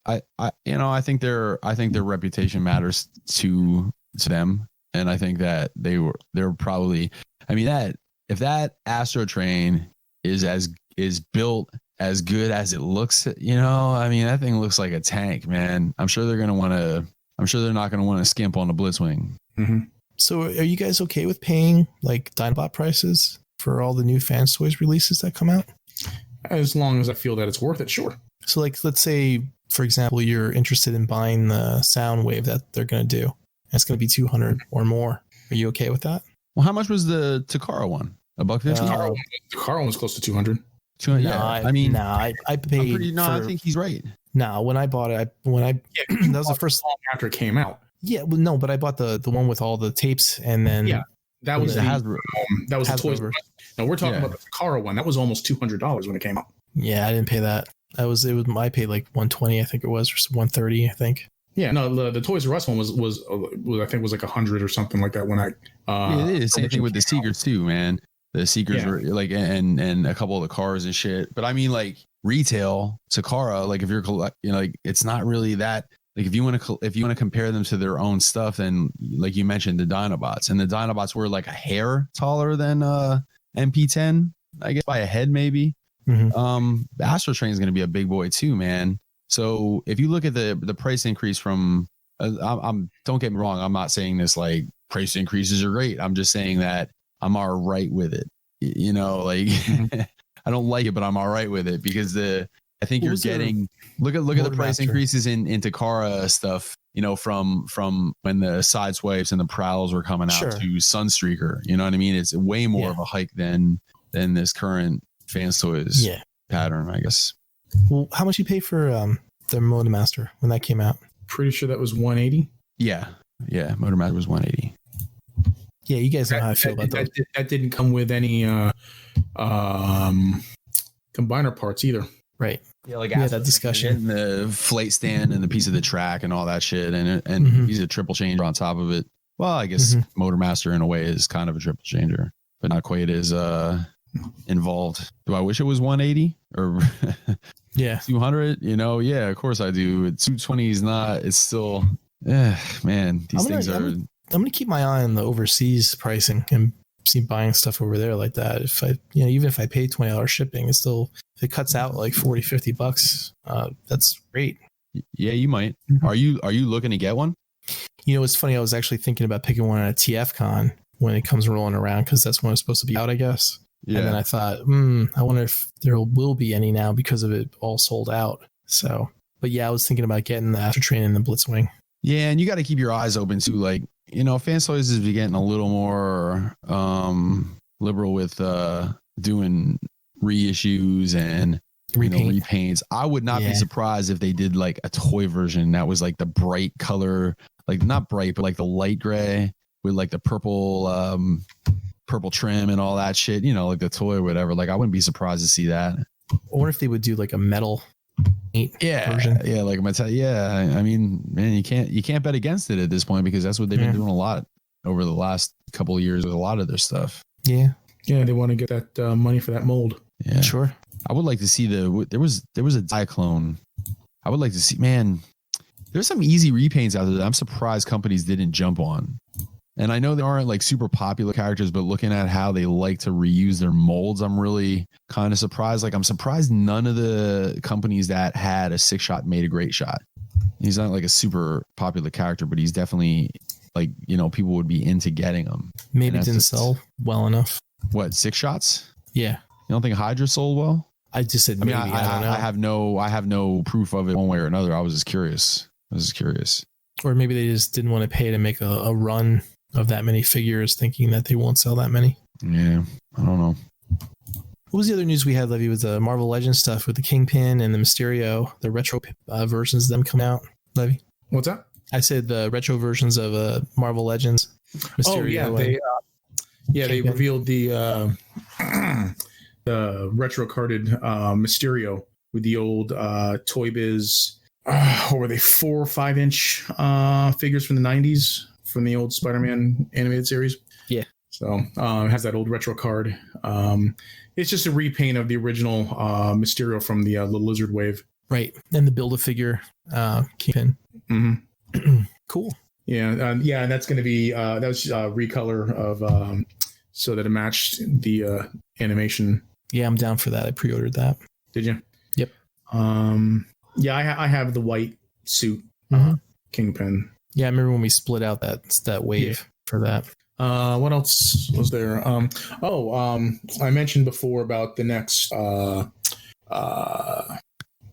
I think their reputation matters to them, and I think that they're probably. I mean, that if that Astro Train is built as good as it looks, I mean, that thing looks like a tank, man. I'm sure they're not going to want to skimp on the Blitzwing. So are you guys okay with paying like Dinobot prices for all the new Fans Toys releases that come out? As long as I feel that it's worth it, sure. So like, let's say, for example, you're interested in buying the Soundwave that they're going to do. And it's going to be $200 or more. Are you okay with that? Well, how much was the Takara one? $150? The Takara was close to 200. 200. No, yeah. I paid. I think he's right. No, when I bought it, that was the first after it came out. Yeah, well, no, but I bought the one with all the tapes, and then that was the Hasbro. That was the Toys. Hasbro. No, we're talking about the Takara one. That was almost $200 when it came out. Yeah, I didn't pay that. I paid like 120, I think it was, or 130, I think. Yeah, no, the Toys R Us one was I think was like 100 or something like that when I. It is same thing with the Seekers too, man. The Seekers were like, and a couple of the cars and shit. But I mean, like retail Takara, like if you're like it's not really that. Like if you want to compare them to their own stuff, then like you mentioned the Dinobots, and the Dinobots were like a hair taller than MP10, I guess by a head maybe. The Astro Train is going to be a big boy too, man. So if you look at the price increase from, don't get me wrong, I'm not saying this like price increases are great. I'm just saying that I'm all right with it. I don't like it, but I'm all right with it because I think you're getting look at the price increases in Takara stuff, from when the Sideswipes and the Prowls were coming out to Sunstreaker. You know what I mean? It's way more of a hike than this current Fans Toys pattern, I guess. Well, how much you pay for the Motomaster when that came out? Pretty sure that was 180. Yeah, Motomaster was 180. Yeah, you guys know how I feel about that. That didn't come with any combiner parts either. Right. Yeah, like that discussion. And the flate stand and the piece of the track and all that shit, and he's a triple changer on top of it. Well, I guess Motormaster in a way is kind of a triple changer, but not quite as involved. Do I wish it was 180 or 200? Yeah, of course I do. 220 is not. It's still, man. These things are. I'm gonna keep my eye on the overseas pricing and see buying stuff over there like that. If I, even if I pay $20 shipping, it's still, if it cuts out like $40-$50, that's great. Yeah, you might. Are you looking to get one? It's funny. I was actually thinking about picking one at TF Con when it comes rolling around because that's when it's supposed to be out, I guess. Yeah. And then I thought, I wonder if there will be any now because of it all sold out. So, but yeah, I was thinking about getting the Astro Train and the Blitzwing. Yeah, and you got to keep your eyes open too. Like, Fans Toys is getting a little more liberal with doing reissues and repaints. I would not be surprised if they did like a toy version that was like the bright color, like not bright, but like the light gray with like the purple trim and all that shit, like the toy or whatever. Like I wouldn't be surprised to see that. Or if they would do like a metal paint version. Yeah, like metal. Yeah, I mean, man, you can't bet against it at this point because that's what they've been doing a lot over the last couple of years with a lot of their stuff. Yeah, they want to get that money for that mold. Yeah, sure. I would like to see there was a Diaclone. I would like to see, man, there's some easy repaints out there that I'm surprised companies didn't jump on. And I know they aren't like super popular characters, but looking at how they like to reuse their molds, I'm really kind of surprised. Like I'm surprised none of the companies that had a 6-shot made a great shot. He's not like a super popular character, but he's definitely like, people would be into getting him. Maybe it didn't sell well enough. What, 6 shots? Yeah. You don't think Hydra sold well? I just said maybe. I don't know. I have no proof of it one way or another. I was just curious. Or maybe they just didn't want to pay to make a run of that many figures, thinking that they won't sell that many. Yeah, I don't know. What was the other news we had, Levy, with the Marvel Legends stuff with the Kingpin and the Mysterio, the retro versions of them coming out, Levy? What's that? I said the retro versions of Marvel Legends. Mysterio they revealed the retro carded Mysterio with the old Toy Biz. What were they, 4 or 5 inch figures from the 90s from the old Spider-Man animated series? Yeah. So it has that old retro card. It's just a repaint of the original Mysterio from the Lizard Wave. Right. And the Build-A-Figure Kingpin. Mm-hmm. Cool. Yeah. And that's going to be, that was recolor of, so that it matched the animation. Yeah, I'm down for that. I pre-ordered that. Did you? Yep. Yeah, I have the white suit Kingpin. Yeah, I remember when we split out that wave for that. What else was there? I mentioned before about the next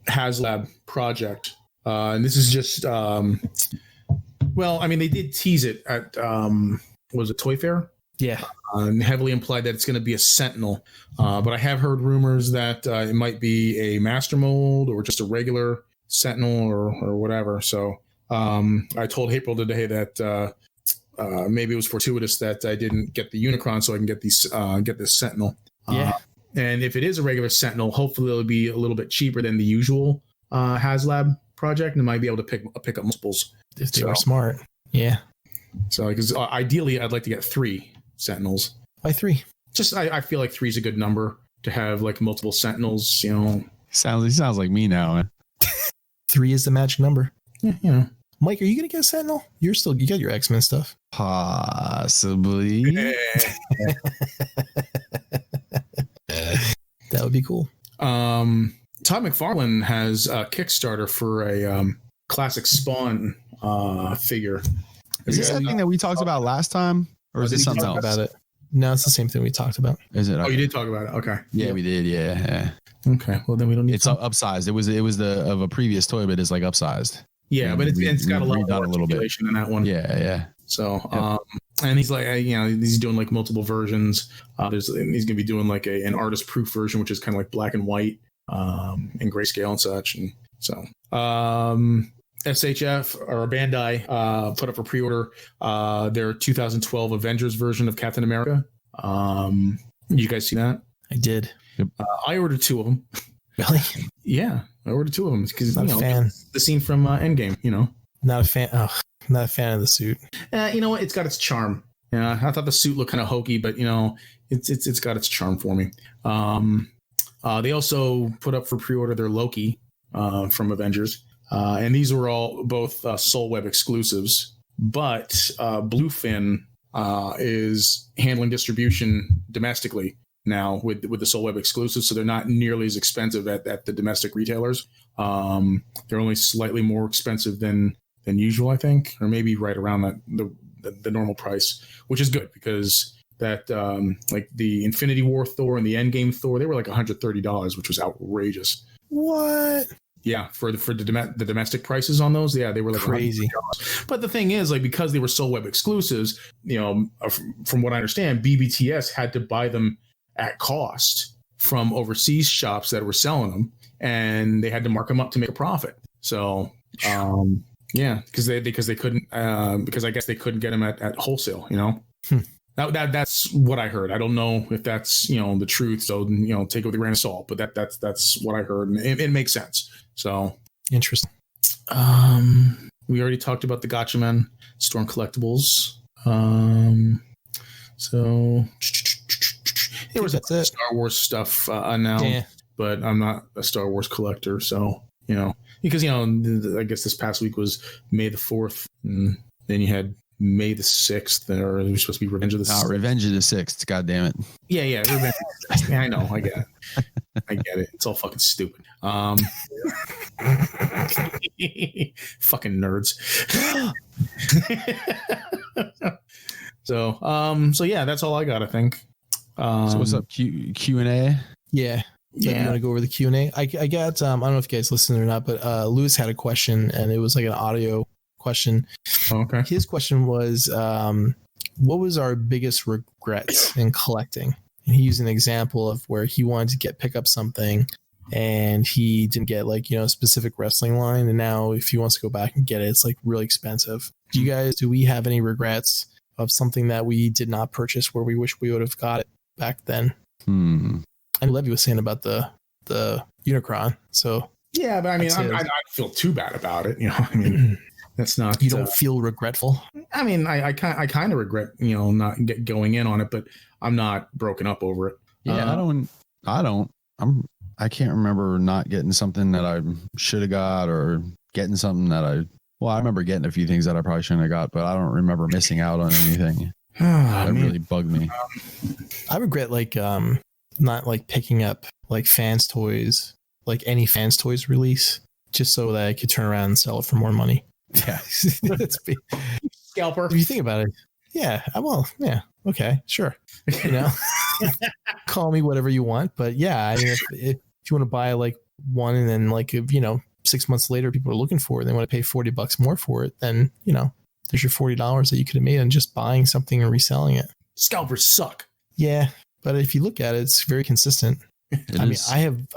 HasLab project. And this is just, they did tease it at, was it Toy Fair? Yeah. And heavily implied that it's going to be a Sentinel. But I have heard rumors that it might be a master mold or just a regular Sentinel or whatever. So I told April today that maybe it was fortuitous that I didn't get the Unicron so I can get this Sentinel. Yeah. And if it is a regular Sentinel, hopefully it'll be a little bit cheaper than the usual HasLab project, and I might be able to pick up multiples if they were smart. Yeah. So because ideally I'd like to get 3 Sentinels. Why 3? Just I feel like 3 is a good number to have, like multiple Sentinels. Sounds like me now. Man. 3 is the magic number. Yeah. Mike, are you gonna get a Sentinel? You got your X-Men stuff. Possibly. That would be cool. Todd McFarlane has a Kickstarter for a classic Spawn figure. Is this something that we talked about last time, or is it something else? About it? No, it's the same thing we talked about. Is it? Okay. Oh, you did talk about it. Okay. Yeah, we did. Yeah. Okay. Well, then we don't need. It's upsized. It was of a previous toy, but it's like upsized. Yeah, but it's got a lot more articulation than that one. Yeah. So, and he's like, he's doing like multiple versions. He's gonna be doing like an artist proof version, which is kind of like black and white, and grayscale and such. And so, SHF or Bandai put up for pre-order their 2012 Avengers version of Captain America. You guys see that? I did. Yep. I ordered 2 of them. Really? Yeah, I ordered 2 of them because not a fan. The scene from Endgame. Not a fan. Oh, not a fan of the suit. You know what? It's got its charm. Yeah, I thought the suit looked kind of hokey, but it's got its charm for me. They also put up for pre-order their Loki from Avengers. And these were all both Soul Web exclusives, but Bluefin is handling distribution domestically now with the Soul Web exclusives, so they're not nearly as expensive at the domestic retailers. They're only slightly more expensive than usual, I think, or maybe right around the normal price, which is good because that like the Infinity War Thor and the Endgame Thor, they were like $130, which was outrageous. What? Yeah, for the domestic prices on those, yeah, they were like Crazy. $100. But the thing is, like, because they were still web exclusives, from what I understand, BBTS had to buy them at cost from overseas shops that were selling them, and they had to mark them up to make a profit. So, yeah, because they couldn't, because I guess they couldn't get them at wholesale. That's what I heard. I don't know if that's the truth. So take it with a grain of salt. But that's what I heard, and it makes sense. So interesting. We already talked about the Gotcha Men Storm Collectibles. So there was Star Wars stuff announced, but I'm not a Star Wars collector, so because I guess this past week was May the 4th, and then you had May the 6th, or it was supposed to be Revenge of the 6th. Revenge of the 6th. God damn it. Yeah. Revenge. Yeah, I know. I get it. It's all fucking stupid. Fucking nerds. So yeah, that's all I got, I think. So what's up? Q&A? Yeah. You want to go over the Q&A? I got, I don't know if you guys listened or not, but Lewis had a question, and it was like an audio question. Okay. His question was, what was our biggest regrets in collecting? And he used an example of where he wanted to pick up something, and he didn't get a specific wrestling line, and now if he wants to go back and get it, it's like really expensive. Do we have any regrets of something that we did not purchase where we wish we would have got it back then? And Levi was saying about the Unicron. So yeah, but I mean, I don't feel too bad about it. That's not. You don't feel regretful. I mean, I kind of regret not going in on it, but I'm not broken up over it. Yeah, I can't remember not getting something that I should have got, or getting something that I remember getting a few things that I probably shouldn't have got, but I don't remember missing out on anything. That really bugged me. I regret not picking up fans toys, any fans toys release, just so that I could turn around and sell it for more money. Yeah. Scalper. If you think about it. Yeah. Yeah. Okay. Sure. Call me whatever you want. But yeah, I mean, if you want to buy one, and then 6 months later, people are looking for it, they want to pay $40 more for it, then, there's your $40 that you could have made on just buying something and reselling it. Scalpers suck. Yeah. But if you look at it, it's very consistent. I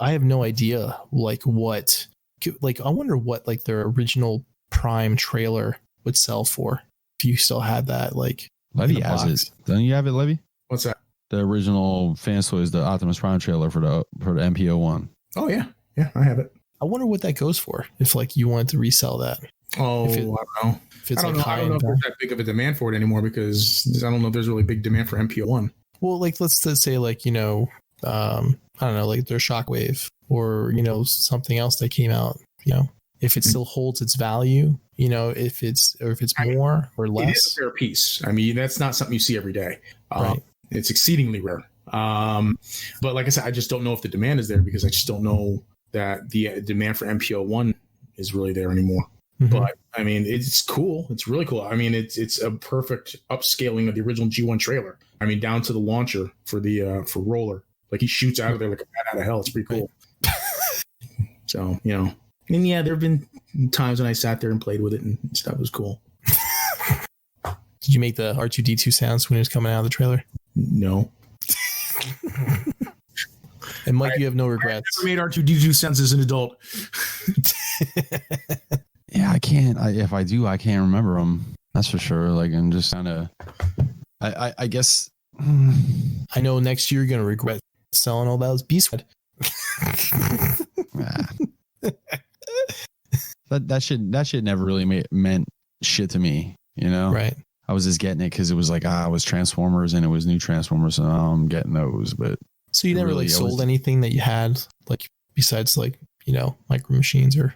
have no idea what, I wonder what their original Prime trailer would sell for if you still had that. Levy has it. Don't you have it, Levy? What's that? The original Fans Toys, the Optimus Prime trailer for the MPO1. Oh yeah, I have it. I wonder what that goes for if you wanted to resell that. Oh, I don't know. If it's I don't know if there's that big of a demand for it anymore, because I don't know if there's really big demand for MPO1. Well, let's say I don't know, their Shockwave, or something else that came out. If it still holds its value, if it's more or less. It is a rare piece. I mean, that's not something you see every day. Right. It's exceedingly rare. But like I said, I just don't know if the demand is there, because I just don't know that the demand for MPO1 is really there anymore. Mm-hmm. But I mean, it's cool. It's really cool. I mean, it's a perfect upscaling of the original G1 trailer. I mean, down to the launcher for the for Roller. He shoots out of there like a bat out of hell. It's pretty cool. So, and yeah, there have been times when I sat there and played with it, and stuff was cool. Did you make the R2-D2 sounds when it was coming out of the trailer? No. And Mike, you have no regrets. I never made R2-D2 sounds as an adult. Yeah, I can't. If I do, I can't remember them. That's for sure. I'm just kind of. I guess. I know next year you're gonna regret selling all those Beastwood. That shit never really meant shit to me. Right. I was just getting it because it was it was Transformers, and it was new Transformers, so I'm getting those. But so you never really sold anything that you had, besides Micro Machines or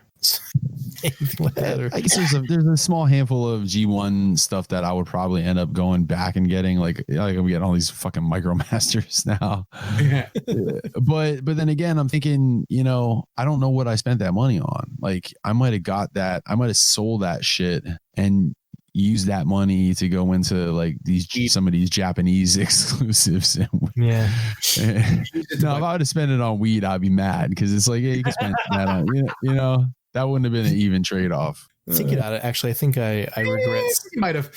anything like that. I guess there's a small handful of G1 stuff that I would probably end up going back and getting. I'm getting all these fucking MicroMasters now. Yeah. But then again, I'm thinking, I don't know what I spent that money on. I might have got that. I might have sold that shit, and use that money to go into like some of these Japanese exclusives. Yeah. No, if I would have spent it on weed, I'd be mad because it's like, yeah, you can spend that on, you know, that wouldn't have been an even trade off. Thinking about it, actually, I think I regret. You might have.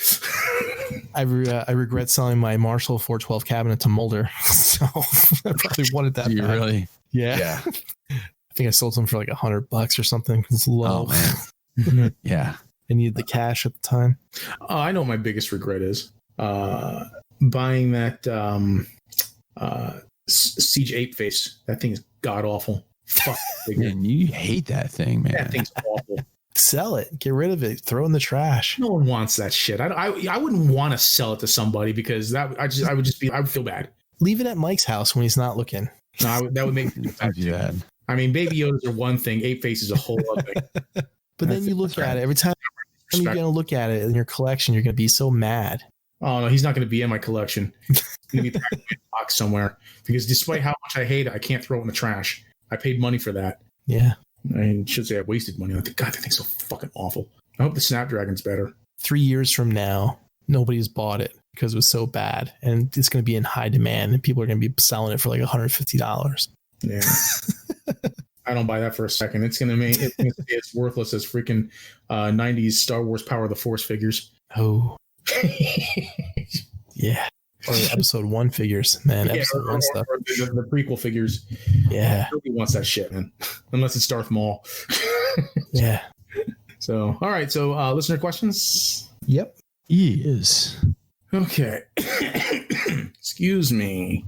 I regret selling my Marshall 412 cabinet to Mulder. So I probably wanted that. Do you back. really? Yeah. I think I sold them for like $100 or something. It's low. Oh man. Yeah. I needed the cash at the time. Oh, I know what my biggest regret is buying that Siege 8 face. That thing is god awful. Fuck. Man, you hate that thing, man. That thing's awful. Sell it. Get rid of it. Throw it in the trash. No one wants that shit. I wouldn't want to sell it to somebody because I would feel bad. Leave it at Mike's house when he's not looking. No, that would make me feel bad. I mean, Baby Yodas are one thing. 8 Face is a whole other thing. But then you look at it every time you're going to look at it in your collection, you're going to be so mad. Oh no, he's not going to be in my collection. He's going to be packed in a box somewhere because despite how much I hate it, I can't throw it in the trash. I paid money for that. Yeah. I should say I wasted money. I think, God, that thing's so fucking awful. I hope the Snapdragon's better. 3 years from now, nobody's bought it because it was so bad, and it's going to be in high demand, and people are going to be selling it for like $150. Yeah. I don't buy that for a second. It's going to make it's worthless as freaking 90s Star Wars Power of the Force figures. Oh. Yeah. Or episode 1 figures, man. Episode 1 stuff. Or the prequel figures. Yeah. Nobody wants that shit, man. Unless it's Darth Maul. Yeah. So, all right. So, listener questions? Yep. Yes. Okay. Excuse me.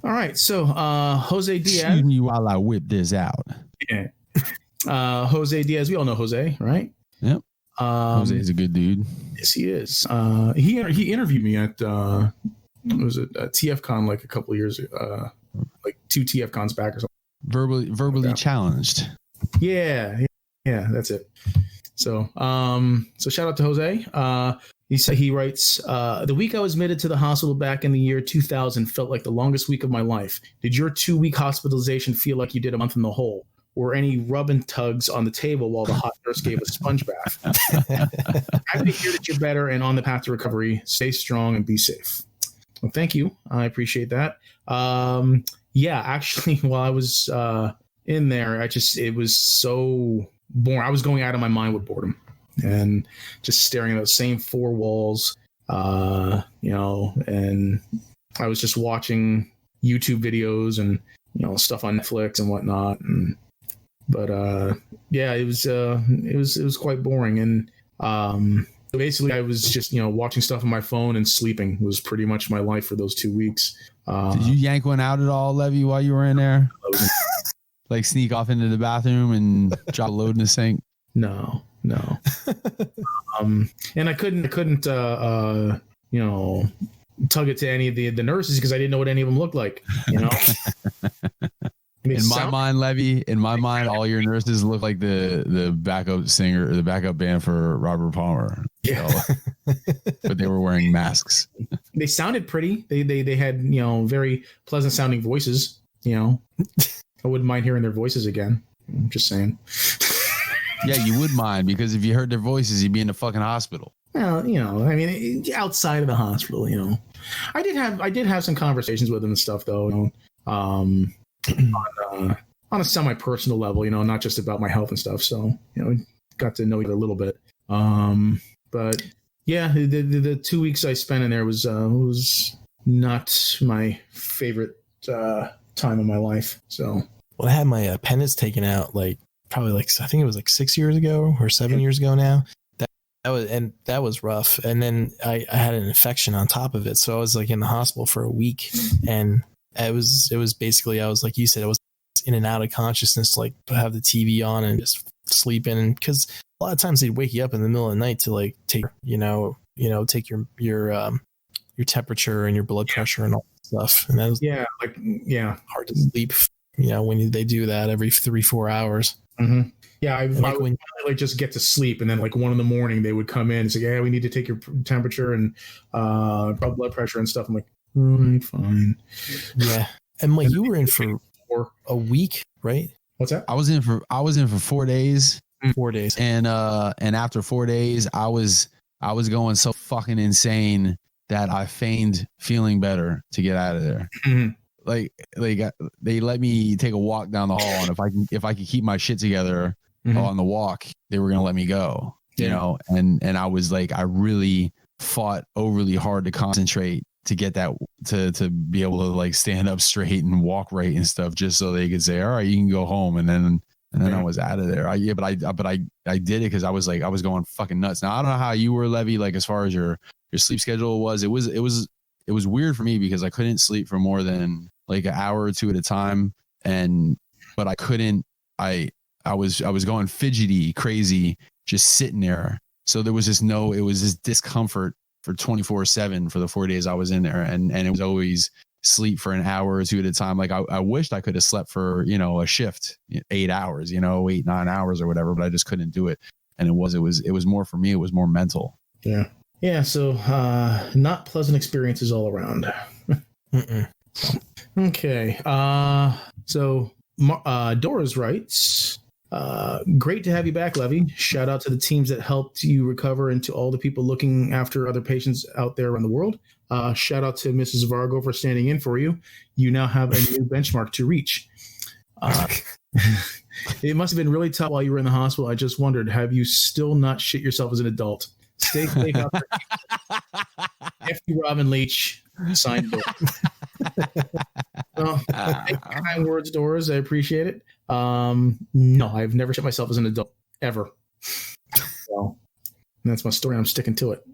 All right. So, Jose Diaz. Excuse me while I whip this out. Yeah. Jose Diaz. We all know Jose, right? Yep. Jose is a good dude. Yes, he is. He interviewed me at was it TF Con like a couple of years like 2 TF Cons back or something. Verbally challenged. Yeah, that's it. So so shout out to Jose. He writes, the week I was admitted to the hospital back in the year 2000 felt like the longest week of my life. Did your 2-week hospitalization feel like you did a month in the hole? Were any rub and tugs on the table while the hot nurse gave a sponge bath? Happy to hear that you're better and on the path to recovery. Stay strong and be safe. Well, thank you. I appreciate that. Yeah, actually, while I was in there, it was so boring. I was going out of my mind with boredom and just staring at those same 4 walls, and I was just watching YouTube videos and, stuff on Netflix and whatnot. But yeah, it was quite boring. And basically I was just, watching stuff on my phone and sleeping was pretty much my life for those 2 weeks. Did you yank one out at all, Levy, while you were in there? Like sneak off into the bathroom and drop a load in the sink? No. And I couldn't tug it to any of the nurses because I didn't know what any of them looked like, In my mind, Levy, all your nurses look like the backup singer or the backup band for Robert Palmer. Yeah. But they were wearing masks. They sounded pretty. They had, very pleasant sounding voices, I wouldn't mind hearing their voices again. I'm just saying. Yeah, you would mind because if you heard their voices, you'd be in the fucking hospital. Well, I mean, outside of the hospital, I did have some conversations with them and stuff though, on a semi-personal level, not just about my health and stuff. So, got to know you a little bit. But yeah, the 2 weeks I spent in there was not my favorite time of my life. So, well, I had my appendix taken out I think it was 6 years ago or 7 years ago now. That was rough. And then I had an infection on top of it. So I was in the hospital for a week, and it was basically, I was like you said, I was in and out of consciousness, to have the TV on and just sleeping. And because a lot of times they'd wake you up in the middle of the night to take take your temperature and your blood pressure and all that stuff. And that was hard to sleep, when they do that every 3-4 hours. Mm-hmm. Yeah, I would just get to sleep, and then 1 in the morning they would come in and say, "Yeah, we need to take your temperature and blood pressure and stuff." I'm like, "All right, fine." Yeah, and you were in for a week, right? What's that? I was in for 4 days. 4 days, and after 4 days, I was I was going so fucking insane that I feigned feeling better to get out of there. Mhm. Like they let me take a walk down the hall, and if I could keep my shit together on the walk, they were gonna let me go. You know, and I was like, I really fought overly hard to concentrate to get that to be able to like stand up straight and walk right and stuff, just so they could say, all right, you can go home. And then I was out of there. But I did it because I was going fucking nuts. Now I don't know how you were, Levy, like as far as your sleep schedule was. It was weird for me because I couldn't sleep for more than like an hour or two at a time. But I couldn't, I was going fidgety, crazy, just sitting there. So there was it was this discomfort for 24/7 for the 4 days I was in there. And it was always sleep for an hour or two at a time. Like I wished I could have slept for, a shift, 8 hours, 8, 9 hours or whatever, but I just couldn't do it. And it was more for me. It was more mental. Yeah. Yeah. So, not pleasant experiences all around. Okay. So Doris writes, great to have you back, Levy. Shout out to the teams that helped you recover and to all the people looking after other patients out there around the world. Shout out to Mrs. Vargo for standing in for you. You now have a new benchmark to reach. It must have been really tough while you were in the hospital. I just wondered, have you still not shit yourself as an adult? Stay safe out there. F.U. Robin Leach, signed Doris. Well, thank you for kind words, Doris. I appreciate it. No, I've never shit myself as an adult, ever. So that's my story. I'm sticking to it.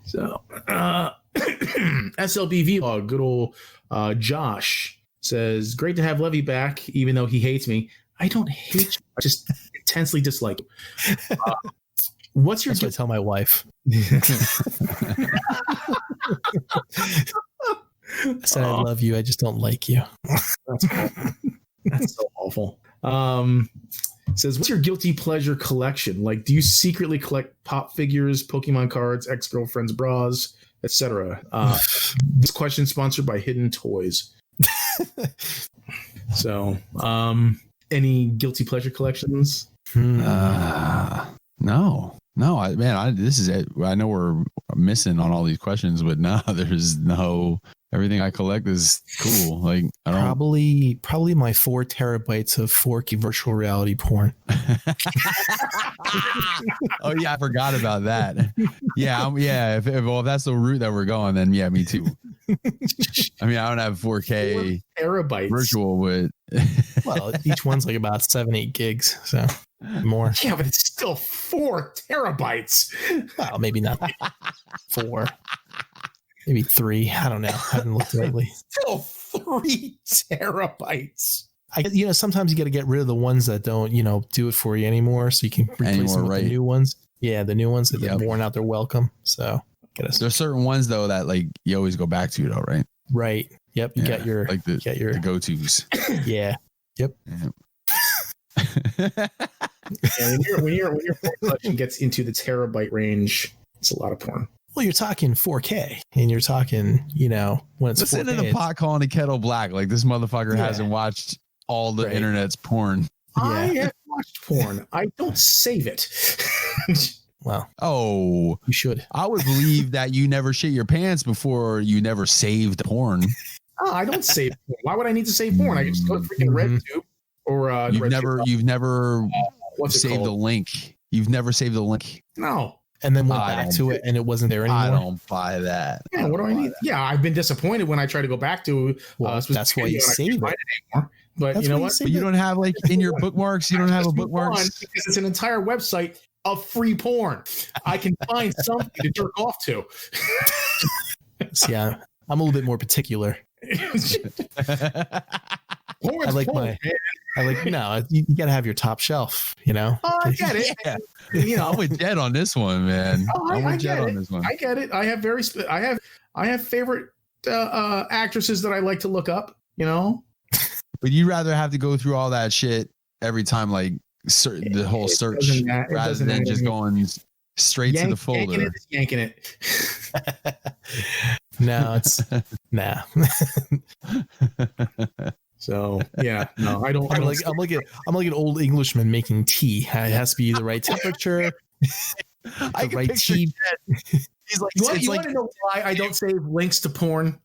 So, SLB vlog, good old Josh says, great to have Levy back, even though he hates me. I don't hate you. I just intensely dislike you. What's your... That's what I tell my wife. I said, I love you. I just don't like you. That's awful. That's so awful. Says, what's your guilty pleasure collection? Like, do you secretly collect pop figures, Pokemon cards, ex-girlfriends' bras, etc.? This question sponsored by Hidden Toys. So, any guilty pleasure collections? No. This is it. I know we're missing on all these questions, but no, there's no. Everything I collect is cool. Like I don't probably my 4 terabytes of 4K virtual reality porn. Oh yeah, I forgot about that. Yeah, if that's the route that we're going, then yeah, me too. I mean, I don't have 4K 4 terabytes virtual, but well, each one's like about 7-8 gigs, so more. Yeah, but it's still 4 terabytes. Well, maybe not 4. Maybe 3. I don't know. I haven't looked lately. Still 3 terabytes. Sometimes you got to get rid of the ones that don't, do it for you anymore, so you can replace them with the new ones. Yeah, the new ones that they're worn out their welcome. So there's certain ones though that like you always go back to though, right? Right. Yep. You got your like the go-tos. Yeah. Yep. When your porn collection gets into the terabyte range, it's a lot of porn. Well, you're talking 4K, and you're talking, when it's Listen 4K. to the pot calling the kettle black. Like this motherfucker hasn't watched all the internet's porn. I have watched porn. I don't save it. Well, you should. I would believe that you never shit your pants before you never saved porn. Oh, I don't save porn. Why would I need to save porn? I can just go to freaking RedTube or you've never what's it saved called? the link. You've never saved the link. No. And then went back to it, and it wasn't there anymore. I don't buy that. Yeah, what do I need? Yeah, I've been disappointed when I try to go back to. That's why you save it. Anymore. But you know what? But you don't have like in your bookmarks. You don't have a bookmarks because it's an entire website of free porn. I can find something to jerk off to. See, I'm a little bit more particular. Porn's I like porn, you gotta have your top shelf, Oh, I get it. Yeah. I'm with Jed on this one, man. I'm with Jed on this one. I get it. I have I have favorite actresses that I like to look up, But you'd rather have to go through all that shit every time, like the whole search, rather than just going straight to the folder. Yanking it. No, it's nah. So yeah, no, I don't. I'm like an old Englishman making tea. It has to be the right temperature, I the can right picture tea. He's like, You want to know why I don't save links to porn?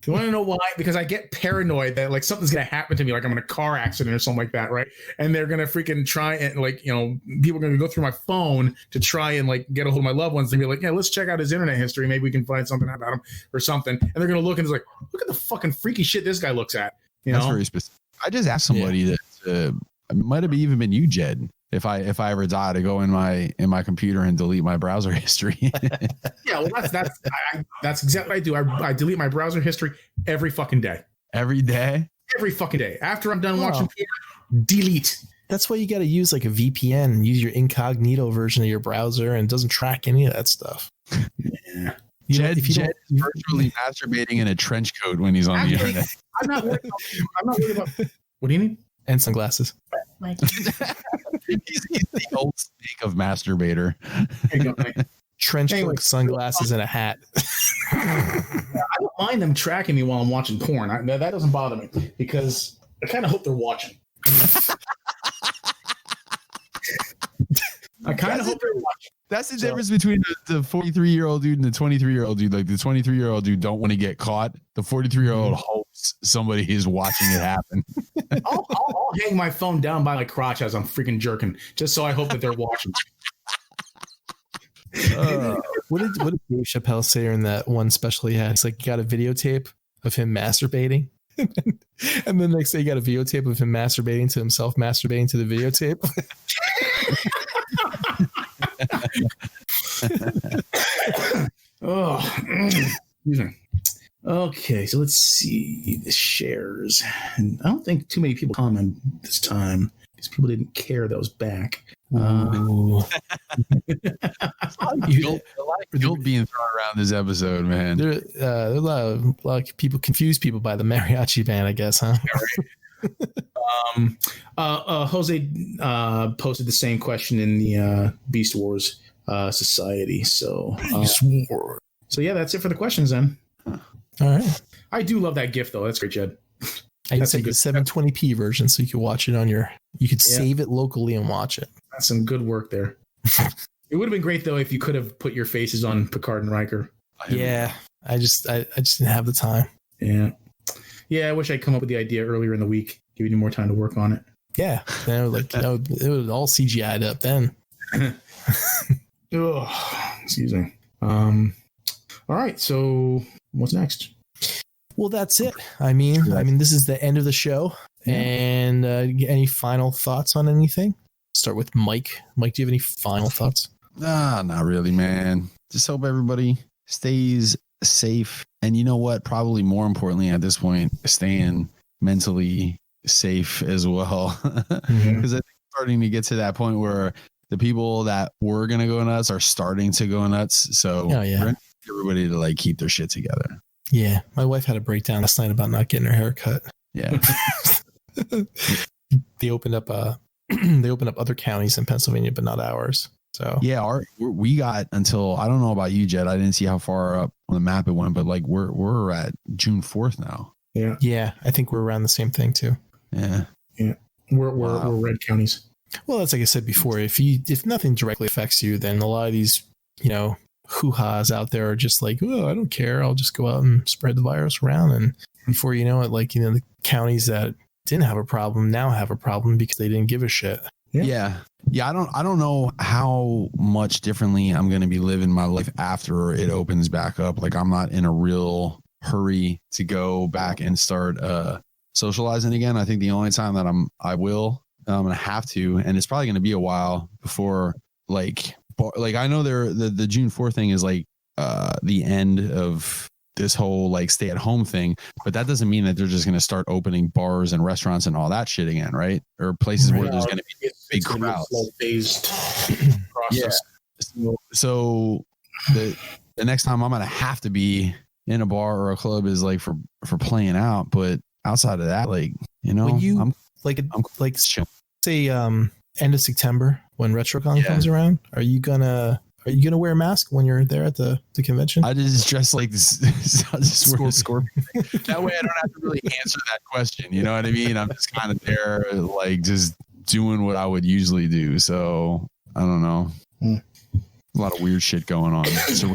You want to know why? Because I get paranoid that like something's gonna happen to me, like I'm in a car accident or something like that, right? And they're gonna freaking try and like, you know, people are gonna go through my phone to try and like get a hold of my loved ones and be like, yeah, let's check out his internet history. Maybe we can find something about him or something. And they're gonna look and it's like, look at the fucking freaky shit this guy looks at. You That's know? very specific. I just asked somebody that it might have even been you, Jed. If I ever die, to go in my computer and delete my browser history. Yeah, well, that's exactly what I do. I delete my browser history every fucking day. Every day? Every fucking day. After I'm done watching porn, delete. That's why you got to use like a VPN and use your incognito version of your browser, and it doesn't track any of that stuff. Yeah. Jed is virtually masturbating in a trench coat when he's on the internet. I'm not worried about. What do you mean? And sunglasses. He's the old snake of masturbator. There you go, man. Trench coat, sunglasses, and a hat. I don't mind them tracking me while I'm watching porn. That doesn't bother me because I kind of hope they're watching. I kind of hope they're watching. That's the difference between the 43-year-old dude and the 23-year-old dude. Like the 23-year-old dude don't want to get caught. The 43-year-old hopes somebody is watching it happen. I'll hang my phone down by my crotch as I'm freaking jerking, just so I hope that they're watching. What did Dave Chappelle say in that one special he had? It's like, you got a videotape of him masturbating. And the next day, you got a videotape of him masturbating to himself, masturbating to the videotape. Excuse me. Okay, so let's see the shares. And I don't think too many people comment this time because people didn't care that was back. A lot of guilt being thrown around this episode, man. There are a lot of people, confuse people by the mariachi band, I guess, huh? Jose posted the same question in the Beast Wars Society. So yeah, that's it for the questions then. All right. I do love that GIF though. That's great, Jed. I can take the 720p version so you can watch it on you could save it locally and watch it. That's some good work there. It would have been great though if you could have put your faces on Picard and Riker. Yeah, I just didn't have the time. Yeah. I wish I'd come up with the idea earlier in the week. Give you more time to work on it. Yeah, it was all CGI'd up then. Excuse me. All right. So what's next? Well, that's it. I mean, this is the end of the show. Yeah. And any final thoughts on anything? Start with Mike. Mike, do you have any final thoughts? Not really, man. Just hope everybody stays safe. And you know what? Probably more importantly at this point, staying mentally safe as well. Because I think it's starting to get to that point where the people that were going to go nuts are starting to go nuts. So we're going to need everybody to like keep their shit together. Yeah. My wife had a breakdown last night about not getting her hair cut. Yeah. They opened up other counties in Pennsylvania, but not ours. So yeah, we got until, I don't know about you, Jed. I didn't see how far up on the map it went, but like we're at June 4th now. Yeah. I think we're around the same thing too. Yeah. We're red counties. Well, that's like I said before. If nothing directly affects you, then a lot of these, hoo-has out there are just like, oh, I don't care. I'll just go out and spread the virus around. And before you know it, the counties that didn't have a problem now have a problem because they didn't give a shit. Yeah. I don't know how much differently I'm going to be living my life after it opens back up. Like I'm not in a real hurry to go back and start socializing again. I think the only time that I'm going to have to, and it's probably going to be a while before like I know the June 4th thing is like the end of this whole like stay at home thing, but that doesn't mean that they're just going to start opening bars and restaurants and all that shit again, right? Or places where there's going to be big crowds. Phased process. Yeah. So the next time I'm going to have to be in a bar or a club is like for playing out, but outside of that, like when you I'm say end of September when RetroCon comes around, are you gonna Are you gonna wear a mask when you're there at the convention? I just dress like this. I just wear a scorpion. That way I don't have to really answer that question. You know what I mean? I'm just kind of there, like just doing what I would usually do. So I don't know. A lot of weird shit going on. So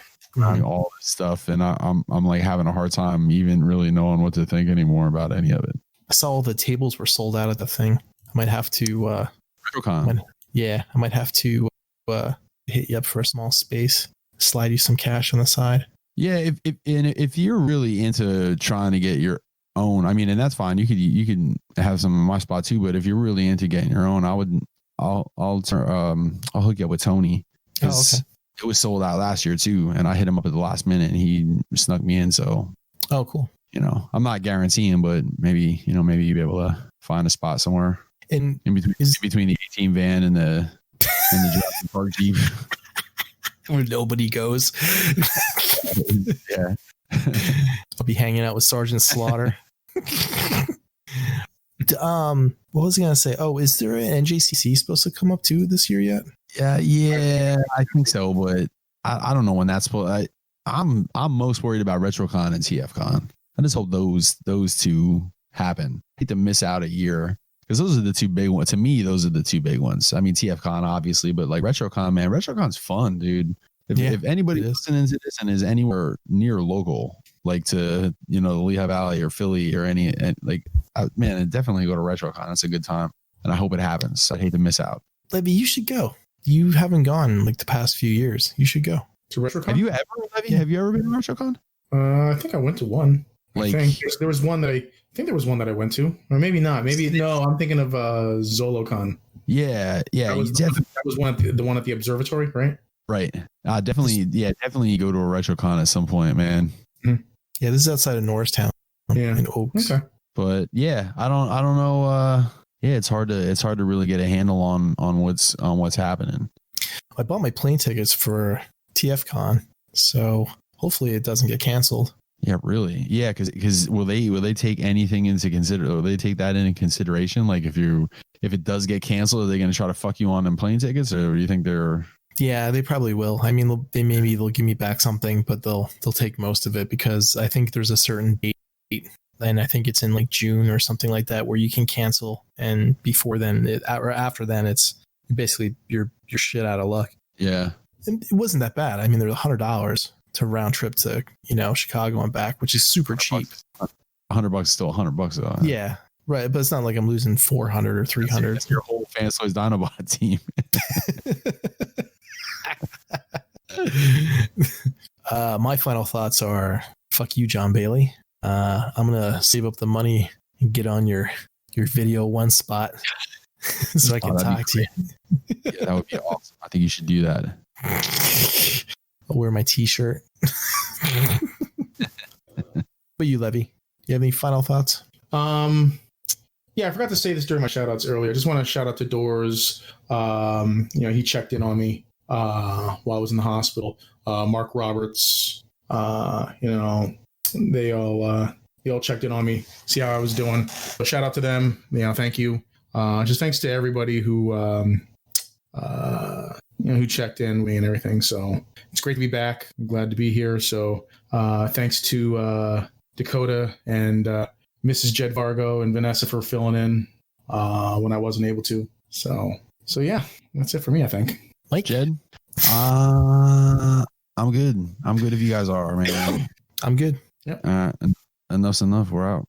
all this stuff, and I'm like having a hard time even really knowing what to think anymore about any of it. I saw all the tables were sold out at the thing. I might have to RetroCon. I might have to hit you up for a small space, slide you some cash on the side. Yeah, if you're really into trying to get your own, I mean, and that's fine. You could have some in my spot too. But if you're really into getting your own, I'll hook you up with Tony. Oh, okay. It was sold out last year too, and I hit him up at the last minute, and he snuck me in. So, oh, cool. You know, I'm not guaranteeing, but maybe you'll be able to find a spot somewhere in between the 18 van and the Jurassic Park Jeep where nobody goes. Yeah, I'll be hanging out with Sergeant Slaughter. What was I gonna say? Oh, is there an NJCC supposed to come up too this year yet? Yeah, I think so, but I don't know when that's supposed. I'm most worried about RetroCon and TFCon. I just hope those two happen. I hate to miss out a year because those are the two big ones. To me, those are the two big ones. I mean, TFCon obviously, but like RetroCon, man, RetroCon's fun, dude. If anybody listening to this and is anywhere near local, like to the Lehigh Valley or Philly or man, definitely go to RetroCon. It's a good time, and I hope it happens. I hate to miss out. Levy, you should go. You haven't gone like the past few years. You should go to RetroCon. Have you ever, Levy? Have you ever been to RetroCon? I think I went to one. I think there was one that I went to, or maybe not. Maybe no. I'm thinking of ZoloCon. Yeah. That was one at the one at the observatory, right? Right. Definitely go to a RetroCon at some point, man. Yeah, this is outside of Norristown. Yeah, in Oaks. Okay. But yeah, I don't know. It's hard to really get a handle on what's happening. I bought my plane tickets for TFCon, so hopefully it doesn't get canceled. Yeah, really. Yeah, because will they take anything into consideration? Will they take that into consideration? Like if it does get canceled, are they going to try to fuck you on them plane tickets, or do you think they're? Yeah, they probably will. I mean, they'll give me back something, but they'll take most of it because I think there's a certain date, and I think it's in like June or something like that where you can cancel, and before then or after then it's basically you're shit out of luck. Yeah, and it wasn't that bad. I mean, there's $100 to round trip to Chicago and back, which is super cheap. $100 is still $100 though. Yeah, right. But it's not like I'm losing 400 or 300. That's your whole Fans Toys Dinobot team. My final thoughts are fuck you, John Bailey. I'm gonna save up the money and get on your video one spot so I can talk to you. Yeah, that would be awesome. I think you should do that. I'll wear my t-shirt. But you, Levy, you have any final thoughts? Yeah, I forgot to say this during my shout outs earlier. I just want to shout out to Doors. He checked in on me while I was in the hospital. Mark Roberts, they all checked in on me, see how I was doing. So shout out to them. Thank you. Just thanks to everybody who checked in with me and everything. So it's great to be back. I'm glad to be here. So thanks to Dakota and Mrs. Jed Vargo and Vanessa for filling in when I wasn't able to. So yeah, that's it for me, I think. Mike? Jed? I'm good. I'm good if you guys are, man. I'm good. Yep. Enough's enough. We're out.